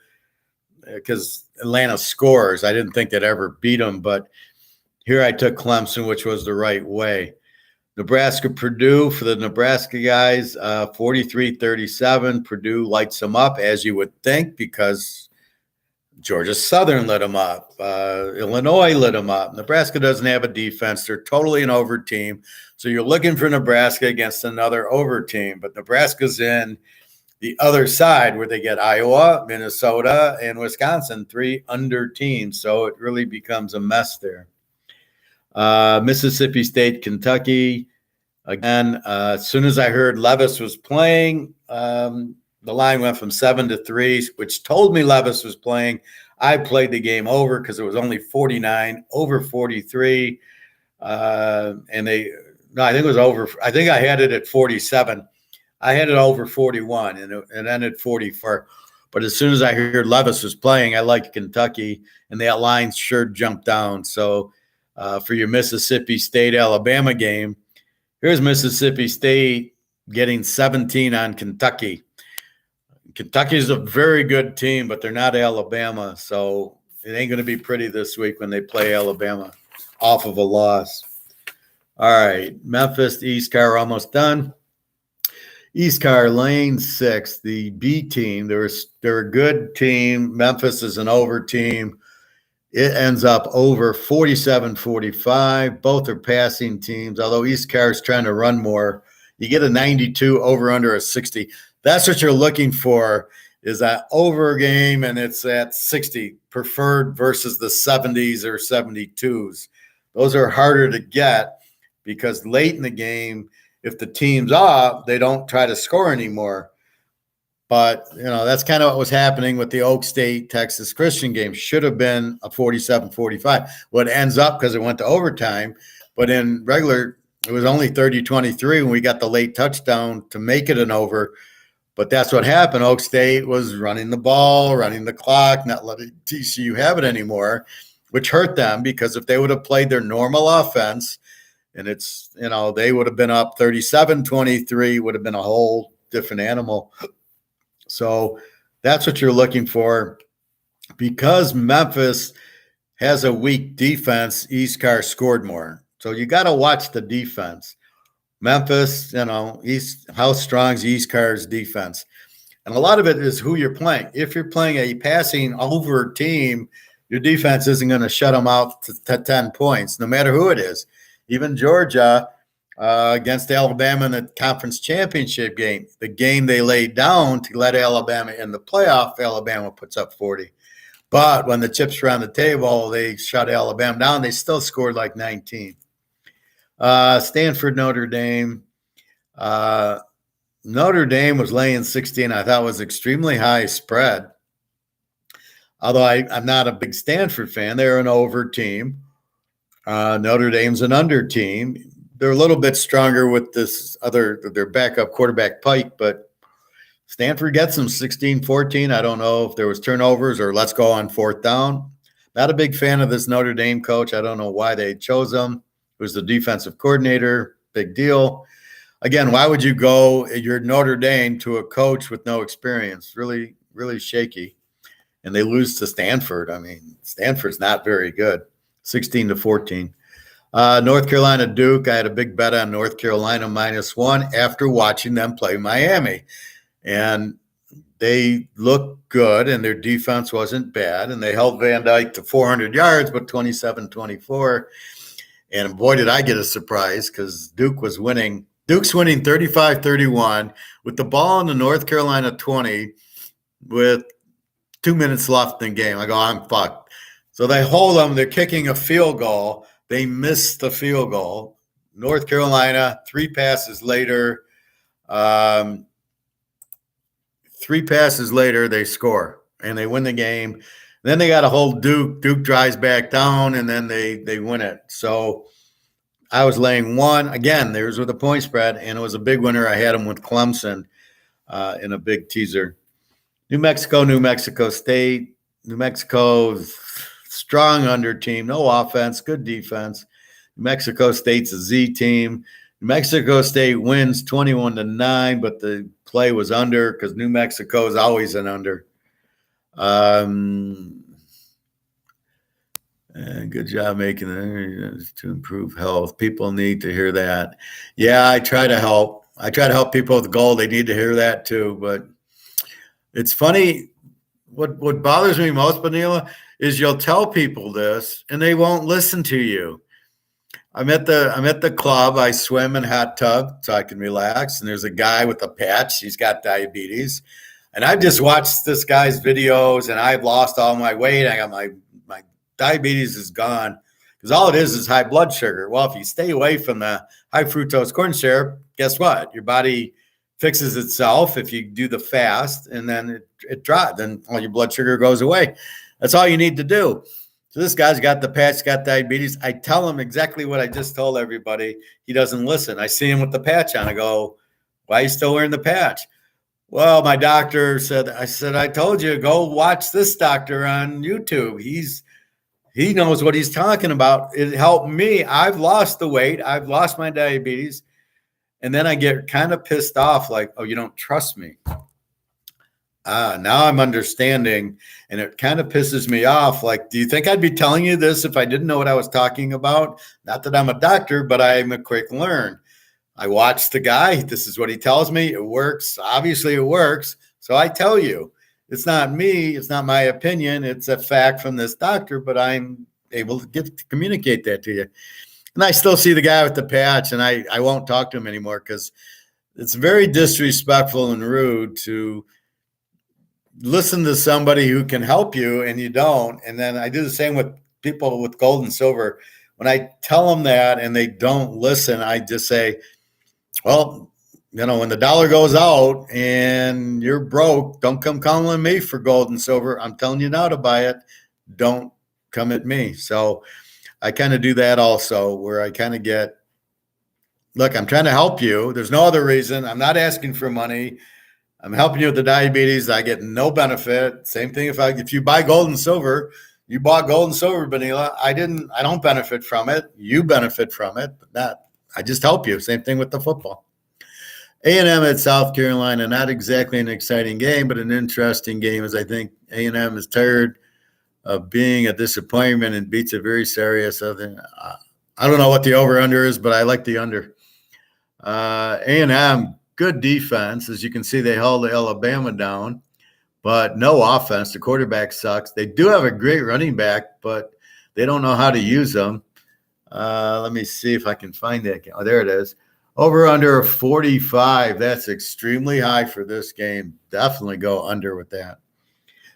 because Atlanta scores. I didn't think they'd ever beat them, but here I took Clemson, which was the right way. Nebraska, Purdue for the Nebraska guys, 43-37. Purdue lights them up, as you would think, because Georgia Southern lit them up. Illinois lit them up. Nebraska doesn't have a defense. They're totally an over team. So you're looking for Nebraska against another over team. But Nebraska's in the other side where they get Iowa, Minnesota, and Wisconsin, 3 under teams. So it really becomes a mess there. Mississippi State, Kentucky. Again, as soon as I heard Levis was playing, the line went from 7 to 3, which told me Levis was playing. I played the game over because it was only 49, over 43. And I think it was over. I think I had it at 47. I had it over 41 and it ended 44. But as soon as I heard Levis was playing, I liked Kentucky, and that line sure jumped down. So for your Mississippi State-Alabama game, here's Mississippi State getting 17 on Kentucky. Kentucky's a very good team, but they're not Alabama. So it ain't going to be pretty this week when they play Alabama off of a loss. All right, Memphis, East Car almost done. East Car lane 6, the B team. They're a good team. Memphis is an over team. It ends up over 47-45. Both are passing teams, although East Car is trying to run more. You get a 92 over under a 60. That's what you're looking for, is that over game, and it's at 60 preferred versus the 70s or 72s. Those are harder to get because late in the game, if the team's up, they don't try to score anymore. But, that's kind of what was happening with the Oak State Texas Christian game. Should have been a 47-45. Well, it ends up because it went to overtime. But in regular, it was only 30-23 when we got the late touchdown to make it an over. But that's what happened. Oak State was running the ball, running the clock, not letting TCU have it anymore, which hurt them because if they would have played their normal offense, and it's, they would have been up 37-23, would have been a whole different animal. So that's what you're looking for. Because Memphis has a weak defense, East Car scored more. So you got to watch the defense. Memphis, how strong is East Car's defense? And a lot of it is who you're playing. If you're playing a passing over team, your defense isn't going to shut them out to 10 points, no matter who it is. Even Georgia against Alabama in the conference championship game, the game they laid down to let Alabama in the playoff, Alabama puts up 40. But when the chips were on the table, they shut Alabama down. They still scored like 19. Stanford, Notre Dame. Notre Dame was laying 16. I thought was extremely high spread. Although I'm not a big Stanford fan. They're an over team. Notre Dame's an under team. They're a little bit stronger with their backup quarterback Pike, but Stanford gets them 16-14. I don't know if there was turnovers or let's go on fourth down. Not a big fan of this Notre Dame coach. I don't know why they chose him. It was the defensive coordinator. Big deal. Again, why would you go your Notre Dame to a coach with no experience? Really, really shaky. And they lose to Stanford. I mean, Stanford's not very good. 16-14. North Carolina Duke. I had a big bet on North Carolina -1 after watching them play Miami. And they looked good, and their defense wasn't bad. And they held Van Dyke to 400 yards, but 27-24. And boy, did I get a surprise because Duke was winning. Duke's winning 35-31 with the ball in the North Carolina 20 with 2 minutes left in the game. I go, I'm fucked. So they hold them. They're kicking a field goal. They missed the field goal. North Carolina, 3 passes later. 3 passes later, they score, and they win the game. Then they got to hold Duke. Duke drives back down, and then they win it. So I was laying 1. Again, there's with a point spread, and it was a big winner. I had them with Clemson in a big teaser. New Mexico State. New Mexico's strong under team, no offense, good defense. New Mexico State's a Z team. New Mexico State wins 21-9, but the play was under because New Mexico is always an under. Good job making it to improve health. People need to hear that. Yeah, I try to help. I try to help people with gold. They need to hear that too. But it's funny. What bothers me most, Benila, is you'll tell people this and they won't listen to you. I'm at the club. I swim in hot tub so I can relax. And there's a guy with a patch. He's got diabetes. And I just watched this guy's videos and I've lost all my weight. I got my diabetes is gone because all it is high blood sugar. Well, if you stay away from the high fructose corn syrup, guess what? Your body fixes itself if you do the fast and then it drops. Then all your blood sugar goes away. That's all you need to do. So this guy's got the patch, got diabetes. I tell him exactly what I just told everybody. He doesn't listen. I see him with the patch on. I go, why are you still wearing the patch? Well, my doctor said, I told you, go watch this doctor on YouTube. He knows what he's talking about. It helped me. I've lost the weight. I've lost my diabetes. And then I get kind of pissed off, like, oh, you don't trust me. Now I'm understanding, and it kind of pisses me off. Like, do you think I'd be telling you this if I didn't know what I was talking about? Not that I'm a doctor, but I'm a quick learn. I watch the guy. This is what he tells me. It works. Obviously, it works. So I tell you, it's not me. It's not my opinion. It's a fact from this doctor, but I'm able to communicate that to you. And I still see the guy with the patch, and I won't talk to him anymore because it's very disrespectful and rude to listen to somebody who can help you and you don't. And then I do the same with people with gold and silver. When I tell them that and they don't listen, I just say, well, when the dollar goes out and you're broke, don't come calling me for gold and silver. I'm telling you now to buy it. Don't come at me. So I kind of do that also, where I kind of get, look, I'm trying to help you. There's no other reason. I'm not asking for money. I'm helping you with the diabetes. I get no benefit. Same thing if you buy gold and silver, you bought gold and silver, Benila. I don't benefit from it. You benefit from it, but I just help you. Same thing with the football. A&M at South Carolina, not exactly an exciting game, but an interesting game, as I think A&M is tired of being a disappointment and beats a very serious. I don't know what the over-under is, but I like the under. A&M, good defense. As you can see, they held Alabama down, but no offense. The quarterback sucks. They do have a great running back, but they don't know how to use them. Let me see if I can find that. Oh, there it is. Over under 45. That's extremely high for this game. Definitely go under with that.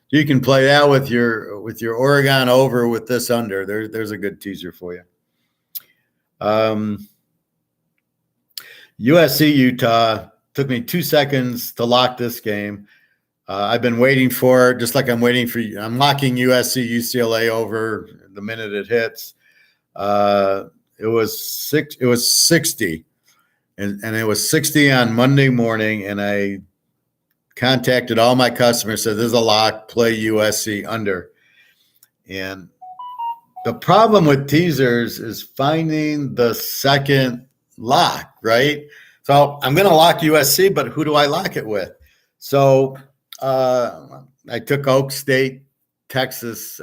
You can play that with your Oregon over with this under. There's a good teaser for you. USC Utah, took me 2 seconds to lock this game. I've been waiting for it, just like I'm locking USC UCLA over the minute it hits. It was 60, and it was 60 on Monday morning, and I contacted all my customers, said, "There's a lock, play USC under." And the problem with teasers is finding the second lock, right? So I'm going to lock USC, but who do I lock it with? So I took Oak State, Texas,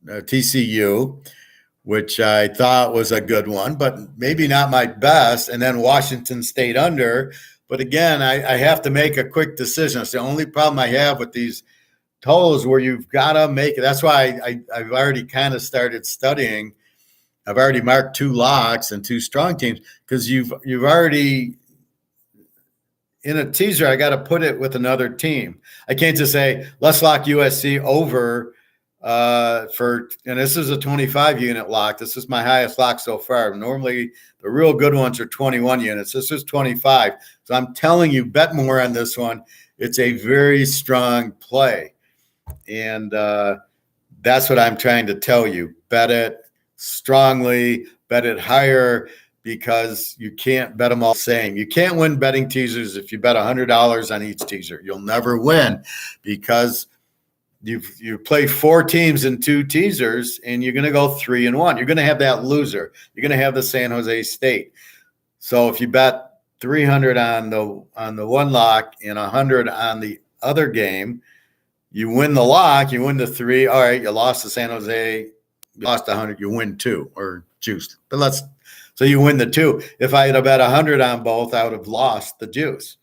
TCU, which I thought was a good one, but maybe not my best. And then Washington State under. But again, I have to make a quick decision. It's the only problem I have with these totals, where you've got to make it. That's why I've already kind of started studying. I've already marked 2 locks and 2 strong teams, because you've already, in a teaser, I got to put it with another team. I can't just say, let's lock USC over and this is a 25 unit lock. This is my highest lock so far. Normally the real good ones are 21 units. This is 25. So I'm telling you, bet more on this one. It's a very strong play. And that's what I'm trying to tell you. Bet it strongly, bet it higher, because you can't bet them all the same. You can't win betting teasers if you bet $100 on each teaser. You'll never win, because you play 4 teams in 2 teasers, and you're going to go 3-1. You're going to have that loser. You're going to have the San Jose State. So if you bet 300 on the one lock and 100 on the other game, you win the lock, you win the 3. All right, you lost to San Jose, you lost 100, you win 2 or juiced. But so you win the 2. If I had bet 100 on both, I would have lost the juice.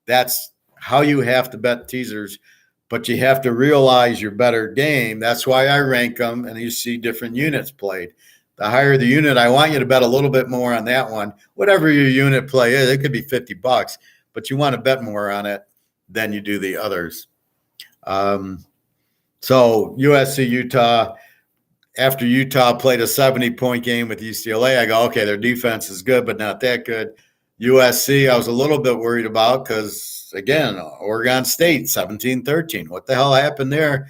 That's how you have to bet teasers. But you have to realize your better game. That's why I rank them, and you see different units played. The higher the unit, I want you to bet a little bit more on that one. Whatever your unit play is, it could be $50, but you want to bet more on it than you do the others. So USC Utah, after Utah played a 70-point game with UCLA, I go, okay, their defense is good, but not that good. USC, I was a little bit worried about, because, again, Oregon State, 17-13. What the hell happened there?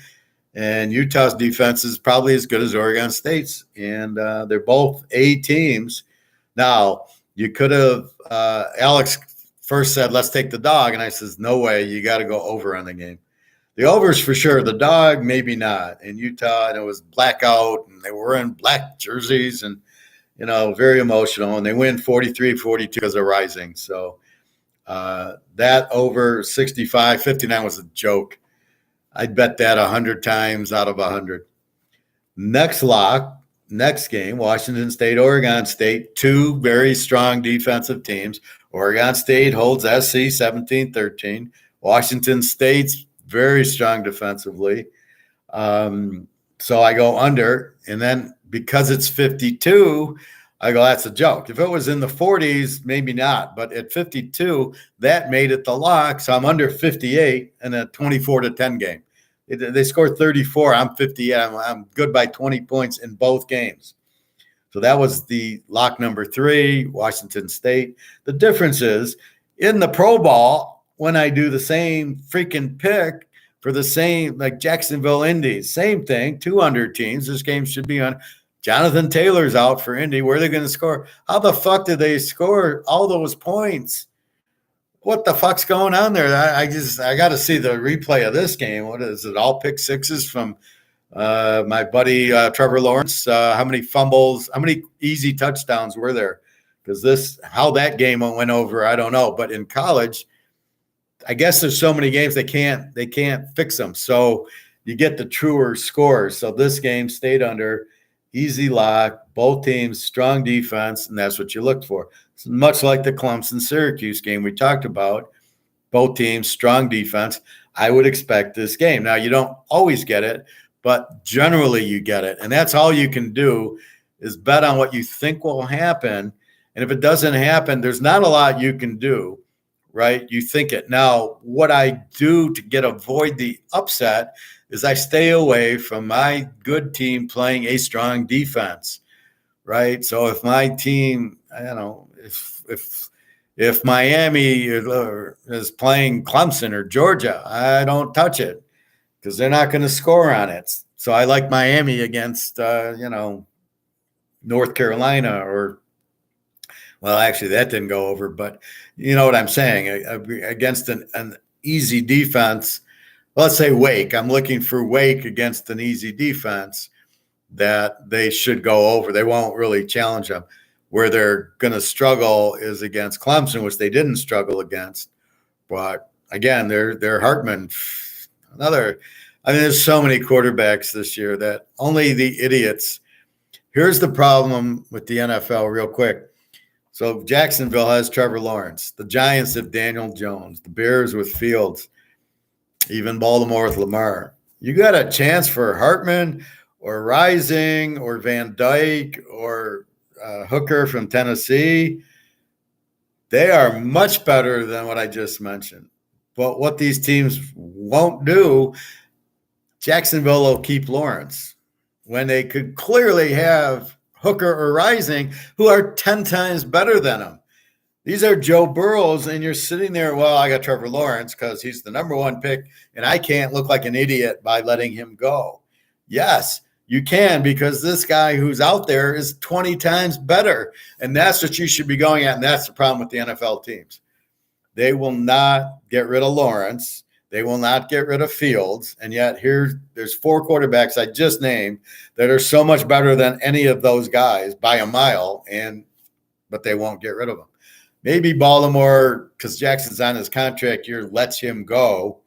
And Utah's defense is probably as good as Oregon State's, and they're both A teams. Now, you could have Alex first said, "Let's take the dog," and I says, "No way, you got to go over on the game." The overs for sure. The dog, maybe not. In Utah, and it was blackout, and they were in black jerseys, and very emotional. And they win 43-42 because of Rising. So that over 65-59 was a joke. I'd bet that 100 times out of 100. Next lock, next game, Washington State, Oregon State, two very strong defensive teams. Oregon State holds SC 17-13. Washington State's very strong defensively. So I go under, and then because it's 52, I go, that's a joke. If it was in the 40s, maybe not. But at 52, that made it the lock. So I'm under 58 in a 24-10 game. They scored 34. I'm 50. I'm good by 20 points in both games. So that was the lock number 3, Washington State. The difference is in the Pro Bowl, when I do the same freaking pick for the same, like Jacksonville Indies, same thing, 200 teams. This game should be on. Jonathan Taylor's out for Indy. Where are they going to score? How the fuck did they score all those points? What the fuck's going on there? I got to see the replay of this game. What is it? All pick sixes from my buddy Trevor Lawrence. How many fumbles? How many easy touchdowns were there? Because how that game went over, I don't know. But in college, I guess there's so many games they can't fix them. So you get the truer scores. So this game stayed under. Easy lock, both teams, strong defense, and that's what you look for. It's much like the Clemson-Syracuse game we talked about. Both teams, strong defense. I would expect this game. Now, you don't always get it, but generally you get it. And that's all you can do is bet on what you think will happen. And if it doesn't happen, there's not a lot you can do, right? You think it. Now, what I do to avoid the upset is I stay away from my good team playing a strong defense, right? So if my team, if Miami is playing Clemson or Georgia, I don't touch it because they're not going to score on it. So I like Miami against, North Carolina actually that didn't go over, but you know what I'm saying, against an easy defense. Let's say Wake. I'm looking for Wake against an easy defense that they should go over. They won't really challenge them. Where they're going to struggle is against Clemson, which they didn't struggle against. But again, they're Hartman. There's so many quarterbacks this year that only the idiots. Here's the problem with the NFL real quick. So Jacksonville has Trevor Lawrence. The Giants have Daniel Jones. The Bears with Fields. Even Baltimore with Lamar. You got a chance for Hartman or Rising or Van Dyke or Hooker from Tennessee. They are much better than what I just mentioned. But what these teams won't do, Jacksonville will keep Lawrence when they could clearly have Hooker or Rising, who are 10 times better than him. These are Joe Burrows, and you're sitting there, well, I got Trevor Lawrence because he's the number 1 pick, and I can't look like an idiot by letting him go. Yes, you can, because this guy who's out there is 20 times better, and that's what you should be going at, and that's the problem with the NFL teams. They will not get rid of Lawrence. They will not get rid of Fields, and yet there's 4 quarterbacks I just named that are so much better than any of those guys by a mile, but they won't get rid of them. Maybe Baltimore, because Jackson's on his contract year, lets him go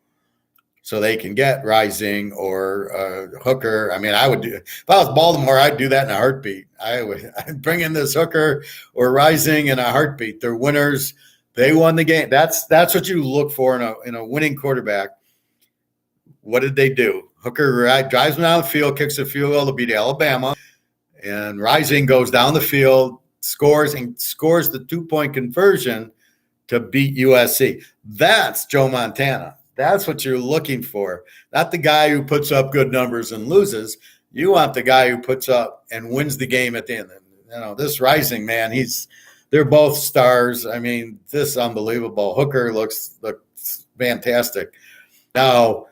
so they can get Rising or Hooker. I would do, if I was Baltimore, I'd do that in a heartbeat. I'd bring in this Hooker or Rising in a heartbeat. They're winners. They won the game. That's what you look for in a winning quarterback. What did they do? Hooker drives them down the field, kicks a field goal to beat Alabama, and Rising goes down the field, scores the 2-point conversion to beat USC. That's Joe Montana. That's what you're looking for. Not the guy who puts up good numbers and loses. You want the guy who puts up and wins the game at the end. This Rising, man, they're both stars. This is unbelievable. Hooker looks fantastic. Now,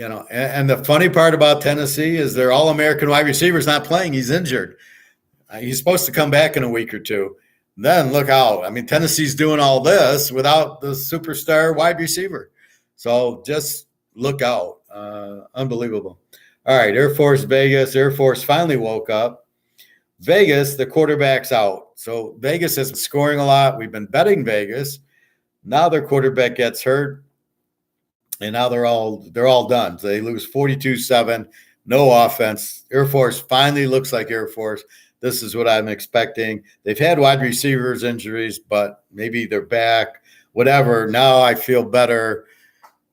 And the funny part about Tennessee is their All-American wide receiver's not playing. He's injured. He's supposed to come back in a week or two. Then look out. I mean, Tennessee's doing all this without the superstar wide receiver. So just look out. Unbelievable. All right, Air Force Vegas. Air Force finally woke up. Vegas, the quarterback's out. So Vegas has been scoring a lot. We've been betting Vegas. Now their quarterback gets hurt. And now they're all done. So they lose 42-7, no offense. Air Force finally looks like Air Force. This is what I'm expecting. They've had wide receivers injuries, but maybe they're back. Whatever. Now I feel better.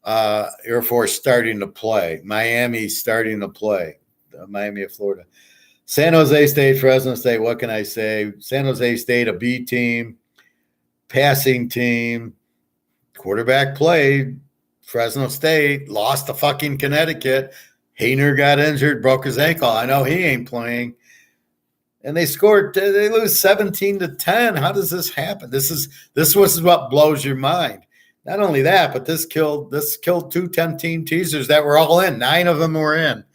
Air Force starting to play. Miami starting to play. Miami of Florida. San Jose State, Fresno State. What can I say? San Jose State, a B team, passing team, quarterback played. Fresno State lost to fucking Connecticut. Hayner got injured, broke his ankle. I know he ain't playing. And they lose 17-10. How does this happen? This was what blows your mind. Not only that, but this killed 2 10-team teasers that were all in. 9 of them were in.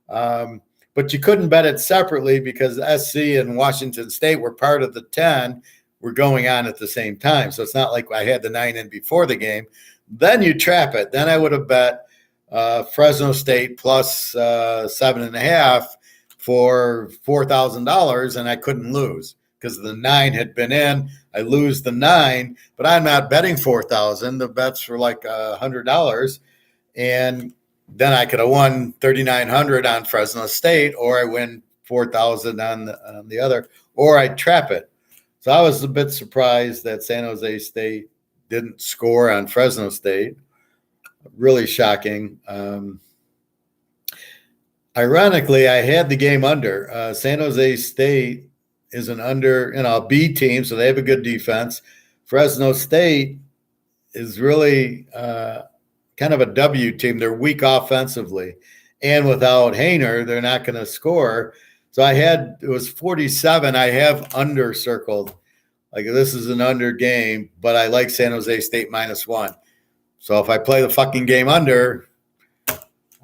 But you couldn't bet it separately because SC and Washington State were part of the 10 were going on at the same time. So it's not like I had the 9 in before the game. Then you trap it. Then I would have bet Fresno State plus 7.5 for $4,000, and I couldn't lose because the 9 had been in. I lose the 9, but I'm not betting $4,000. The bets were like $100, and then I could have won $3,900 on Fresno State, or I win $4,000 on the other, or I trap it. So I was a bit surprised that San Jose State didn't score on Fresno State. Really shocking. Ironically, I had the game under. San Jose State is an under, B team, so they have a good defense. Fresno State is really kind of a W team. They're weak offensively. And without Hayner, they're not going to score. So it was 47. I have under circled. Like this is an under game, but I like San Jose State -1. So if I play the fucking game under,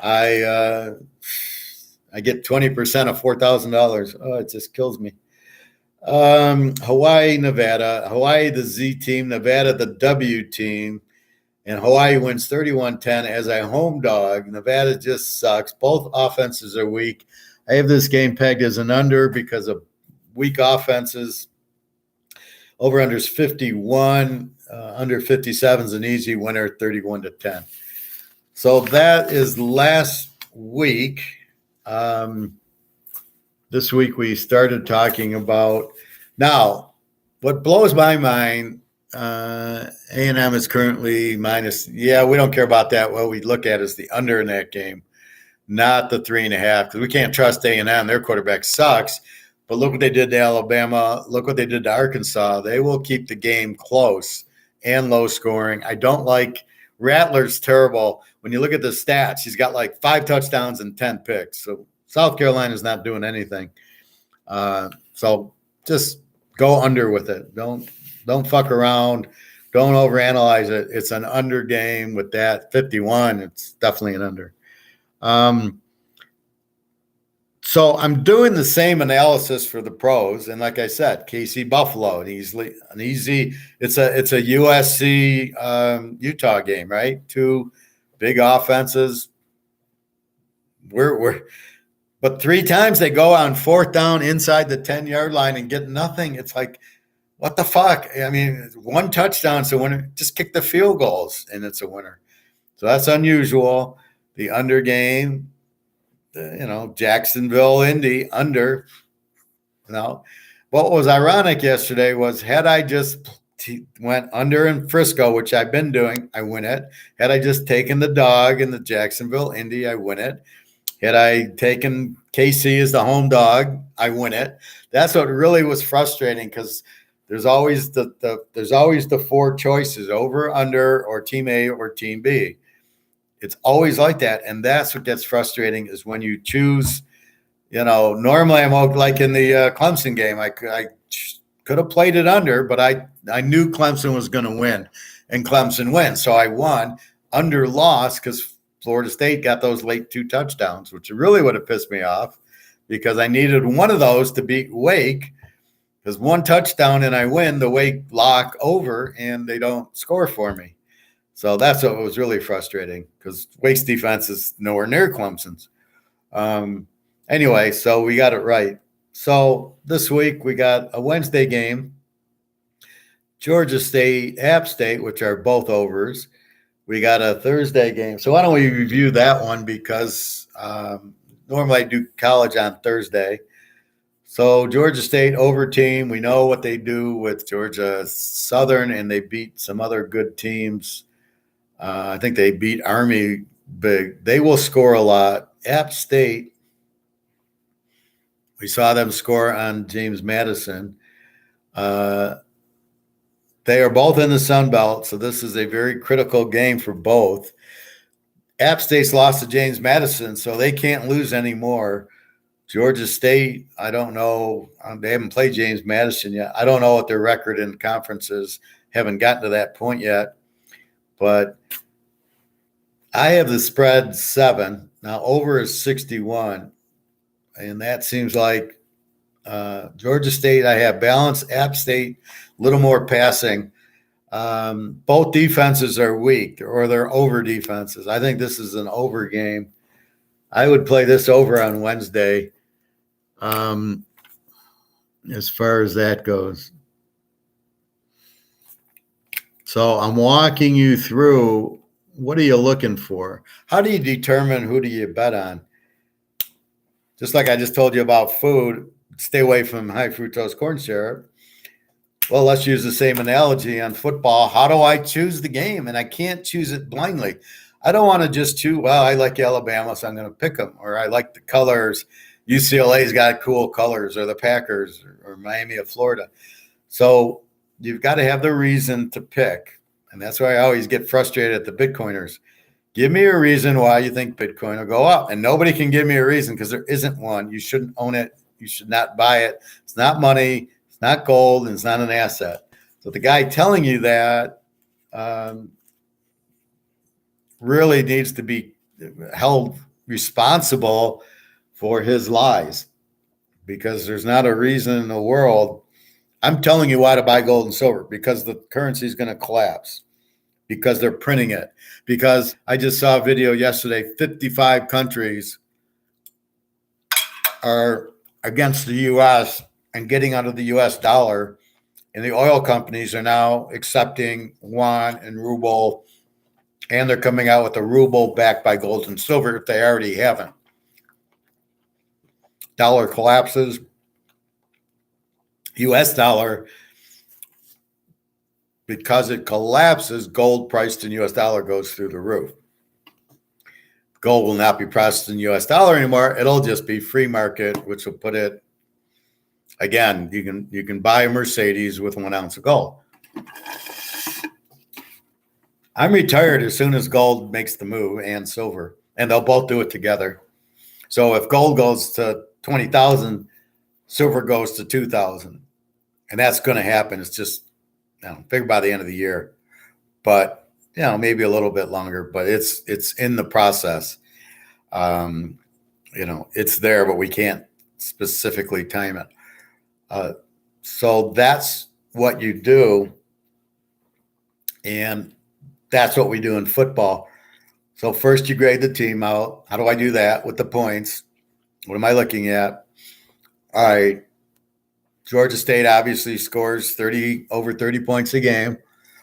I get 20% of $4,000. Oh, it just kills me. Hawaii, Nevada. Hawaii, the Z team. Nevada, the W team. And Hawaii wins 31-10 as a home dog. Nevada just sucks. Both offenses are weak. I have this game pegged as an under because of weak offenses. Over-under is 51. Under 57 is an easy winner, 31-10. So that is last week. This week we started talking about – now, what blows my mind, A&M is currently minus – yeah, we don't care about that. What we look at is the under in that game, not the 3.5, because we can't trust A&M. Their quarterback sucks. But look what they did to Alabama. Look what they did to Arkansas. They will keep the game close and low scoring. I don't like – Rattler's terrible. When you look at the stats, he's got like 5 touchdowns and 10 picks. So South Carolina's not doing anything. So just go under with it. Don't fuck around. Don't overanalyze it. It's an under game with that 51. It's definitely an under. So I'm doing the same analysis for the pros, and like I said, KC Buffalo, an easy. It's a USC Utah game, right? 2 big offenses. But 3 times they go on 4th down inside the 10-yard line and get nothing. It's like, what the fuck? I mean, 1 touchdown, so winner. Just kick the field goals, and it's a winner. So that's unusual. The under game. Jacksonville, Indy, under. What was ironic yesterday was had I just went under in Frisco, which I've been doing, I win it. Had I just taken the dog in the Jacksonville, Indy, I win it. Had I taken KC as the home dog, I win it. That's what really was frustrating because there's always the 4 choices, over, under, or team A or team B. It's always like that, and that's what gets frustrating is when you choose. Normally I'm like in the Clemson game. I could have played it under, but I knew Clemson was going to win, and Clemson wins, so I won. Under lost because Florida State got those late 2 touchdowns, which really would have pissed me off because I needed one of those to beat Wake. Because 1 touchdown and I win, the Wake lock over and they don't score for me. So that's what was really frustrating because Wake's defense is nowhere near Clemson's. Anyway, so we got it right. So this week we got a Wednesday game, Georgia State, App State, which are both overs. We got a Thursday game. So why don't we review that one because normally I do college on Thursday. So Georgia State over team. We know what they do with Georgia Southern, and they beat some other good teams. I think they beat Army big. They will score a lot. App State, we saw them score on James Madison. They are both in the Sun Belt, so this is a very critical game for both. App State's lost to James Madison, so they can't lose anymore. Georgia State, I don't know. They haven't played James Madison yet. I don't know what their record in conference is. Haven't gotten to that point yet. But I have the spread 7. Now, over is 61. And that seems like Georgia State, I have balance. App State, a little more passing. Both defenses are weak, or they're over defenses. I think this is an over game. I would play this over on Wednesday. As far as that goes. So I'm walking you through, what are you looking for? How do you determine who do you bet on? Just like I just told you about food, stay away from high fructose corn syrup. Well, let's use the same analogy on football. How do I choose the game? And I can't choose it blindly. I don't want to just choose, well, I like Alabama, so I'm going to pick them. Or I like the colors. UCLA's got cool colors, or the Packers, or Miami of Florida. So you've got to have the reason to pick. And that's why I always get frustrated at the Bitcoiners. Give me a reason why you think Bitcoin will go up. And nobody can give me a reason because there isn't one. You shouldn't own it. You should not buy it. It's not money. It's not gold. And it's not an asset. So the guy telling you that really needs to be held responsible for his lies, because there's not a reason in the world. I'm telling you why to buy gold and silver, because the currency is going to collapse, because they're printing it, because I just saw a video yesterday, 55 countries are against the U.S. and getting out of the U.S. dollar, and the oil companies are now accepting yuan and ruble, and they're coming out with a ruble backed by gold and silver if they already haven't. Dollar collapses, U.S. dollar, because it collapses, gold priced in U.S. dollar goes through the roof. Gold will not be priced in U.S. dollar anymore. It'll just be free market, which will put it, again, you can buy a Mercedes with 1 ounce of gold. I'm retired as soon as gold makes the move, and silver, and they'll both do it together. So if gold goes to 20,000, silver goes to 2,000, and that's going to happen. It's just, figure by the end of the year, but maybe a little bit longer. But it's in the process. It's there, but we can't specifically time it. So that's what you do, and that's what we do in football. So first you grade the team out. How do I do that with the points? What am I looking at? All right. Georgia State obviously scores over 30 points a game.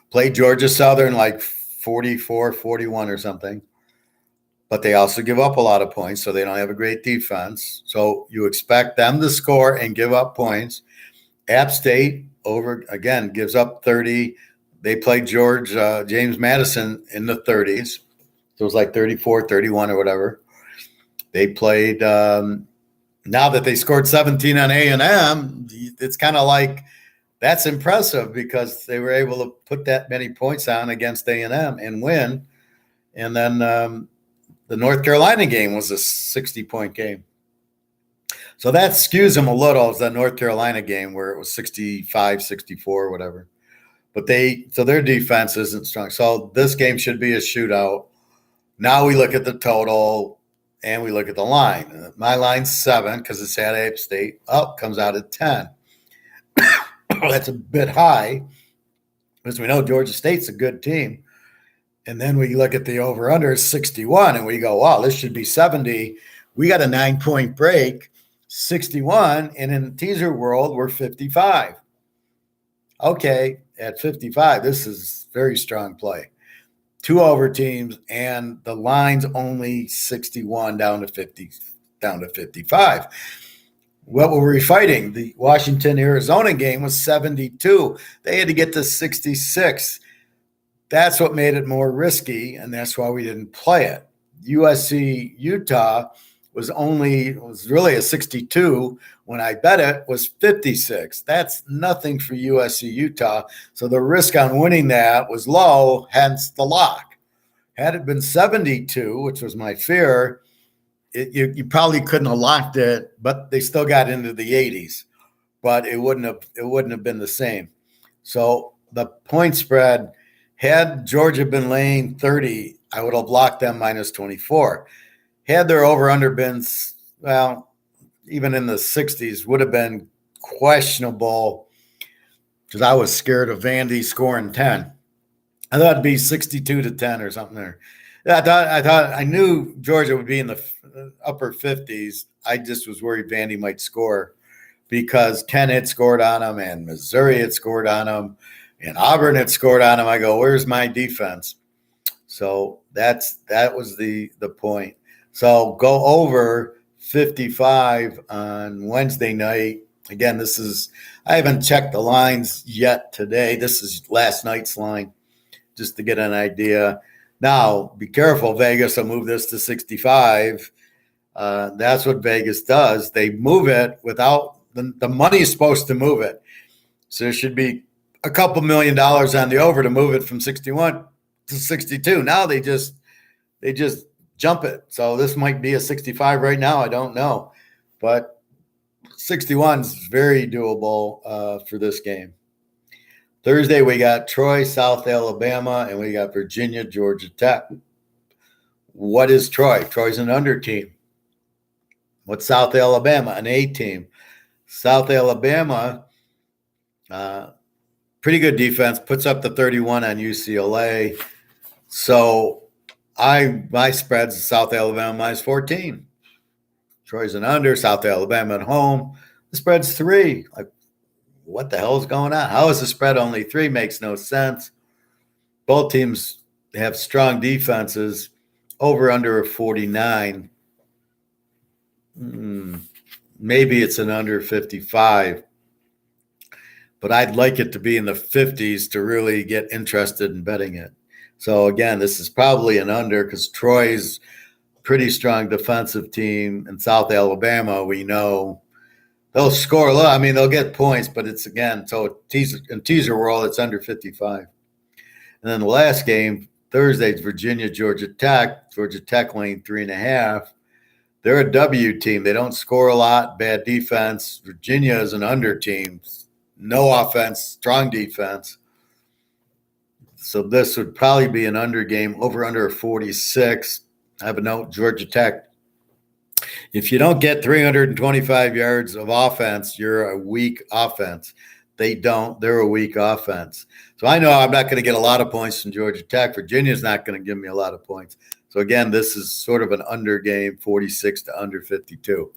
Played Georgia Southern like 44, 41 or something. But they also give up a lot of points, so they don't have a great defense. So you expect them to score and give up points. App State gives up 30. They played James Madison in the 30s. So it was like 34, 31 or whatever. They played now that they scored 17 on A&M, it's kind of like that's impressive because they were able to put that many points on against A&M and win. And then the North Carolina game was a 60-point game. So that skews them a little. It's that North Carolina game where it was 65, 64, whatever. But their defense isn't strong. So this game should be a shootout. Now we look at the total and we look at the line. My line's 7 because it's at App State. Comes out at 10. That's a bit high because we know Georgia State's a good team. And then we look at the over-under 61 and we go, wow, this should be 70. We got a 9-point break, 61. And in the teaser world, we're 55. Okay, at 55, this is very strong play. 2 over teams, and the line's only 61 down to 50, down to 55. What were we fighting? The Washington-Arizona game was 72. They had to get to 66. That's what made it more risky, and that's why we didn't play it. USC-Utah was really a 62. When I bet it was 56. That's nothing for USC-Utah. So the risk on winning that was low, hence the lock. Had it been 72, which was my fear, you probably couldn't have locked it, but they still got into the 80s. But it wouldn't have been the same. So the point spread, had Georgia been laying 30, I would have locked them minus 24. Had their over-under been, even in the 60s, would have been questionable because I was scared of Vandy scoring 10. I thought it'd be 62-10 or something there. I knew Georgia would be in the upper 50s. I just was worried Vandy might score because Ken had scored on them and Missouri had scored on them and Auburn had scored on them. I go, where's my defense? So that was the point. So go over 55 on Wednesday night. Again, I haven't checked the lines yet today. This is last night's line just to get an idea. Now, be careful. Vegas will move this to 65. That's what Vegas does. They move it without the money is supposed to move it. So there should be a couple $1 million on the over to move it from 61 to 62. Now they just jump it. So this might be a 65 right now. I don't know. But 61 is very doable for this game. Thursday, we got Troy, South Alabama, and we got Virginia, Georgia Tech. What is Troy? Troy's an under team. What's South Alabama? An A team. South Alabama, pretty good defense, puts up the 31 on UCLA. So my spread's South Alabama minus 14. Troy's an under, South Alabama at home. The spread's 3. Like, what the hell is going on? How is the spread only 3? Makes no sense. Both teams have strong defenses. Over under 49. Maybe it's an under 55. But I'd like it to be in the 50s to really get interested in betting it. So, again, this is probably an under because Troy's pretty strong defensive team. And South Alabama, we know they'll score a lot. I mean, they'll get points, but it's, again, so in teaser world, it's under 55. And then the last game, Thursday's Virginia, Georgia Tech. Georgia Tech laying 3.5. They're a W team. They don't score a lot, bad defense. Virginia is an under team. No offense, strong defense. So this would probably be an under game, over under 46. I have a note, Georgia Tech. If you don't get 325 yards of offense, you're a weak offense. They don't. They're a weak offense. So I know I'm not going to get a lot of points from Georgia Tech. Virginia's not going to give me a lot of points. So, again, this is sort of an under game, 46 to under 52.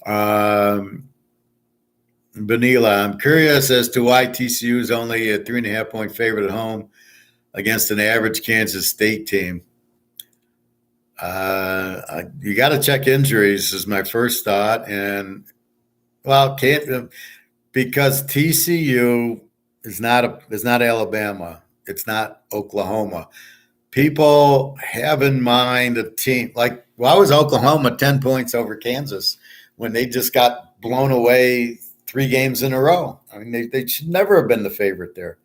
Benila, I'm curious as to why TCU is only a 3.5-point favorite at home against an average Kansas State team. You got to check injuries is my first thought. And, because TCU is not Alabama. It's not Oklahoma. People have in mind a team like, why was Oklahoma 10 points over Kansas when they just got blown away 3 games in a row? I mean, they should never have been the favorite there.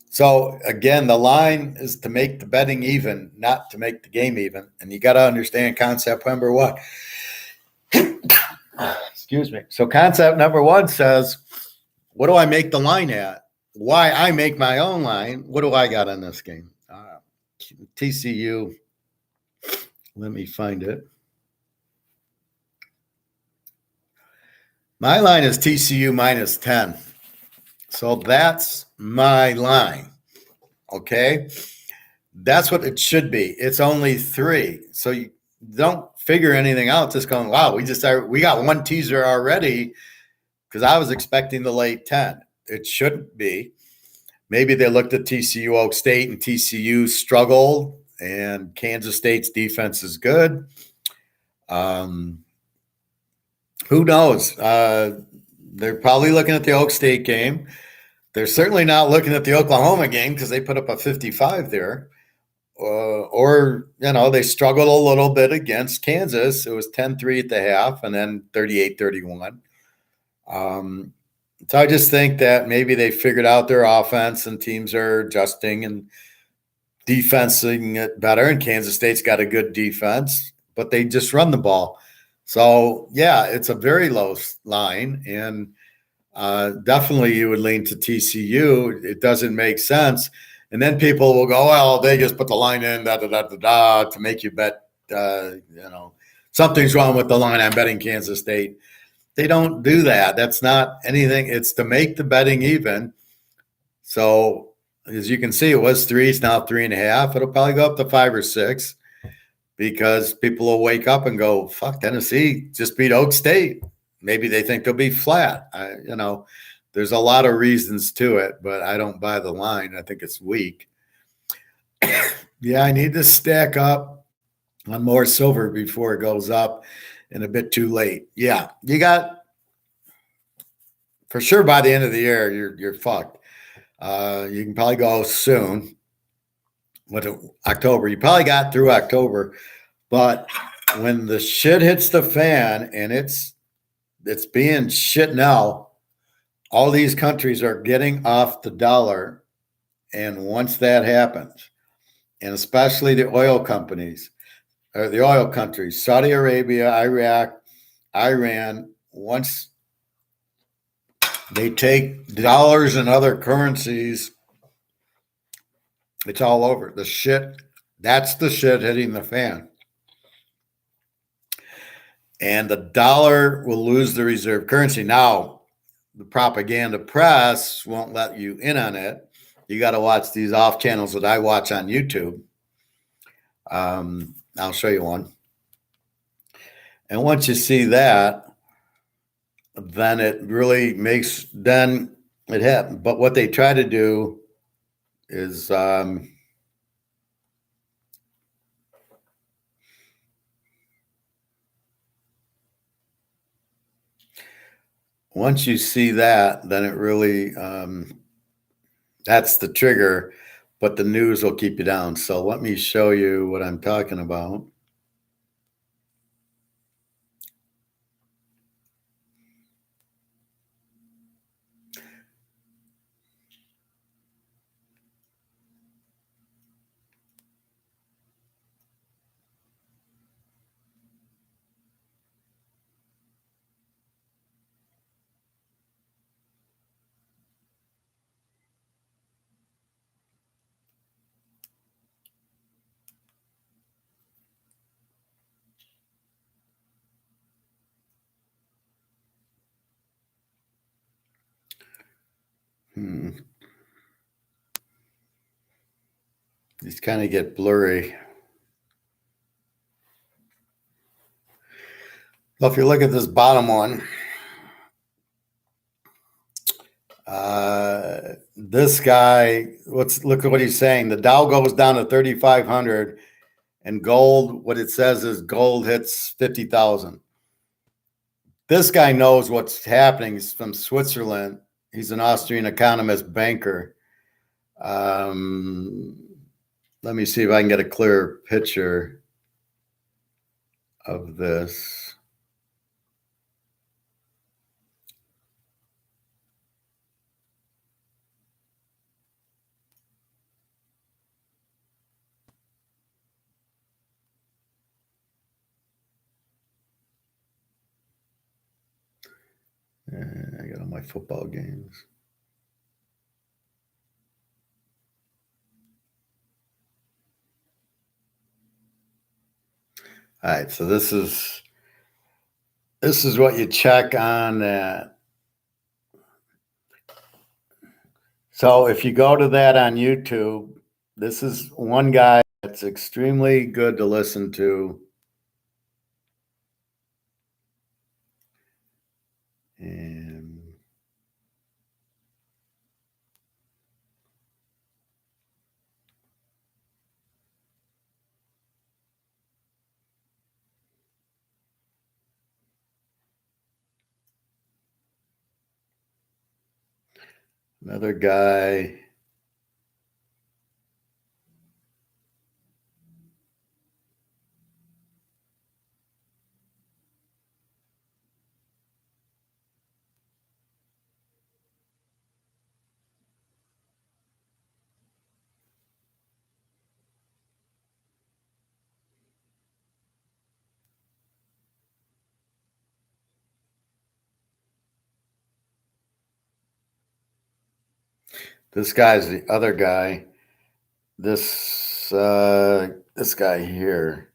So, again, the line is to make the betting even, not to make the game even. And you got to understand concept number 1. Excuse me. So concept number 1 says, what do I make the line at? Why I make my own line? What do I got on this game? TCU. Let me find it. My line is TCU minus 10. So that's my line. Okay. That's what it should be. It's only 3. So you don't figure anything out. Just going, wow, we got one teaser already because I was expecting the late 10. It shouldn't be. Maybe they looked at TCU Oak State and TCU struggled, and Kansas State's defense is good. Who knows? They're probably looking at the Oak State game. They're certainly not looking at the Oklahoma game because they put up a 55 there. Or, they struggled a little bit against Kansas. It was 10-3 at the half and then 38-31. So I just think that maybe they figured out their offense and teams are adjusting and defensing it better. And Kansas State's got a good defense, but they just run the ball. So, yeah, it's a very low line. And definitely you would lean to TCU. It doesn't make sense. And then people will go, well, they just put the line in, to make you bet, something's wrong with the line. I'm betting Kansas State. They don't do that. That's not anything. It's to make the betting even. So as you can see, it was 3. It's now 3.5. It'll probably go up to 5 or 6 because people will wake up and go, fuck, Tennessee just beat Oak State. Maybe they think they'll be flat. There's a lot of reasons to it, but I don't buy the line. I think it's weak. Yeah, I need to stack up on more silver before it goes up and a bit too late. Yeah, you got for sure by the end of the year, you're fucked. You can probably go soon. October? You probably got through October, but when the shit hits the fan and it's being shit now, all these countries are getting off the dollar, and once that happens, and especially the oil companies or the oil countries, Saudi Arabia, Iraq, Iran, once they take dollars and other currencies, it's all over. That's the shit hitting the fan. And the dollar will lose the reserve currency. Now, the propaganda press won't let you in on it. You got to watch these off channels that I watch on YouTube. I'll show you one. And once you see that, then it really then it happens. But what they try to do is once you see that, then it really that's the trigger, but the news will keep you down. So let me show you what I'm talking about. These kind of get blurry. Well, if you look at this bottom one, this guy, look at what he's saying. The Dow goes down to 3,500, and gold, what it says is gold hits 50,000. This guy knows what's happening. He's from Switzerland. He's an Austrian economist banker. Let me see if I can get a clearer picture of this. I got all my football games. All right, so this is what you check on that. So if you go to that on YouTube, this is one guy that's extremely good to listen to. And another guy. This guy's the other guy. This guy here,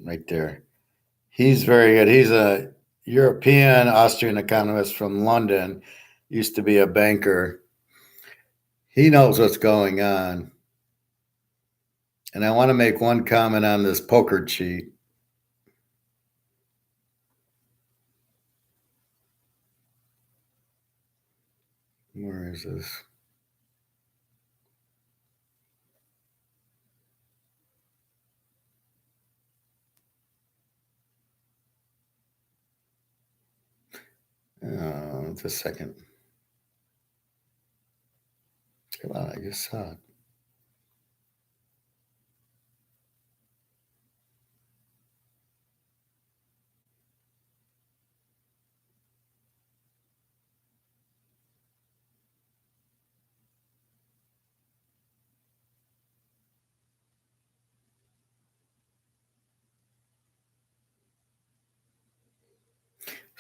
right there. He's very good. He's a European Austrian economist from London. Used to be a banker. He knows what's going on. And I want to make one comment on this poker cheat. Where is this? Just a second. Come on, I just saw it.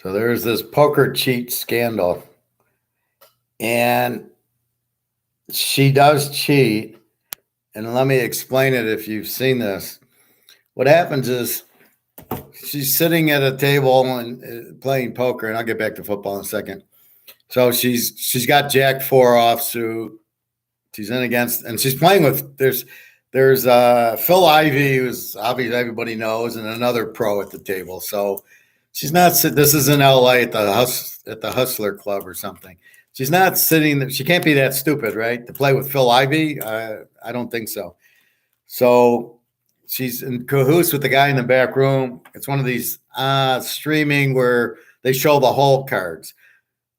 So there's this poker cheat scandal. And she does cheat. And let me explain it if you've seen this. What happens is she's sitting at a table and playing poker, and I'll get back to football in a second. So she's got Jack 4 offsuit. She's in against, and she's playing with there's Phil Ivey, who's obviously everybody knows, and another pro at the table. So she's not. This is in LA at the Hustler Club or something. She's not sitting. She can't be that stupid, right? To play with Phil Ivey, I don't think so. So she's in cahoots with the guy in the back room. It's one of these streaming where they show the hole cards.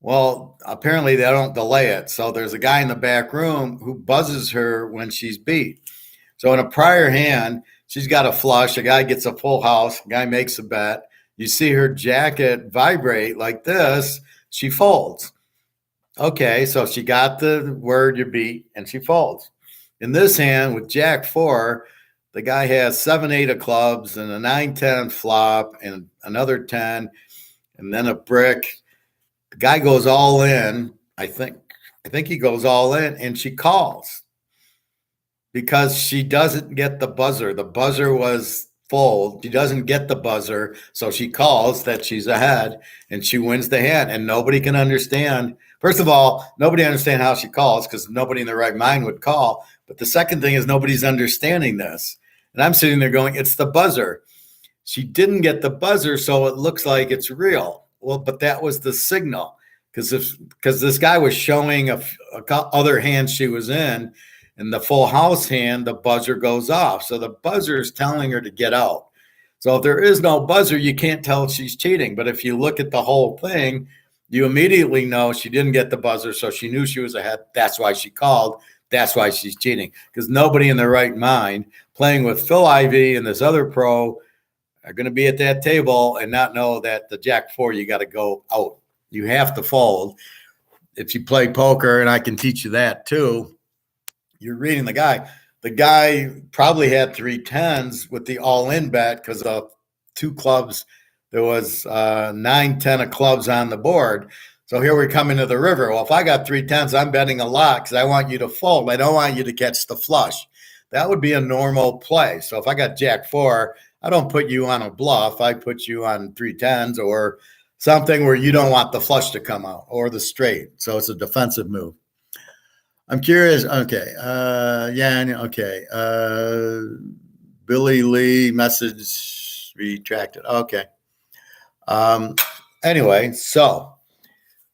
Well, apparently they don't delay it. So there's a guy in the back room who buzzes her when she's beat. So in a prior hand, she's got a flush. A guy gets a full house. A guy makes a bet. You see her jacket vibrate like this. She folds. Okay, so she got the word you beat, and she folds. In this hand with Jack 4, the guy has 7-8 of clubs and a 9-10 flop and another 10 and then a brick. The guy goes all in. I think he goes all in, and she calls because she doesn't get the buzzer. The buzzer was fold. She doesn't get the buzzer, so she calls that she's ahead, and she wins the hand. And nobody can understand. First of all, nobody understands how she calls because nobody in their right mind would call. But the second thing is nobody's understanding this. And I'm sitting there going, it's the buzzer. She didn't get the buzzer, so it looks like it's real. Well, but that was the signal because this guy was showing a other hand she was in, and the full house hand, the buzzer goes off. So the buzzer is telling her to get out. So if there is no buzzer, you can't tell if she's cheating. But if you look at the whole thing, you immediately know she didn't get the buzzer, so she knew she was ahead. That's why she called. That's why she's cheating. Because nobody in their right mind playing with Phil Ivey and this other pro are going to be at that table and not know that the Jack 4, you got to go out. You have to fold. If you play poker, and I can teach you that too, you're reading the guy. The guy probably had 3 10s with the all-in bet because of 2 clubs. There was 9-10 of clubs on the board. So here we come into the river. Well, if I got 3 10s, I'm betting a lot because I want you to fold. I don't want you to catch the flush. That would be a normal play. So if I got Jack 4, I don't put you on a bluff. I put you on 3 10s or something where you don't want the flush to come out or the straight. So it's a defensive move. I'm curious. Okay. Okay. Billy Lee message retracted. Okay. Anyway, so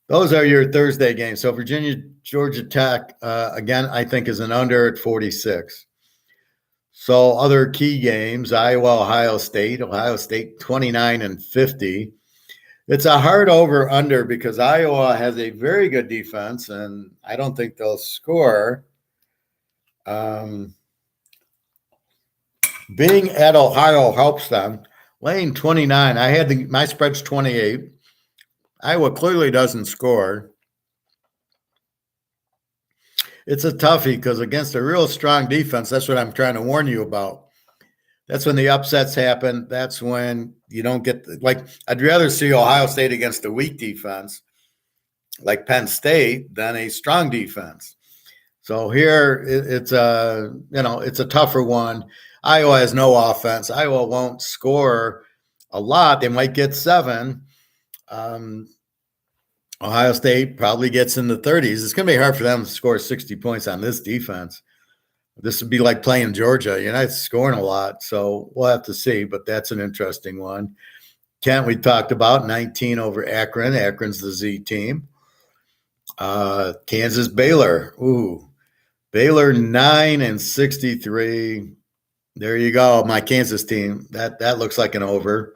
those are your Thursday games. So Virginia, Georgia Tech, again, I think is an under at 46. So other key games, Iowa, Ohio State 29-50. It's a hard over under because Iowa has a very good defense, and I don't think they'll score. Being at Ohio helps them. Laying 29, I had my spread's 28. Iowa clearly doesn't score. It's a toughie because against a real strong defense, that's what I'm trying to warn you about. That's when the upsets happen. That's when you don't get I'd rather see Ohio State against a weak defense like Penn State than a strong defense. So here it's a tougher one. Iowa has no offense. Iowa won't score a lot. They might get 7. Ohio State probably gets in the 30s. It's going to be hard for them to score 60 points on this defense. This would be like playing Georgia. You're not scoring a lot, so we'll have to see, but that's an interesting one. Kent, we talked about 19 over Akron. Akron's the Z team. Kansas, Baylor. Ooh, Baylor 9-63. There you go, my Kansas team. That looks like an over.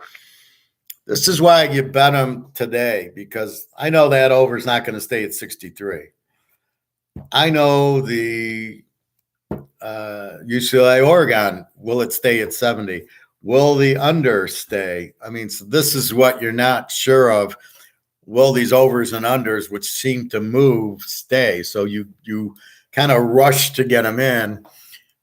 This is why you bet them today, because I know that over is not going to stay at 63. I know the UCLA, Oregon, will it stay at 70? Will the under stay? I mean, so this is what you're not sure of. Will these overs and unders, which seem to move, stay? So you kind of rush to get them in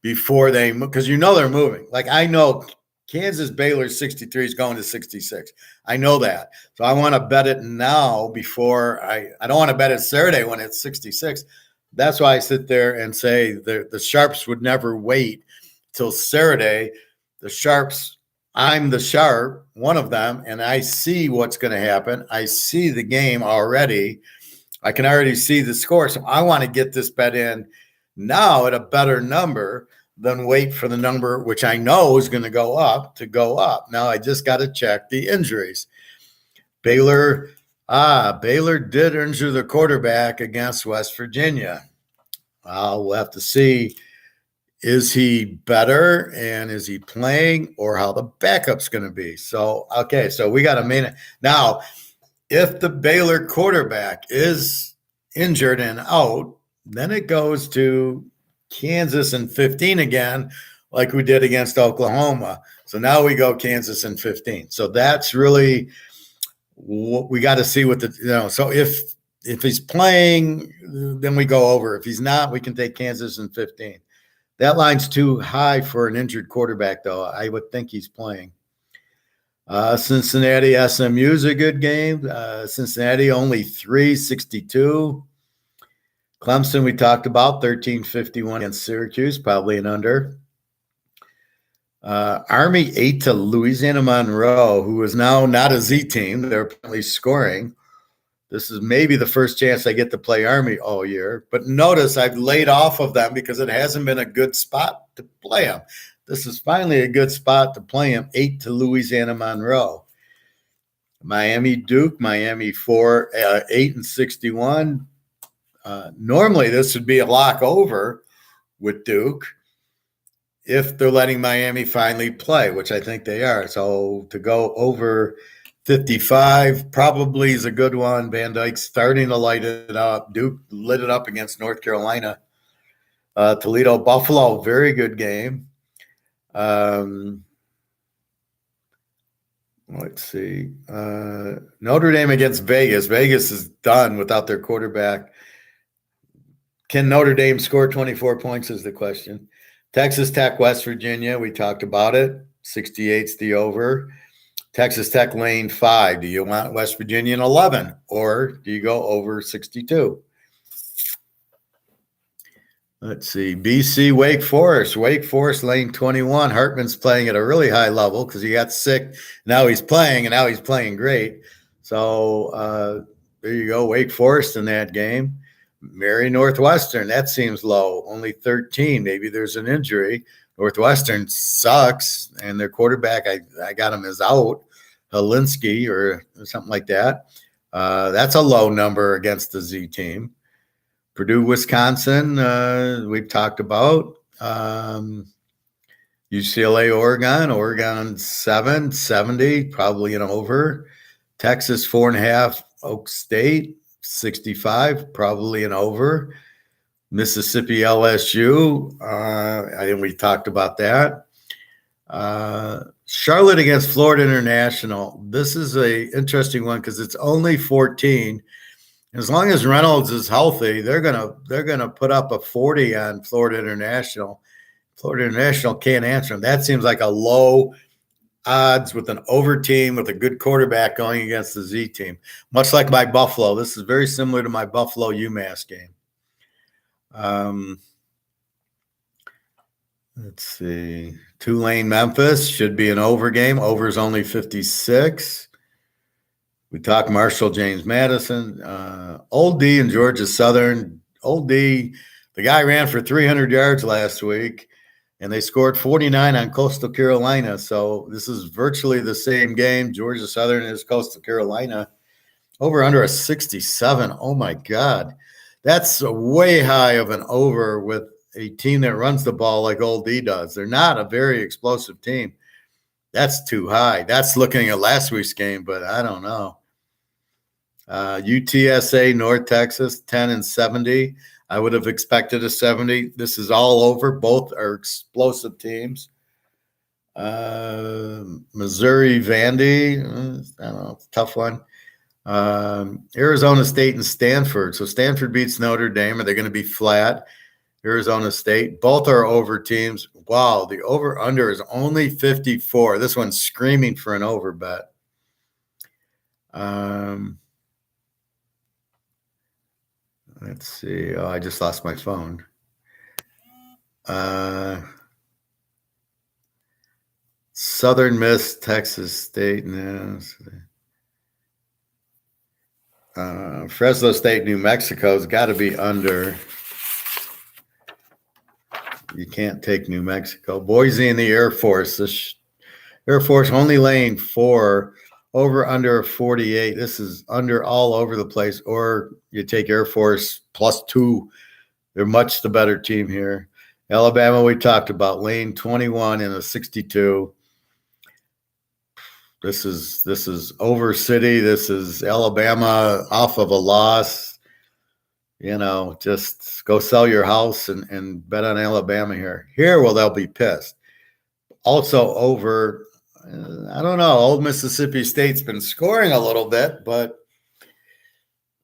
before they move, because you know they're moving. Like I know Kansas Baylor 63 is going to 66. I know that. So I want to bet it now before I don't want to bet it Saturday when it's 66. That's why I sit there and say the Sharps would never wait till Saturday. The Sharps, I'm the Sharp, one of them, and I see what's going to happen. I see the game already. I can already see the score. So I want to get this bet in now at a better number than wait for the number, which I know is going to go up. Now I just got to check the injuries. Baylor did injure the quarterback against West Virginia. We'll have to see, is he better and is he playing, or how the backup's going to be. So, okay, so we got a minute. Now, if the Baylor quarterback is injured and out, then it goes to Kansas in 15 again, like we did against Oklahoma. So now we go Kansas in 15. So that's really what we got to see what so if he's playing, then we go over. If he's not, we can take Kansas in 15. That line's too high for an injured quarterback, though. I would think he's playing. Cincinnati, SMU is a good game. Cincinnati only 362. Clemson, we talked about 13-51 against Syracuse, probably an under. Army 8 to Louisiana Monroe, who is now not a Z team. They're apparently scoring. This is maybe the first chance I get to play Army all year. But notice I've laid off of them because it hasn't been a good spot to play them. This is finally a good spot to play them. 8 to Louisiana Monroe. Miami Duke, Miami 8-61. Normally this would be a lock over with Duke if they're letting Miami finally play, which I think they are. So to go over 55 probably is a good one. Van Dyke's starting to light it up. Duke lit it up against North Carolina. Toledo, Buffalo, very good game. Let's see. Notre Dame against Vegas. Vegas is done without their quarterback. Can Notre Dame score 24 points is the question. Texas Tech, West Virginia, we talked about it. 68's the over. Texas Tech lane 5. Do you want West Virginia in 11, or do you go over 62? Let's see. BC, Wake Forest. Wake Forest lane 21. Hartman's playing at a really high level because he got sick. Now he's playing, and now he's playing great. So there you go. Wake Forest in that game. Mary Northwestern. That seems low. Only 13. Maybe there's an injury. Northwestern sucks, and their quarterback, I got him as out. Helinski or something like that. That's a low number against the Z team. Purdue, Wisconsin, we've talked about. UCLA, Oregon 7, 70, probably an over. Texas 4.5, Oak State 65, probably an over. Mississippi, LSU, I think we talked about that. Charlotte against Florida International. This is a interesting one because it's only 14. As long as Reynolds is healthy, they're gonna put up a 40 on Florida International. Florida International can't answer them. That seems like a low odds with an over team with a good quarterback going against the Z team. Much like my Buffalo. This is very similar to my Buffalo UMass game. Let's see. Tulane, Memphis should be an over game. Over is only 56. We talked Marshall, James Madison. Old D and Georgia Southern. Old D, the guy ran for 300 yards last week, and they scored 49 on Coastal Carolina. So this is virtually the same game. Georgia Southern is Coastal Carolina. Over under a 67. Oh, my God. That's way high of an over with a team that runs the ball like Old D does. They're not a very explosive team. That's too high. That's looking at last week's game, but I don't know. UTSA, North Texas, 10 and 70. I would have expected a 70. This is all over. Both are explosive teams. Missouri, Vandy, I don't know, it's a tough one. Arizona State and Stanford. So Stanford beats Notre Dame. Are they going to be flat? Arizona State. Both are over teams. Wow, the over-under is only 54. This one's screaming for an over bet. Let's see. Oh, I just lost my phone. Southern Miss, Texas State. No. Fresno State, New Mexico's got to be under. You can't take New Mexico. Boise and the Air Force. This Air Force only lane 4, over under 48. This is under all over the place. Or you take Air Force +2. They're much the better team here. Alabama, we talked about lane 21 and a 62. This is over city. This is Alabama off of a loss. You know, just go sell your house and bet on Alabama here. Here, well, they'll be pissed. Also over, I don't know, Old Mississippi State's been scoring a little bit, but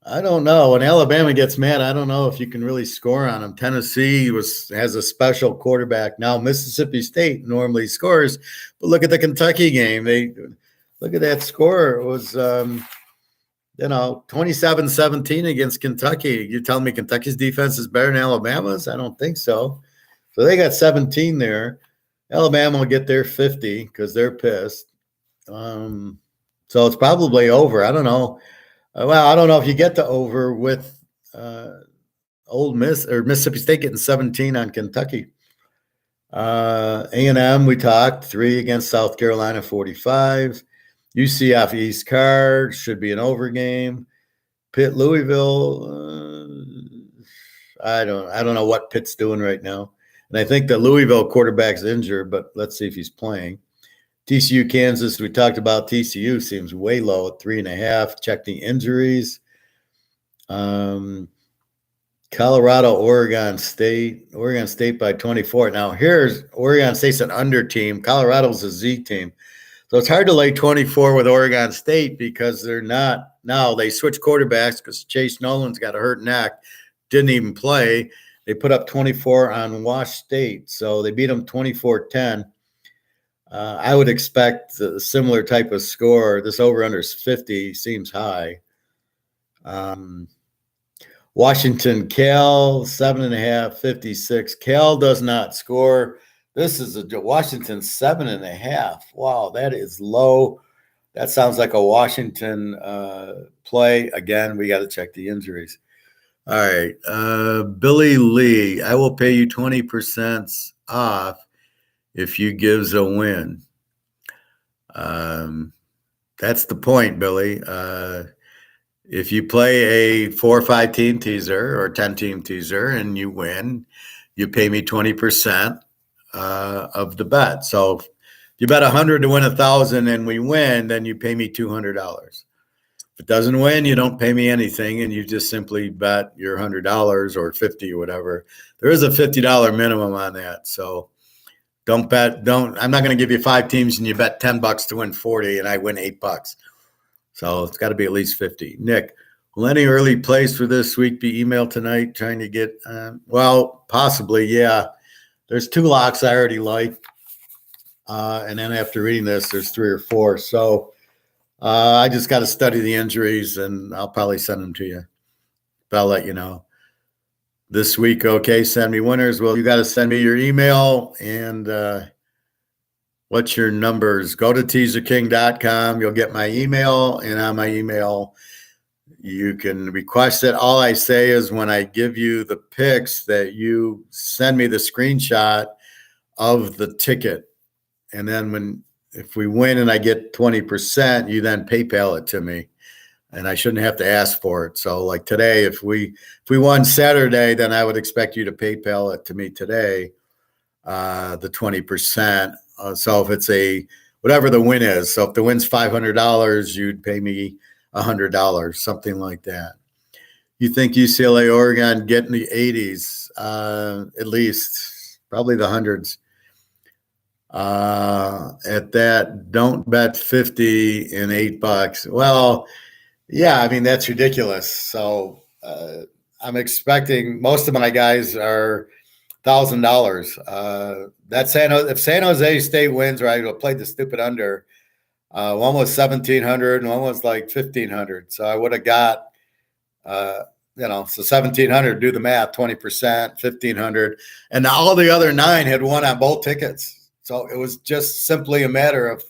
I don't know. When Alabama gets mad, I don't know if you can really score on them. Tennessee has a special quarterback. Now Mississippi State normally scores, but look at the Kentucky game. Look at that score. It was 27-17 against Kentucky. You're telling me Kentucky's defense is better than Alabama's? I don't think so. So they got 17 there. Alabama will get their 50 because they're pissed. So it's probably over. I don't know. Well, I don't know if you get to over with Ole Miss or Mississippi State getting 17 on Kentucky. A&M, we talked, 3 against South Carolina, 45. UCF East Card should be an over game. Pitt Louisville, I don't know what Pitt's doing right now. And I think the Louisville quarterback's injured, but let's see if he's playing. TCU Kansas, we talked about. TCU seems way low at 3.5. Check the injuries. Colorado, Oregon State by 24. Now here's Oregon State's an under team. Colorado's a Z team. So it's hard to lay 24 with Oregon State because they're not. Now they switch quarterbacks because Chase Nolan's got a hurt neck, didn't even play. They put up 24 on Wash State, so they beat them 24-10. I would expect a similar type of score. This over-under is 50, seems high. Washington, Cal, 7.5, 56. Cal does not score. This is a Washington 7.5. Wow, that is low. That sounds like a Washington play. Again, we got to check the injuries. All right. Billy Lee, I will pay you 20% off if you gives a win. That's the point, Billy. If you play a 4 or 5 team teaser or 10 team teaser and you win, you pay me 20% of the bet. So if you bet 100 to win 1,000 and we win, then you pay me $200. If it doesn't win, you don't pay me anything, and you just simply bet your $100 or 50 or whatever. There is a $50 minimum on that, so don't bet. I'm not going to give you 5 teams and you bet $10 to win 40, and I win $8. So it's got to be at least 50. Nick, will any early plays for this week be emailed tonight? Trying to get well, possibly, yeah. There's 2 locks I already like, and then after reading this, there's 3 or 4. So. I just got to study the injuries, and I'll probably send them to you. But I'll let you know. This week, okay, send me winners. Well, you got to send me your email and what's your numbers. Go to teaserking.com. You'll get my email, and on my email, you can request it. All I say is when I give you the picks that you send me the screenshot of the ticket. And then if we win and I get 20%, you then PayPal it to me, and I shouldn't have to ask for it. So like today, if we won Saturday, then I would expect you to PayPal it to me today, the 20%. So if it's whatever the win is, so if the win's $500, you'd pay me $100, something like that. You think UCLA, Oregon get in the 80s, at least, probably the hundreds. At that, don't bet 50 and $8. Well, yeah, I mean, that's ridiculous. So I'm expecting most of my guys are $1,000. If San Jose State wins, or I played the stupid under, one was 1,700 and one was like 1,500. So I would have got, so 1,700, do the math, 20%, 1,500. And all the other 9 had won on both tickets. So it was just simply a matter of,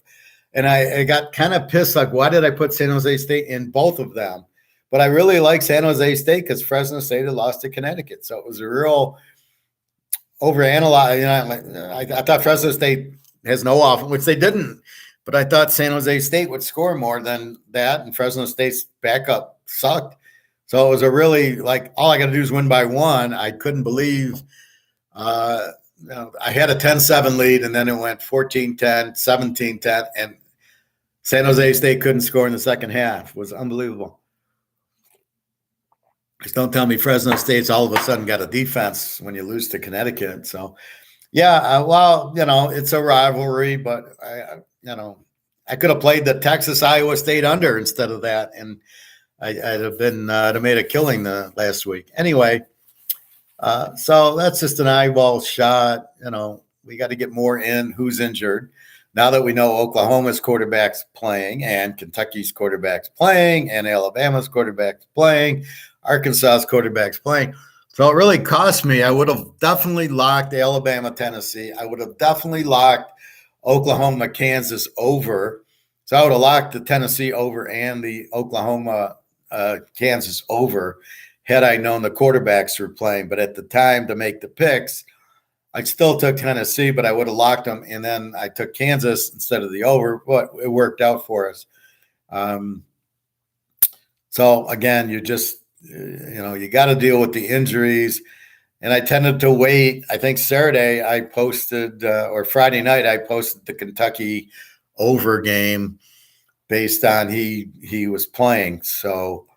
and I got kind of pissed, like, why did I put San Jose State in both of them? But I really like San Jose State because Fresno State had lost to Connecticut. So it was a real overanalyze. I thought Fresno State has no offense, which they didn't. But I thought San Jose State would score more than that, and Fresno State's backup sucked. So it was a really, like, all I got to do is win by 1. I couldn't believe I had a 10-7 lead, and then it went 14-10, 17-10, and San Jose State couldn't score in the second half. It was unbelievable. Just don't tell me Fresno State's all of a sudden got a defense when you lose to Connecticut. So, yeah, it's a rivalry, but I could have played the Texas-Iowa State under instead of that, and I'd have made a killing the last week. Anyway. So that's just an eyeball shot. We got to get more in who's injured. Now that we know Oklahoma's quarterback's playing and Kentucky's quarterback's playing and Alabama's quarterback's playing, Arkansas's quarterback's playing. So it really cost me. I would have definitely locked Alabama, Tennessee. I would have definitely locked Oklahoma, Kansas over. So I would have locked the Tennessee over and the Oklahoma, Kansas over. Had I known the quarterbacks were playing. But at the time to make the picks, I still took Tennessee, but I would have locked them. And then I took Kansas instead of the over, but it worked out for us. So, again, you just, you got to deal with the injuries. And I tended to wait. I think Saturday I posted, or Friday night I posted the Kentucky over game based on he was playing. So,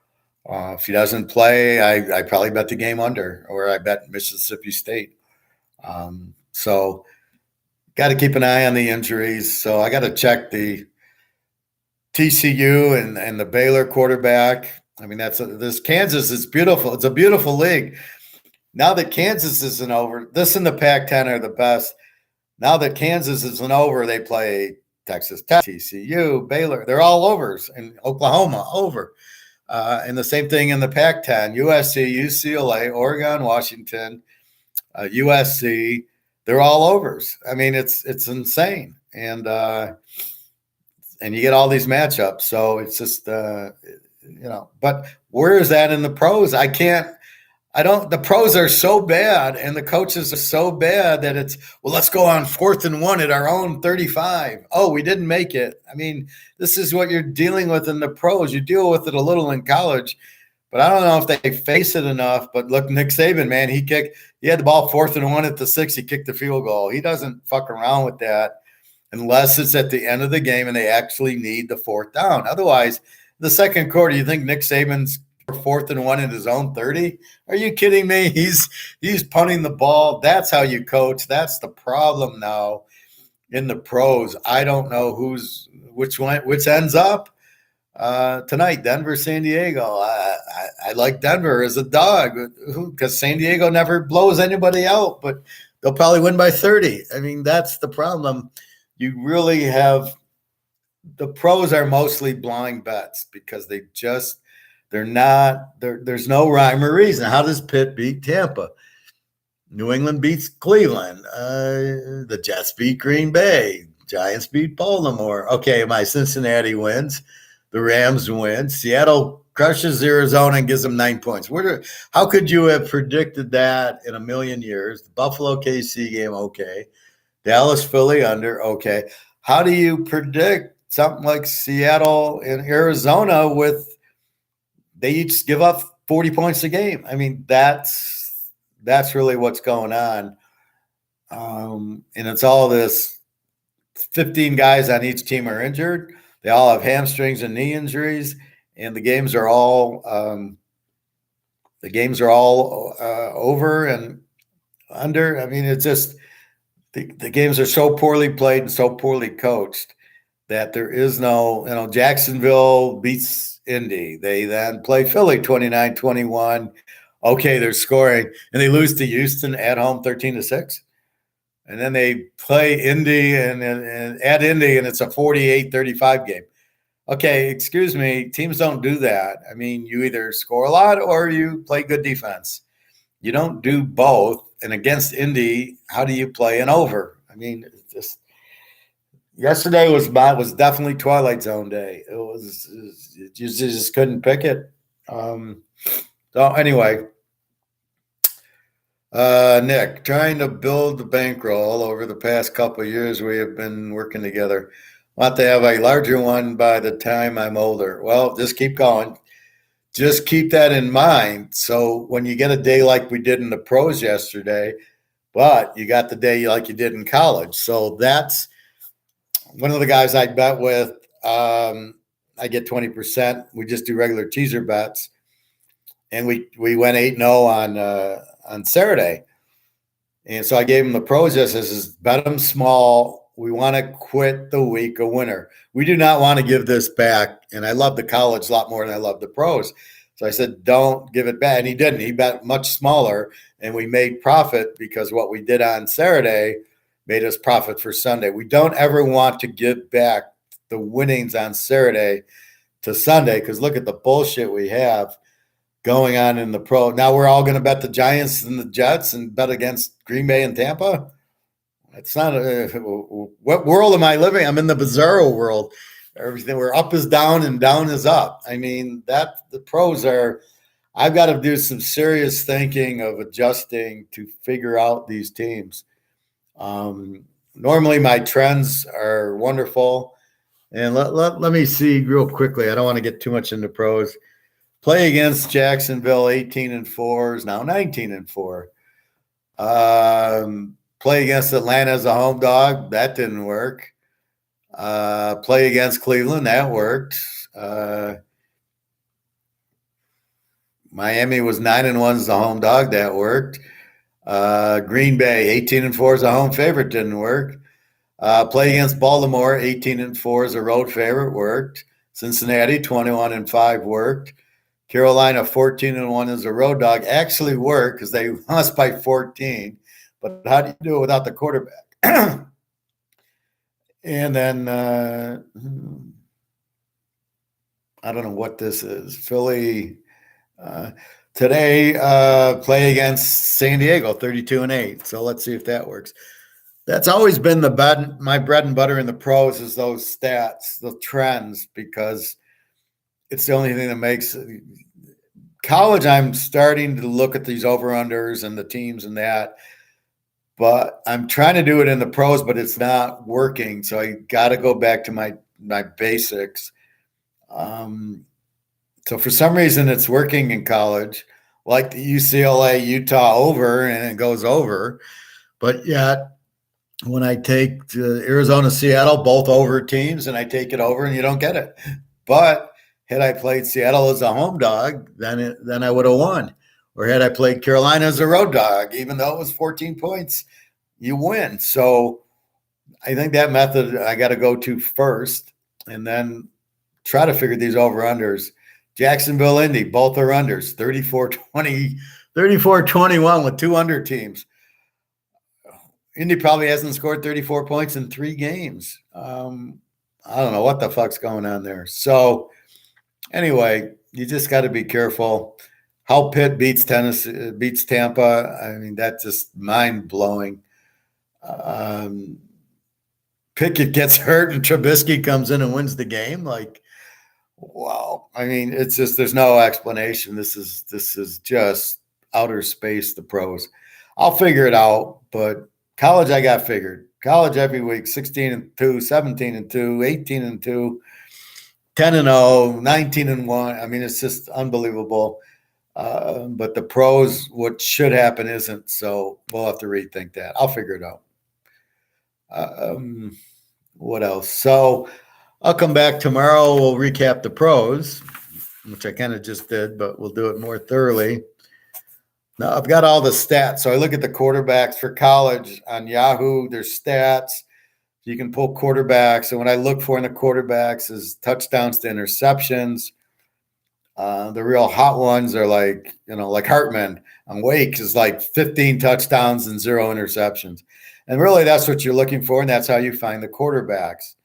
if he doesn't play, I probably bet the game under, or I bet Mississippi State. So got to keep an eye on the injuries. So I got to check the TCU and the Baylor quarterback. I mean, this Kansas is beautiful. It's a beautiful league. Now that Kansas isn't over, this and the Pac-10 are the best. Now that Kansas isn't over, they play Texas Tech, TCU, Baylor. They're all overs, and Oklahoma over. And the same thing in the Pac-10: USC, UCLA, Oregon, Washington, USC. They're all overs. I mean, it's insane, and you get all these matchups. So it's just But where is that in the pros? I can't. I don't. The pros are so bad, and the coaches are so bad that it's, well, let's go on 4th and 1 at our own 35. Oh, we didn't make it. I mean, this is what you're dealing with in the pros. You deal with it a little in college, but I don't know if they face it enough. But look, Nick Saban, man, he had the ball 4th and 1 at the 6. He kicked the field goal. He doesn't fuck around with that unless it's at the end of the game and they actually need the 4th down. Otherwise, the second quarter, you think Nick Saban's 4th and 1 in his own 30? Are you kidding me? He's punting the ball. That's how you coach. That's the problem now in the pros. I don't know which ends up tonight. Denver, San Diego. I like Denver as a dog because San Diego never blows anybody out, but they'll probably win by 30. I mean, that's the problem. You really have the pros are mostly blind bets because there's no rhyme or reason. How does Pitt beat Tampa? New England beats Cleveland. The Jets beat Green Bay. Giants beat Baltimore. Okay, my Cincinnati wins. The Rams win. Seattle crushes Arizona and gives them 9 points. How could you have predicted that in a million years? The Buffalo KC game, okay. Dallas Philly under, okay. How do you predict something like Seattle and Arizona they each give up 40 points a game? I mean, that's really what's going on. And it's all this 15 guys on each team are injured. They all have hamstrings and knee injuries, and the games are all over and under. I mean, it's just the games are so poorly played and so poorly coached that there is no, Jacksonville beats Indy. They then play Philly 29-21. Okay, they're scoring, and they lose to Houston at home 13-6. And then they play Indy and at Indy, and it's a 48-35 game. Okay, excuse me, teams don't do that. I mean, you either score a lot or you play good defense. You don't do both. And against Indy, how do you play an over? I mean, it's just yesterday was definitely Twilight Zone day. You just couldn't pick it. So anyway, Nick, trying to build the bankroll over the past couple of years, we have been working together. Want to have a larger one by the time I'm older. Well, just keep going. Just keep that in mind. So when you get a day like we did in the pros yesterday, but you got the day like you did in college. So that's one of the guys I bet with. I get 20%. We just do regular teaser bets. And we went 8-0 on Saturday. And so I gave him the pros just as bet them small. We want to quit the week a winner. We do not want to give this back. And I love the college a lot more than I love the pros. So I said, don't give it back. And he didn't. He bet much smaller. And we made profit because what we did on Saturday made us profit for Sunday. We don't ever want to give back the winnings on Saturday to Sunday because look at the bullshit we have going on in the pro. Now we're all going to bet the Giants and the Jets and bet against Green Bay and Tampa. It's not what world am I living? I'm in the bizarro world. Everything where up is down and down is up. I mean, the pros are, I've got to do some serious thinking of adjusting to figure out these teams. Normally my trends are wonderful. And let me see real quickly. I don't want to get too much into pros. Play against Jacksonville, 18-4 is now 19-4. Play against Atlanta as a home dog, that didn't work. Play against Cleveland, that worked. Miami was 9-1 as a home dog, that worked. Green Bay, 18-4 as a home favorite, didn't work. Play against Baltimore, 18-4 as a road favorite, worked. Cincinnati, 21-5 worked. Carolina, 14-1 as a road dog, actually worked because they lost by 14. But how do you do it without the quarterback? And then I don't know what this is. Philly uh, today play against San Diego, 32-8. So let's see if that works. That's always been my bread and butter in the pros is those stats, the trends, because it's the only thing that makes college. I'm starting to look at these over-unders and the teams and that, but I'm trying to do it in the pros, but it's not working. So I got to go back to my basics. So for some reason, it's working in college, like the UCLA Utah over, and it goes over. But yet, when I take Arizona Seattle, both over teams, and I take it over, and you don't get it. But had I played Seattle as a home dog, then I would have won. Or had I played Carolina as a road dog, even though it was 14 points, you win. So I think that method I got to go to first, and then try to figure these over-unders. Jacksonville, Indy, both are unders, 34-20, 34-21 with two under teams. Indy probably hasn't scored 34 points in 3 games. I don't know what the fuck's going on there. So anyway, you just got to be careful. How Pitt beats Tennessee, beats Tampa. I mean, that's just mind-blowing. Pickett gets hurt and Trubisky comes in and wins the game. Like, wow. I mean, it's just there's no explanation. This is just outer space, the pros. I'll figure it out, but college I got figured. College every week, 16-2, 17-2, 18-2, 10-0, 19-1. I mean, it's just unbelievable. But the pros, what should happen isn't. So we'll have to rethink that. I'll figure it out. What else? So I'll come back tomorrow. We'll recap the pros, which I kind of just did, but we'll do it more thoroughly. Now I've got all the stats. So I look at the quarterbacks for college on Yahoo. There's stats. You can pull quarterbacks. And what I look for in the quarterbacks is touchdowns to interceptions. The real hot ones are like Hartman on Wake is like 15 touchdowns and 0 interceptions. And really that's what you're looking for. And that's how you find the quarterbacks.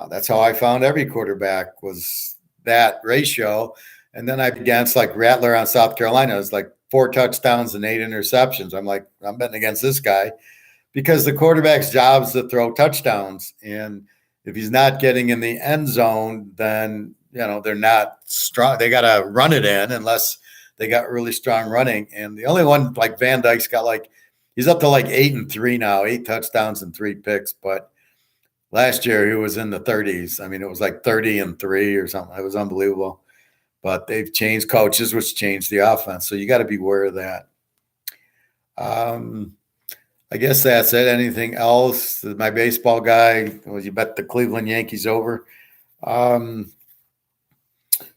That's how I found every quarterback was that ratio. And then I against like Rattler on South Carolina. It was like 4 touchdowns and 8 interceptions. I'm like, I'm betting against this guy because the quarterback's job is to throw touchdowns. And if he's not getting in the end zone, then, they're not strong. They got to run it in unless they got really strong running. And the only one like Van Dyke's got he's up to 8-3 now, 8 touchdowns and 3 picks. But last year he was in the 30s. I mean, it was like 30-3 or something. It was unbelievable. But they've changed coaches, which changed the offense. So you got to be aware of that. I guess that's it. Anything else? My baseball guy, you bet the Cleveland Yankees over.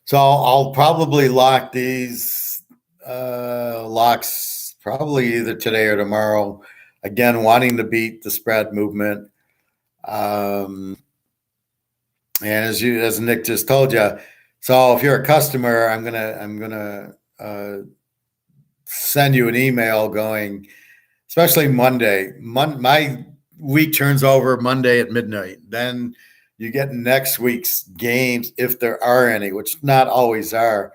So I'll probably lock these locks probably either today or tomorrow. Again, wanting to beat the spread movement. And as Nick just told you, so if you're a customer, I'm gonna send you an email going, especially Monday. My week turns over Monday at midnight. Then you get next week's games if there are any, which not always are.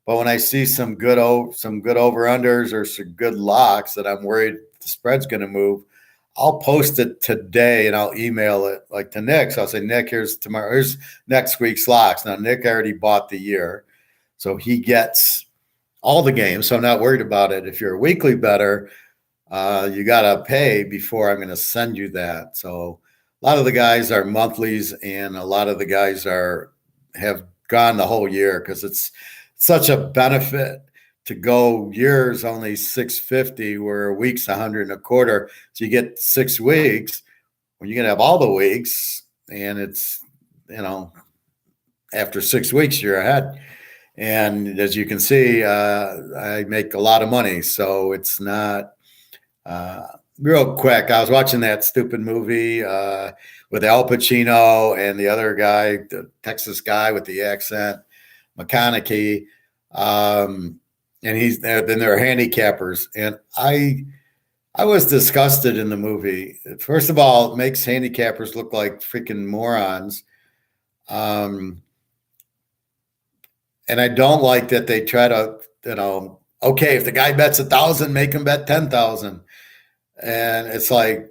But when I see some good over-unders or some good locks that I'm worried the spread's going to move, I'll post it today and I'll email it to Nick. So I'll say, Nick, here's next week's locks. Now, Nick already bought the year, so he gets all the games. So I'm not worried about it. If you're a weekly bettor, you got to pay before I'm going to send you that. So a lot of the guys are monthlies and a lot of the guys have gone the whole year because it's such a benefit to go years only 650 where a week's 100 and a quarter. So you get 6 weeks when you're going to have all the weeks and it's, after 6 weeks, you're ahead. And as you can see, I make a lot of money. So it's not real quick. I was watching that stupid movie with Al Pacino and the other guy, the Texas guy with the accent, McConaughey. And he's there. Then there are handicappers, and I was disgusted in the movie. First of all, it makes handicappers look like freaking morons. And I don't like that they try to, okay, if the guy bets 1,000, make him bet 10,000. And it's like,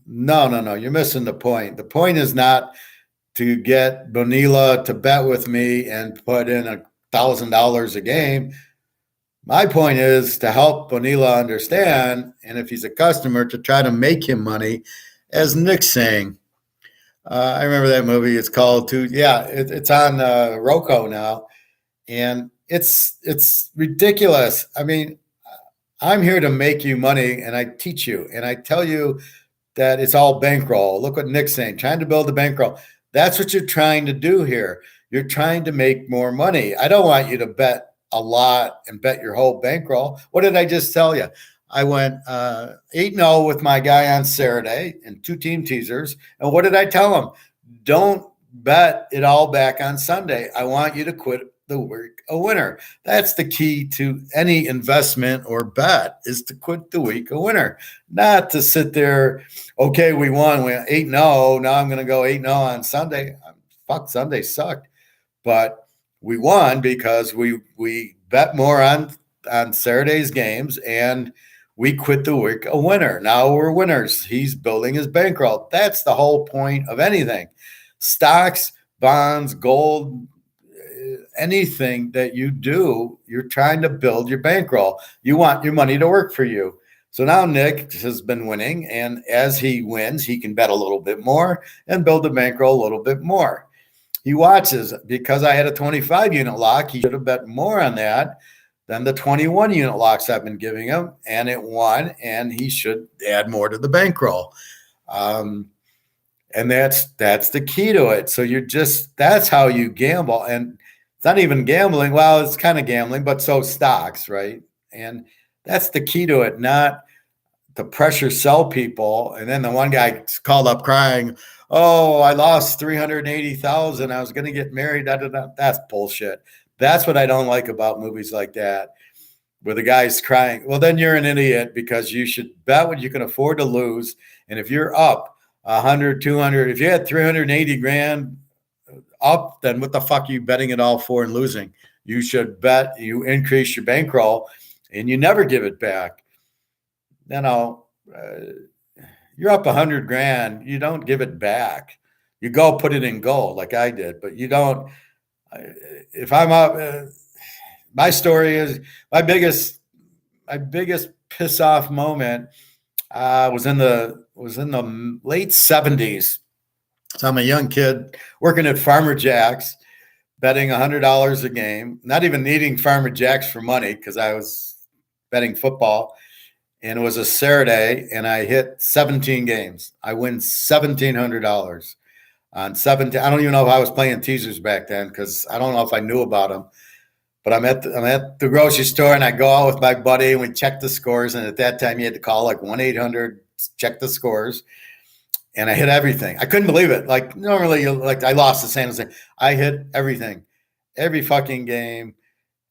no, no, no, you're missing the point. The point is not to get Bonilla to bet with me and put in $1,000 a game. My point is to help Bonilla understand, and if he's a customer, to try to make him money, as Nick's saying. I remember that movie. It's called it's on Roku now, and it's ridiculous. I mean, I'm here to make you money, and I teach you, and I tell you that it's all bankroll. Look what Nick's saying, trying to build a bankroll. That's what you're trying to do here. You're trying to make more money. I don't want you to bet a lot and bet your whole bankroll. What did I just tell you? I went 8-0 with my guy on Saturday and 2 team teasers. And what did I tell him? Don't bet it all back on Sunday. I want you to quit the week a winner. That's the key to any investment or bet, is to quit the week a winner, not to sit there. Okay, we won. We 8-0. Now I'm going to go 8-0 on Sunday. Fuck, Sunday sucked, but we won because we bet more on Saturday's games, and we quit the week a winner. Now we're winners. He's building his bankroll. That's the whole point of anything. Stocks, bonds, gold, anything that you do, you're trying to build your bankroll. You want your money to work for you. So now Nick has been winning, and as he wins, he can bet a little bit more and build the bankroll a little bit more. He watches, because I had a 25 unit lock, he should have bet more on that than the 21 unit locks I've been giving him, and it won, and he should add more to the bankroll. And that's the key to it. So that's how you gamble. And it's not even gambling. Well, it's kind of gambling, but so stocks, right? And that's the key to it, not to pressure sell people. And then the one guy called up crying, oh, I lost 380,000. I was going to get married. That's bullshit. That's what I don't like about movies like that, where the guy's crying. Well, then you're an idiot, because you should bet what you can afford to lose. And if you're up 100, 200, if you had 380 grand up, then what the fuck are you betting it all for and losing? You should bet you increase your bankroll and you never give it back. You're up 100 grand. You don't give it back. You go put it in gold like I did, but you don't. If I'm up, my story is my biggest piss off moment was in the late 70s. So I'm a young kid working at Farmer Jack's, betting $100 a game, not even needing Farmer Jack's for money because I was betting football. And it was a Saturday, and I hit 17 games. I win $1,700 on 17. I don't even know if I was playing teasers back then, because I don't know if I knew about them. But I'm at the grocery store, and I go out with my buddy, and we check the scores. And at that time, you had to call like 1-800, check the scores. And I hit everything. I couldn't believe it. Like normally, I lost the San Jose. I hit everything, every fucking game.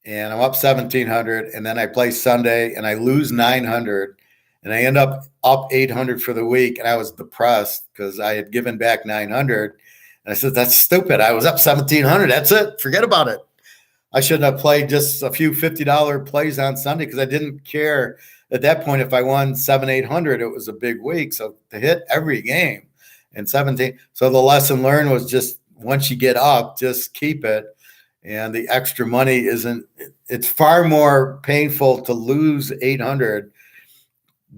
And I'm up 1,700, and then I play Sunday, and I lose 900, and I end up 800 for the week, and I was depressed because I had given back 900, and I said, that's stupid. I was up 1,700. That's it. Forget about it. I shouldn't have played just a few $50 plays on Sunday, because I didn't care at that point if I won 700-800. It was a big week, so to hit every game and 17. So the lesson learned was just once you get up, just keep it. And the extra money it's far more painful to lose 800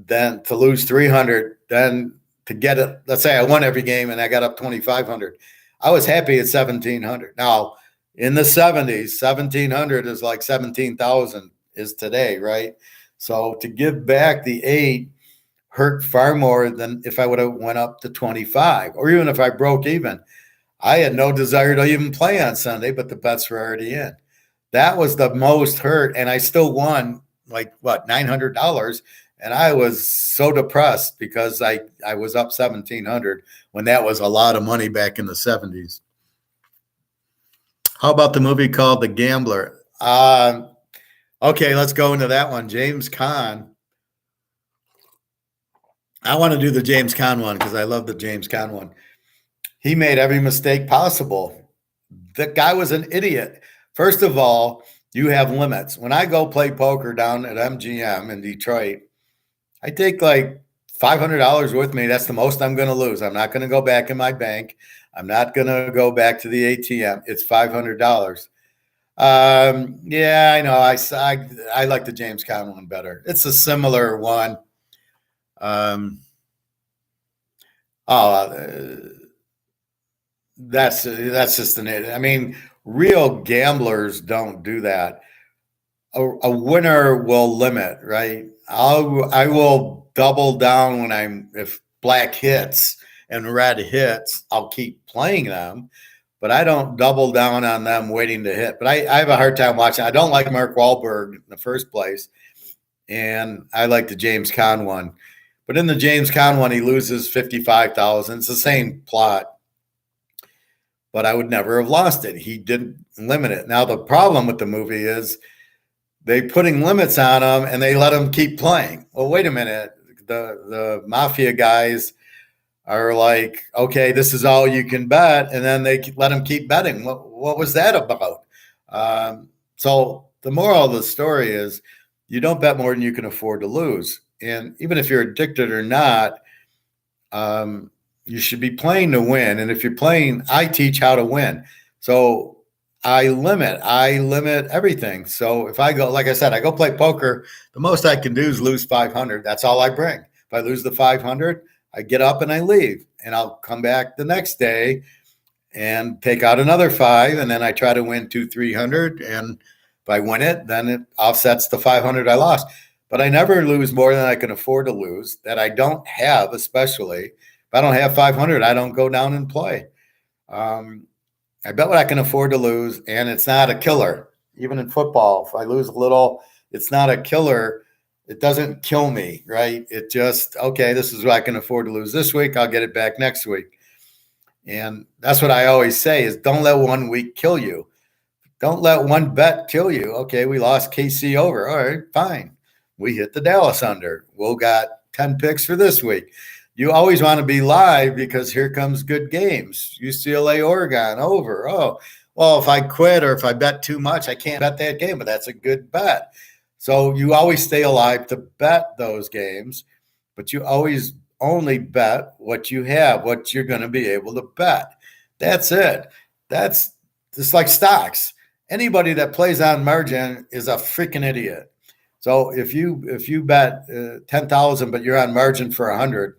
than to lose 300 than to get it. Let's say I won every game and I got up 2,500. I was happy at 1,700. Now, in the 70s, 1,700 is like 17,000 is today, right? So to give back the 8 hurt far more than if I would have went up to 25, or even if I broke even. I had no desire to even play on Sunday, but the bets were already in. That was the most hurt, and I still won $900, and I was so depressed because I was up 1,700 when that was a lot of money back in the 70s. How about the movie called The Gambler? Okay, let's go into that one. James Caan. I want to do the James Caan one because I love the James Caan one. He made every mistake possible. The guy was an idiot. First of all, you have limits. When I go play poker down at MGM in Detroit, I take like $500 with me. That's the most I'm going to lose. I'm not going to go back in my bank. I'm not going to go back to the ATM. It's $500. Yeah, I know. I like the James Conn one better. It's a similar one. Um, oh, that's just an. I mean, real gamblers don't do that. A winner will limit, right? I will double down when if black hits and red hits, I'll keep playing them, but I don't double down on them waiting to hit. But I have a hard time watching. I don't like Mark Wahlberg in the first place, and I like the James Conn one. But in the James Conn one, he loses 55,000. It's the same plot, but I would never have lost it. He didn't limit it. Now the problem with the movie is they putting limits on them and they let them keep playing. Well, wait a minute. The mafia guys are like, okay, this is all you can bet, and then they let them keep betting. What was that about? So the moral of the story is you don't bet more than you can afford to lose. And even if you're addicted or not, you should be playing to win. And if you're playing, I teach how to win. So I limit everything. So if I go, like I said, I go play poker, the most I can do is lose 500. That's all I bring. If I lose the 500, I get up and I leave, and I'll come back the next day and take out another 5. And then I try to win 200-300. And if I win it, then it offsets the 500 I lost. But I never lose more than I can afford to lose that I don't have, especially if I don't have 500, I don't go down and play. I bet what I can afford to lose, and it's not a killer. Even in football, if I lose a little, it's not a killer. It doesn't kill me, right? It just, okay, this is what I can afford to lose this week. I'll get it back next week. And that's what I always say is don't let one week kill you. Don't let one bet kill you. Okay, we lost KC over. All right, fine. We hit the Dallas under. We'll got 10 picks for this week. You always want to be live because here comes good games. UCLA, Oregon, over. Oh, well, if I quit or if I bet too much, I can't bet that game, but that's a good bet. So you always stay alive to bet those games, but you always only bet what you have, what you're going to be able to bet. That's it. That's just like stocks. Anybody that plays on margin is a freaking idiot. So if you bet 10,000, but you're on margin for 100,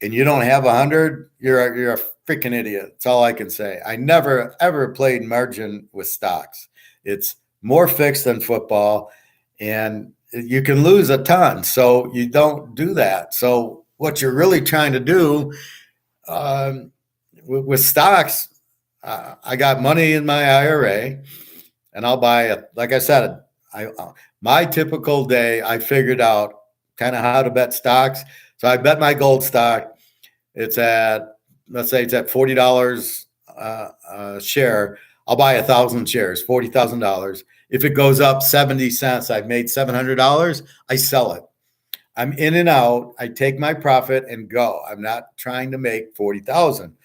and you don't have 100, you're a freaking idiot. That's all I can say. I never, ever played margin with stocks. It's more fixed than football, and you can lose a ton. So you don't do that. So what you're really trying to do with stocks, I got money in my IRA, and I'll buy like I said, my typical day, I figured out kind of how to bet stocks. So I bet my gold stock. It's at, let's say it's at $40 a share. I'll buy 1,000 shares, $40,000. If it goes up 70 cents, I've made $700. I sell it. I'm in and out. I take my profit and go. I'm not trying to make 40,000.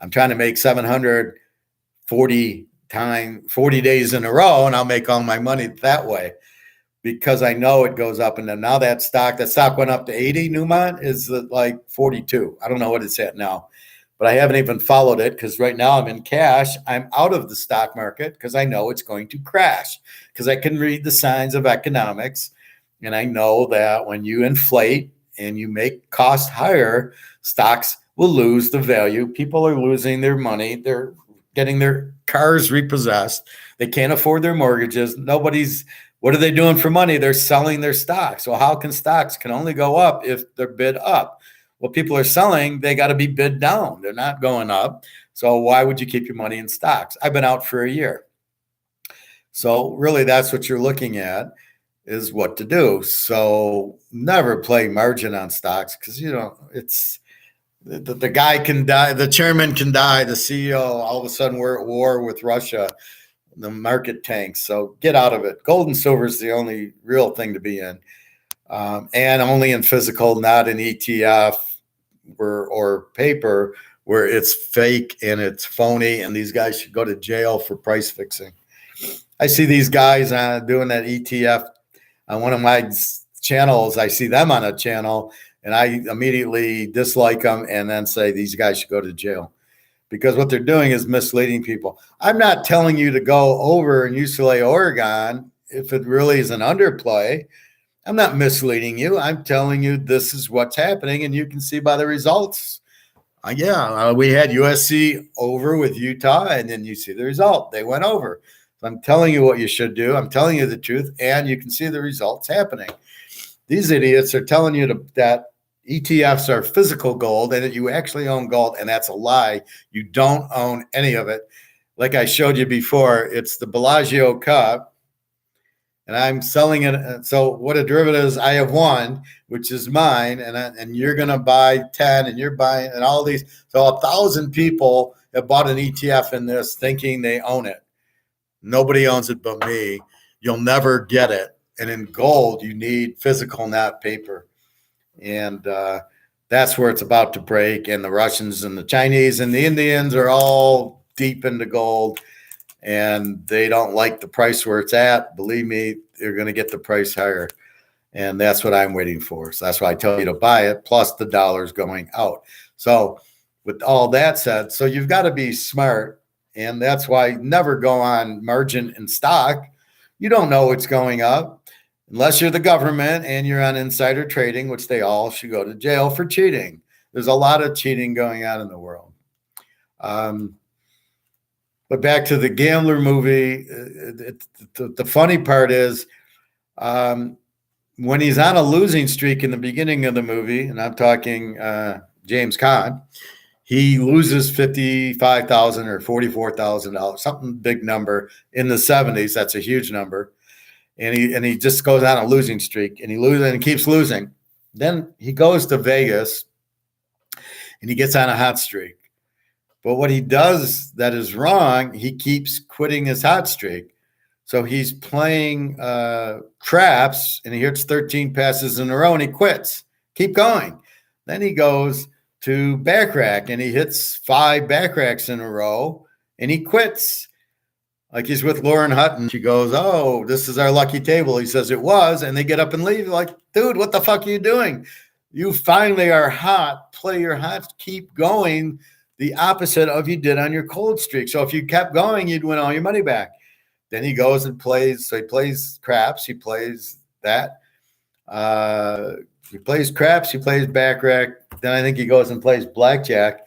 I'm trying to make 700 40 days in a row, and I'll make all my money that way. Because I know it goes up and down. Now that stock went up to 80. Newmont is like 42. I don't know what it's at now, but I haven't even followed it because right now I'm in cash. I'm out of the stock market because I know it's going to crash because I can read the signs of economics. And I know that when you inflate and you make costs higher, stocks will lose the value. People are losing their money. They're getting their cars repossessed. They can't afford their mortgages. What are they doing for money? They're selling their stocks. So how can stocks can only go up if they're bid up? Well, people are selling, they got to be bid down. They're not going up. So why would you keep your money in stocks? I've been out for a year. So really that's what you're looking at is what to do. So never play margin on stocks because, it's the guy can die. The chairman can die. The CEO, all of a sudden we're at war with Russia. The market tanks. So get out of it. Gold and silver is the only real thing to be in. And only in physical, not in ETF or paper where it's fake and it's phony, and these guys should go to jail for price fixing. I see these guys doing that ETF on one of my channels. I see them on a channel, and I immediately dislike them and then say these guys should go to jail, because what they're doing is misleading people. I'm not telling you to go over in UCLA, Oregon, if it really is an underplay. I'm not misleading you. I'm telling you this is what's happening, and you can see by the results. We had USC over with Utah, and then you see the result. They went over. So I'm telling you what you should do. I'm telling you the truth, and you can see the results happening. These idiots are telling you that ETFs are physical gold and that you actually own gold, and that's a lie. You don't own any of it. Like I showed you before, it's the Bellagio Cup, and I'm selling it. So what a derivative is, I have one, which is mine, and you're going to buy 10, and you're buying, and all these. So 1,000 people have bought an ETF in this thinking they own it. Nobody owns it but me. You'll never get it. And in gold, you need physical, not paper. And that's where it's about to break. And the Russians and the Chinese and the Indians are all deep into gold, and they don't like the price where it's at. Believe me, they're going to get the price higher. And that's what I'm waiting for. So that's why I tell you to buy it, plus the dollar's going out. So with all that said, so you've got to be smart. And that's why never go on margin in stock. You don't know what's going up unless you're the government and you're on insider trading, which they all should go to jail for cheating. There's a lot of cheating going on in the world. But back to the gambler movie, the funny part is when he's on a losing streak in the beginning of the movie, and I'm talking James Caan, he loses $55,000 or $44,000, something big number in the 70s. That's a huge number. And he just goes on a losing streak, and he loses and keeps losing. Then he goes to Vegas and he gets on a hot streak. But what he does that is wrong, he keeps quitting his hot streak. So he's playing craps, and he hits 13 passes in a row, and he quits. Keep going. Then he goes to backrack, and he hits 5 backracks in a row, and he quits. Like he's with Lauren Hutton. She goes, "Oh, this is our lucky table." He says it was, and they get up and leave. Like, dude, what the fuck are you doing? You finally are hot. Play your hot. Keep going. The opposite of you did on your cold streak. So if you kept going, you'd win all your money back. Then he goes and plays. So he plays craps. He plays that. He plays craps. He plays backrack. Then I think he goes and plays blackjack,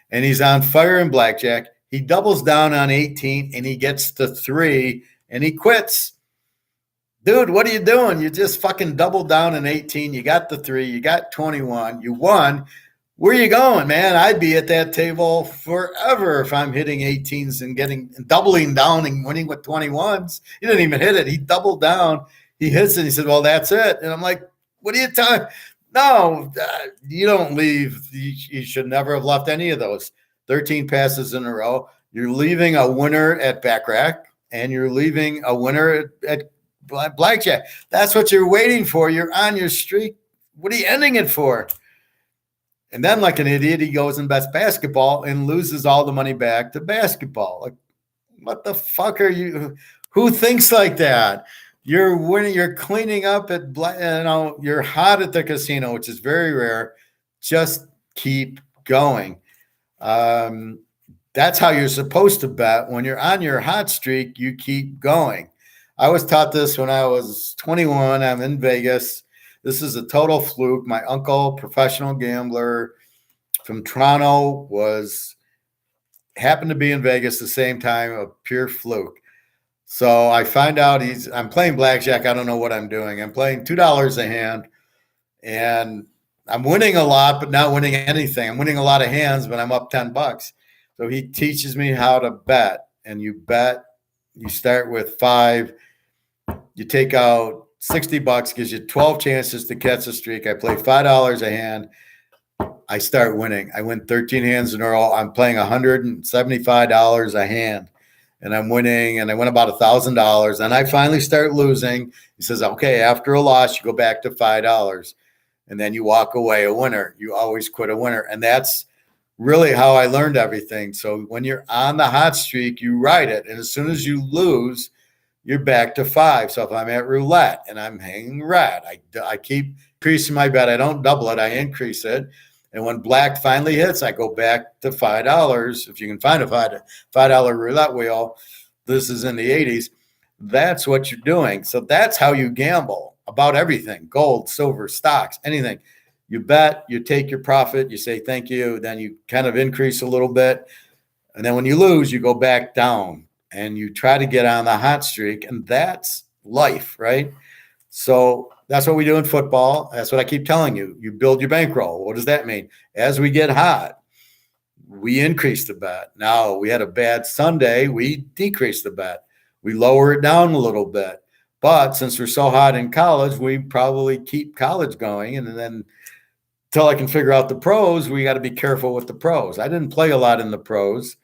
and he's on fire in blackjack. He doubles down on 18, and he gets to 3, and he quits. Dude, what are you doing? You just fucking doubled down on 18. You got the 3. You got 21. You won. Where are you going, man? I'd be at that table forever if I'm hitting 18s and doubling down and winning with 21s. He didn't even hit it. He doubled down. He hits it. He said, "Well, that's it." And I'm like, "What are you talking?" No, you don't leave. You should never have left any of those 13 passes in a row. You're leaving a winner at backrack, and you're leaving a winner at blackjack. That's what you're waiting for. You're on your streak. What are you ending it for? And then, like an idiot, he goes and bets basketball and loses all the money back to basketball. Like, what the fuck are you? Who thinks like that? You're winning. You're cleaning up at, you're hot at the casino, which is very rare. Just keep going. That's how you're supposed to bet. When you're on your hot streak, you keep going. I was taught this when I was 21. I'm in Vegas. This is a total fluke. My uncle, professional gambler from Toronto, happened to be in Vegas the same time, a pure fluke. So I find out I'm playing blackjack. I don't know what I'm doing. I'm playing $2 a hand, and I'm winning a lot, but not winning anything. I'm winning a lot of hands, but I'm up $10. So he teaches me how to bet, and you start with 5, you take out $60, gives you 12 chances to catch a streak. I play $5 a hand. I start winning. I win 13 hands in a row. I'm playing $175 a hand, and I'm winning, and I win about $1,000. And I finally start losing. He says, "Okay, after a loss, you go back to $5, and then you walk away a winner. You always quit a winner." And that's really how I learned everything. So when you're on the hot streak, you ride it. And as soon as you lose, you're back to 5. So if I'm at roulette and I'm hanging red, I keep increasing my bet. I don't double it, I increase it. And when black finally hits, I go back to $5. If you can find a $5 roulette wheel, this is in the 80s. That's what you're doing. So that's how you gamble about everything: gold, silver, stocks, anything. You bet, you take your profit, you say thank you, then you kind of increase a little bit. And then when you lose, you go back down and you try to get on the hot streak. And that's life, right? So that's what we do in football. That's what I keep telling you. You build your bankroll. What does that mean? As we get hot, we increase the bet. Now, we had a bad Sunday, we decrease the bet. We lower it down a little bit. But since we're so hot in college, we probably keep college going. And then until I can figure out the pros, we got to be careful with the pros. I didn't play a lot in the pros.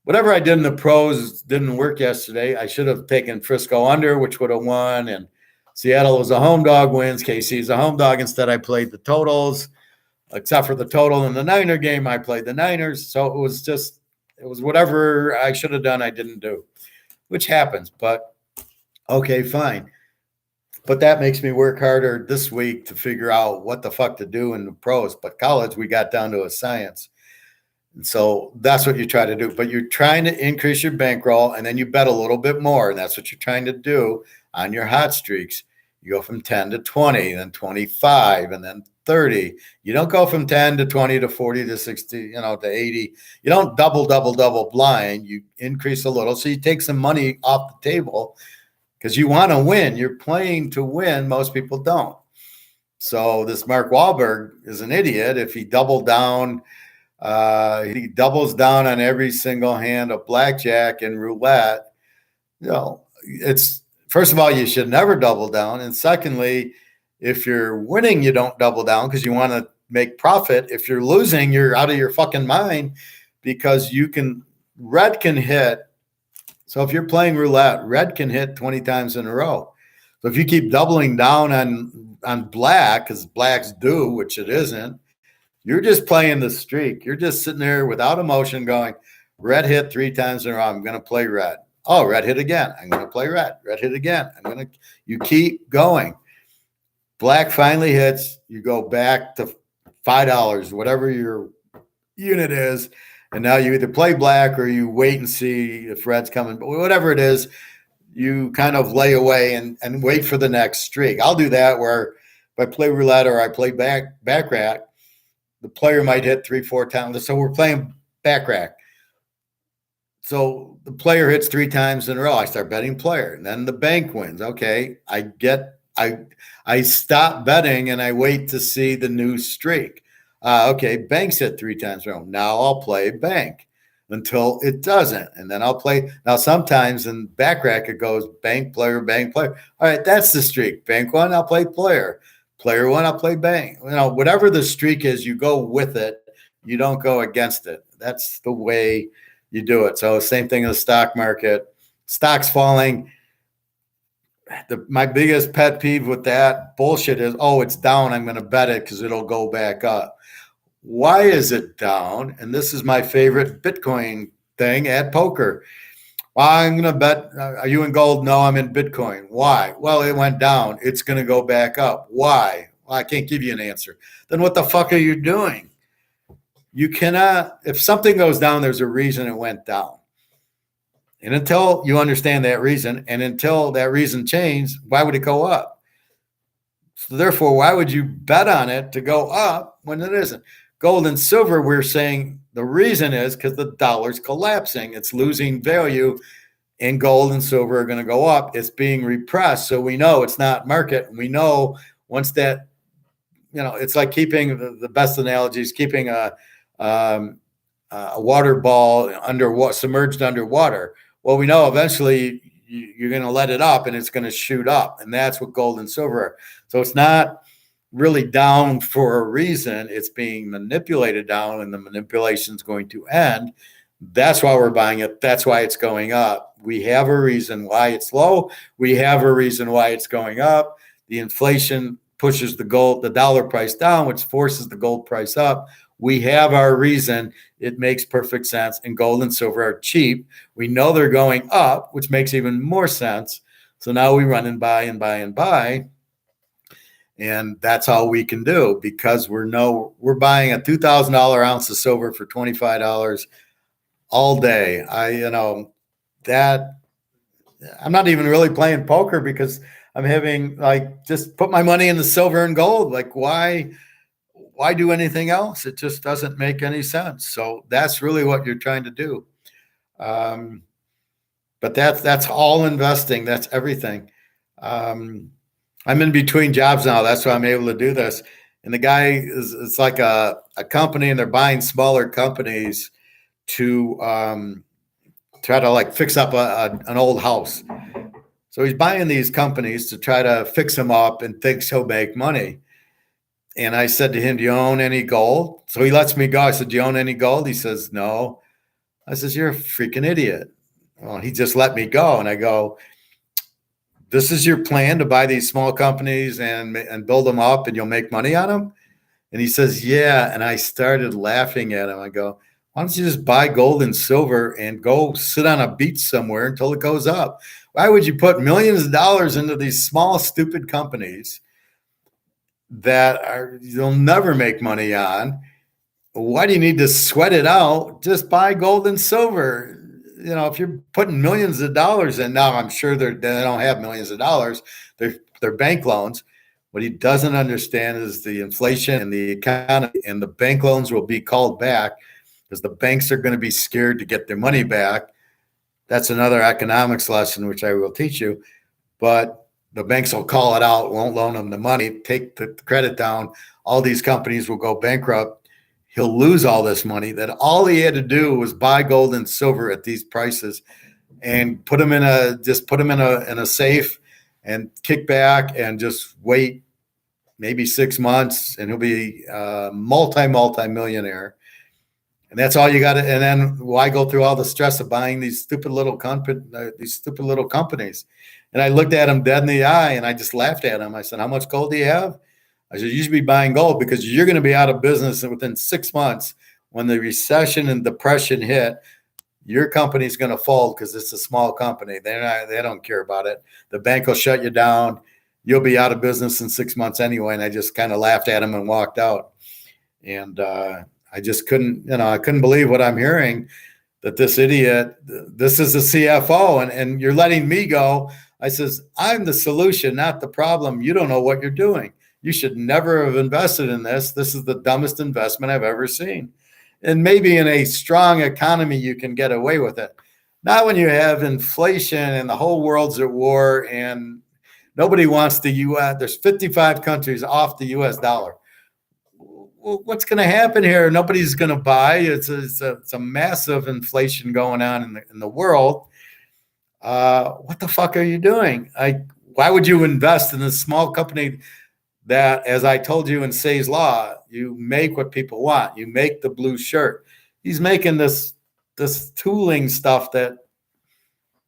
Whatever I did in the pros didn't work yesterday. I should have taken Frisco under, which would have won. And Seattle was a home dog, wins. KC is a home dog. Instead, I played the totals. Except for the total in the Niner game, I played the Niners. So it was whatever I should have done, I didn't do, which happens. But okay, fine. But that makes me work harder this week to figure out what the fuck to do in the pros. But college, we got down to a science. And so that's what you try to do. But you're trying to increase your bankroll, and then you bet a little bit more. And that's what you're trying to do on your hot streaks. You go from 10 to 20, then 25, and then 30. You don't go from 10 to 20 to 40 to 60, to 80. You don't double blind. You increase a little. So you take some money off the table because you want to win. You're playing to win. Most people don't. So this Mark Wahlberg is an idiot. If he doubled down, he doubles down on every single hand of blackjack and roulette. It's, first of all, you should never double down. And secondly, if you're winning, you don't double down because you want to make profit. If you're losing, you're out of your fucking mind because red can hit. So if you're playing roulette, red can hit 20 times in a row. So if you keep doubling down on black, because blacks do, which it isn't, you're just playing the streak. You're just sitting there without emotion going, red hit 3 times in a row. I'm going to play red. Oh, red hit again. I'm going to play red. Red hit again. You keep going. Black finally hits. You go back to $5, whatever your unit is. And now you either play black or you wait and see if red's coming. But whatever it is, you kind of lay away and wait for the next streak. I'll do that where if I play roulette or I play back rack, the player might hit 3-4 times. So we're playing back rack. So the player hits 3 times in a row. I start betting player, and then the bank wins. Okay, I stop betting and I wait to see the new streak. Okay, banks hit 3 times in a row. Now I'll play bank until it doesn't, and then I'll play. Now sometimes in back rack it goes bank player, bank player. All right, that's the streak. Bank 1, I'll play player. Player 1, I'll play bank. Whatever the streak is, you go with it. You don't go against it. That's the way you do it. So same thing in the stock market. Stocks falling. My biggest pet peeve with that bullshit is, it's down, I'm going to bet it because it'll go back up. Why is it down? And this is my favorite Bitcoin thing at poker. Well, I'm going to bet, are you in gold? No, I'm in Bitcoin. Why? Well, it went down. It's going to go back up. Why? Well, I can't give you an answer. Then what the fuck are you doing? You cannot, if something goes down, there's a reason it went down. And until you understand that reason, and until that reason changed, why would it go up? So therefore, why would you bet on it to go up when it isn't? Gold and silver, we're saying the reason is because the dollar's collapsing. It's losing value, and gold and silver are going to go up. It's being repressed. So we know it's not market. We know once that, it's like keeping the best analogy is keeping a water ball submerged underwater. Well, we know eventually you're going to let it up and it's going to shoot up. And that's what gold and silver are. So it's not really down for a reason. It's being manipulated down, and the manipulation is going to end. That's why we're buying it. That's why it's going up. We have a reason why it's low. We have a reason why it's going up. The inflation pushes the dollar price down, which forces the gold price up. We have our reason. It makes perfect sense. And gold and silver are cheap. We know they're going up, which makes even more sense. So now we run and buy and buy and buy. And that's all we can do because we're buying a $2,000 ounce of silver for $25 all day. That I'm not even really playing poker because I'm having just put my money in the silver and gold. Like why do anything else? It just doesn't make any sense. So that's really what you're trying to do. But that's all investing. That's everything. I'm in between jobs now. That's why I'm able to do this. And the guy it's like a company, and they're buying smaller companies to try to fix up an old house. So he's buying these companies to try to fix them up and thinks he'll make money. And I said to him, do you own any gold? So he lets me go. I said, do you own any gold? He says, no. I says, you're a freaking idiot. Well, he just let me go. And I go, this is your plan to buy these small companies and build them up and you'll make money on them? And he says, yeah. And I started laughing at him. I go, why don't you just buy gold and silver and go sit on a beach somewhere until it goes up? Why would you put millions of dollars into these small, stupid companies that you'll never make money on? Why do you need to sweat it out? Just buy gold and silver. If you're putting millions of dollars in, now I'm sure they don't have millions of dollars. They're bank loans. What he doesn't understand is the inflation and the economy, and the bank loans will be called back because the banks are going to be scared to get their money back. That's another economics lesson, which I will teach you. But the banks will call it out, won't loan them the money, take the credit down. All these companies will go bankrupt. He'll lose all this money. That all he had to do was buy gold and silver at these prices and put them in a safe and kick back and just wait maybe 6 months and he'll be a multi-millionaire. And that's all you got to. And then why go through all the stress of buying these stupid little companies? And I looked at him dead in the eye and I just laughed at him. I said, how much gold do you have? I said, you should be buying gold because you're going to be out of business within 6 months. When the recession and depression hit, your company's going to fold because it's a small company. They don't care about it. The bank will shut you down. You'll be out of business in 6 months anyway. And I just kind of laughed at him and walked out. And I just I couldn't believe what I'm hearing, that this idiot, this is the CFO and you're letting me go. I says, I'm the solution, not the problem. You don't know what you're doing. You should never have invested in this. This is the dumbest investment I've ever seen. And maybe in a strong economy, you can get away with it. Not when you have inflation and the whole world's at war and nobody wants the U.S. There's 55 countries off the U.S. dollar. Well, what's going to happen here? Nobody's going to buy. It's a massive inflation going on in the world. What the fuck are you doing? Why would you invest in a small company that, as I told you in Say's Law, you make what people want. You make the blue shirt. He's making this tooling stuff that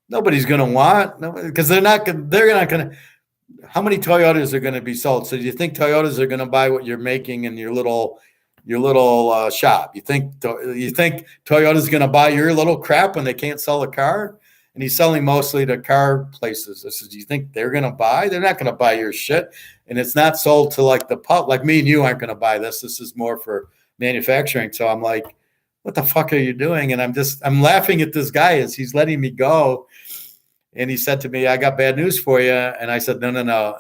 nobody's going to want because they're not going to. How many Toyotas are going to be sold? So do you think Toyotas are going to buy what you're making in your little shop? You think Toyota's going to buy your little crap when they can't sell a car? And he's selling mostly to car places. I said, do you think they're going to buy? They're not going to buy your shit. And it's not sold to like the pub. Like me and you aren't going to buy this. This is more for manufacturing. So I'm like, what the fuck are you doing? And I'm laughing at this guy as he's letting me go. And he said to me, I got bad news for you. And I said, no.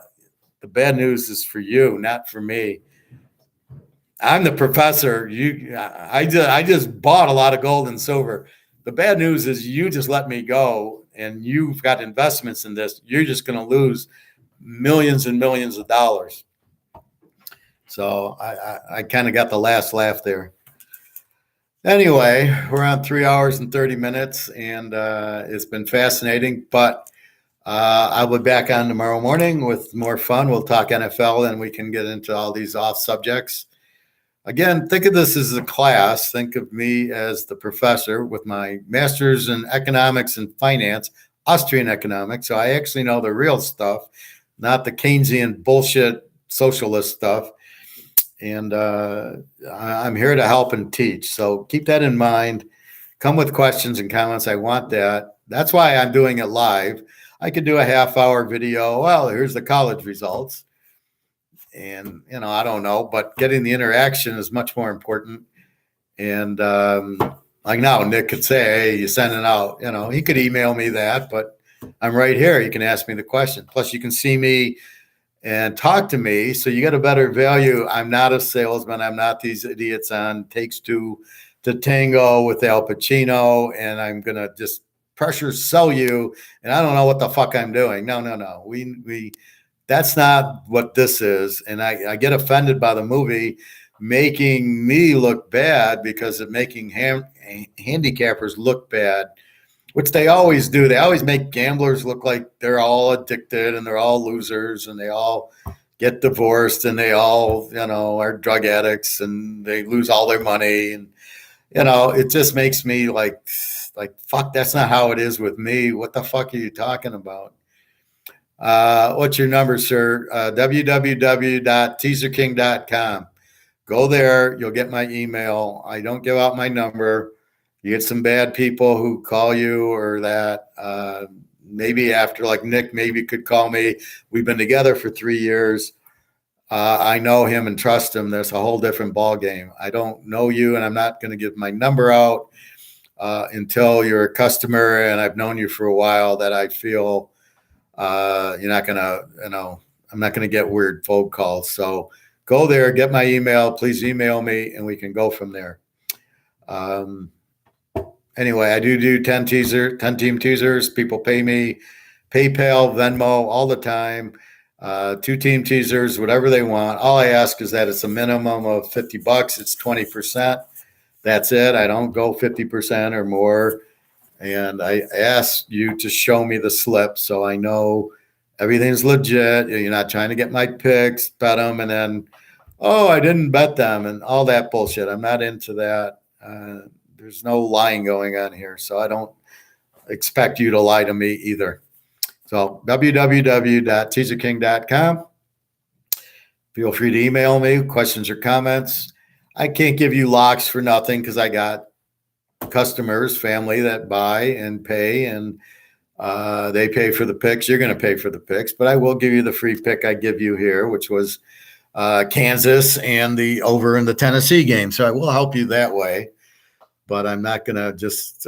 The bad news is for you, not for me. I'm the professor. I just bought a lot of gold and silver. The bad news is you just let me go and you've got investments in this. You're just going to lose millions and millions of dollars. So I kind of got the last laugh there. Anyway, we're on 3 hours and 30 minutes and it's been fascinating, but I'll be back on tomorrow morning with more fun. We'll talk NFL and we can get into all these off subjects. Again, think of this as a class. Think of me as the professor with my master's in economics and finance, Austrian economics. So I actually know the real stuff, not the Keynesian bullshit socialist stuff. And I'm here to help and teach. So keep that in mind. Come with questions and comments. I want that. That's why I'm doing it live. I could do a half-hour video. Well, here's the college results. And, I don't know, but getting the interaction is much more important. And like now, Nick could say, hey, you send it out. He could email me that, but I'm right here. You can ask me the question. Plus, you can see me and talk to me. So you get a better value. I'm not a salesman. I'm not these idiots on Takes Two to Tango with Al Pacino, and I'm going to just pressure sell you. And I don't know what the fuck I'm doing. No. We that's not what this is. And I get offended by the movie making me look bad because of making handicappers look bad, which they always do. They always make gamblers look like they're all addicted and they're all losers and they all get divorced and they all, are drug addicts and they lose all their money. And, it just makes me like, fuck, that's not how it is with me. What the fuck are you talking about? What's your number, sir? www.teaserking.com. Go there. You'll get my email. I don't give out my number. You get some bad people who call you or that. Maybe after, like Nick, maybe could call me. We've been together for 3 years. I know him and trust him. There's a whole different ball game. I don't know you, and I'm not going to give my number out until you're a customer and I've known you for a while. That I feel you're not going to, I'm not going to get weird phone calls. So go there, get my email. Please email me, and we can go from there. Anyway, I do 10 team teasers. People pay me PayPal, Venmo all the time. 2 team teasers, whatever they want. All I ask is that it's a minimum of $50. It's 20%. That's it. I don't go 50% or more. And I ask you to show me the slip so I know everything's legit. You're not trying to get my picks, bet them, and then, I didn't bet them and all that bullshit. I'm not into that. There's no lying going on here. So I don't expect you to lie to me either. So www.teaserking.com. Feel free to email me, questions or comments. I can't give you locks for nothing because I got customers, family that buy and pay, and they pay for the picks. You're going to pay for the picks, but I will give you the free pick I give you here, which was Kansas and the over in the Tennessee game. So I will help you that way, but I'm not going to just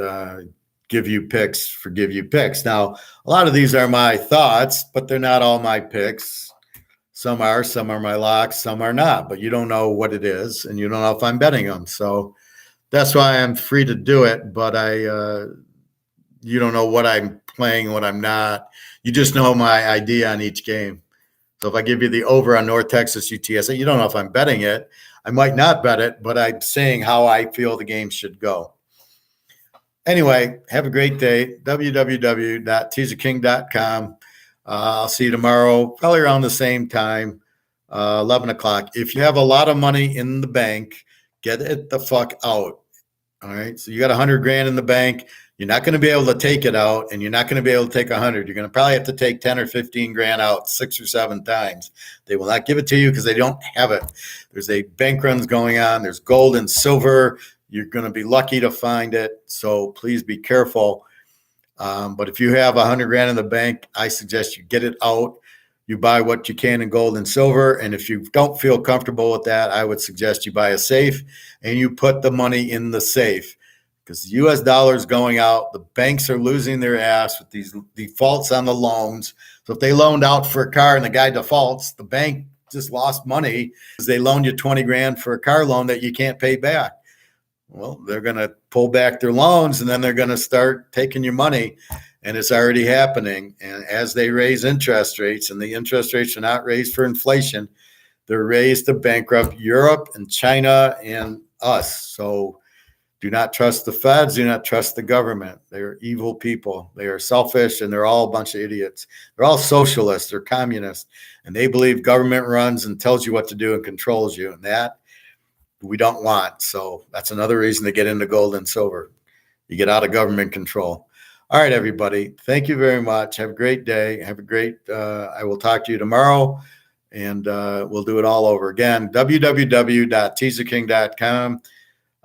give you picks for give you picks. Now, a lot of these are my thoughts, but they're not all my picks. Some are my locks, some are not, but you don't know what it is, and you don't know if I'm betting them. So that's why I'm free to do it, but you don't know what I'm playing and what I'm not. You just know my idea on each game. So if I give you the over on North Texas UTSA, you don't know if I'm betting it. I might not bet it, but I'm saying how I feel the game should go. Anyway, have a great day. www.teaserking.com. I'll see you tomorrow, probably around the same time, 11 o'clock. If you have a lot of money in the bank, get it the fuck out. All right. So you got $100,000 in the bank. You're not going to be able to take it out, and you're not going to be able to take 100. You're going to probably have to take 10 or 15 grand out 6 or 7 times. They will not give it to you because they don't have it. There's a bank runs going on. There's gold and silver. You're going to be lucky to find it. So please be careful. But if you have $100,000 in the bank, I suggest you get it out. You buy what you can in gold and silver. And if you don't feel comfortable with that, I would suggest you buy a safe and you put the money in the safe, because the U.S. dollar is going out. The banks are losing their ass with these defaults on the loans. So if they loaned out for a car and the guy defaults, the bank just lost money because they loaned you 20 grand for a car loan that you can't pay back. Well, they're going to pull back their loans and then they're going to start taking your money. And it's already happening. And as they raise interest rates, and the interest rates are not raised for inflation, they're raised to bankrupt Europe and China and us. So do not trust the feds. Do not trust the government. They're evil people. They are selfish, and they're all a bunch of idiots. They're all socialists. They're communists. And they believe government runs and tells you what to do and controls you. And that we don't want. So that's another reason to get into gold and silver. You get out of government control. All right, everybody. Thank you very much. Have a great day. I will talk to you tomorrow. and we'll do it all over again. www.teaserking.com.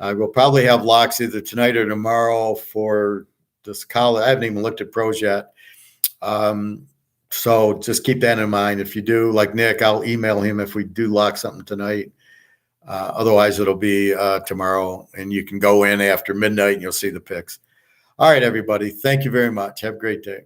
We'll probably have locks either tonight or tomorrow for this college. I haven't even looked at pros yet. So just keep that in mind. If you do, like Nick, I'll email him if we do lock something tonight. Otherwise, it'll be tomorrow, and you can go in after midnight and you'll see the picks. All right, everybody. Thank you very much. Have a great day.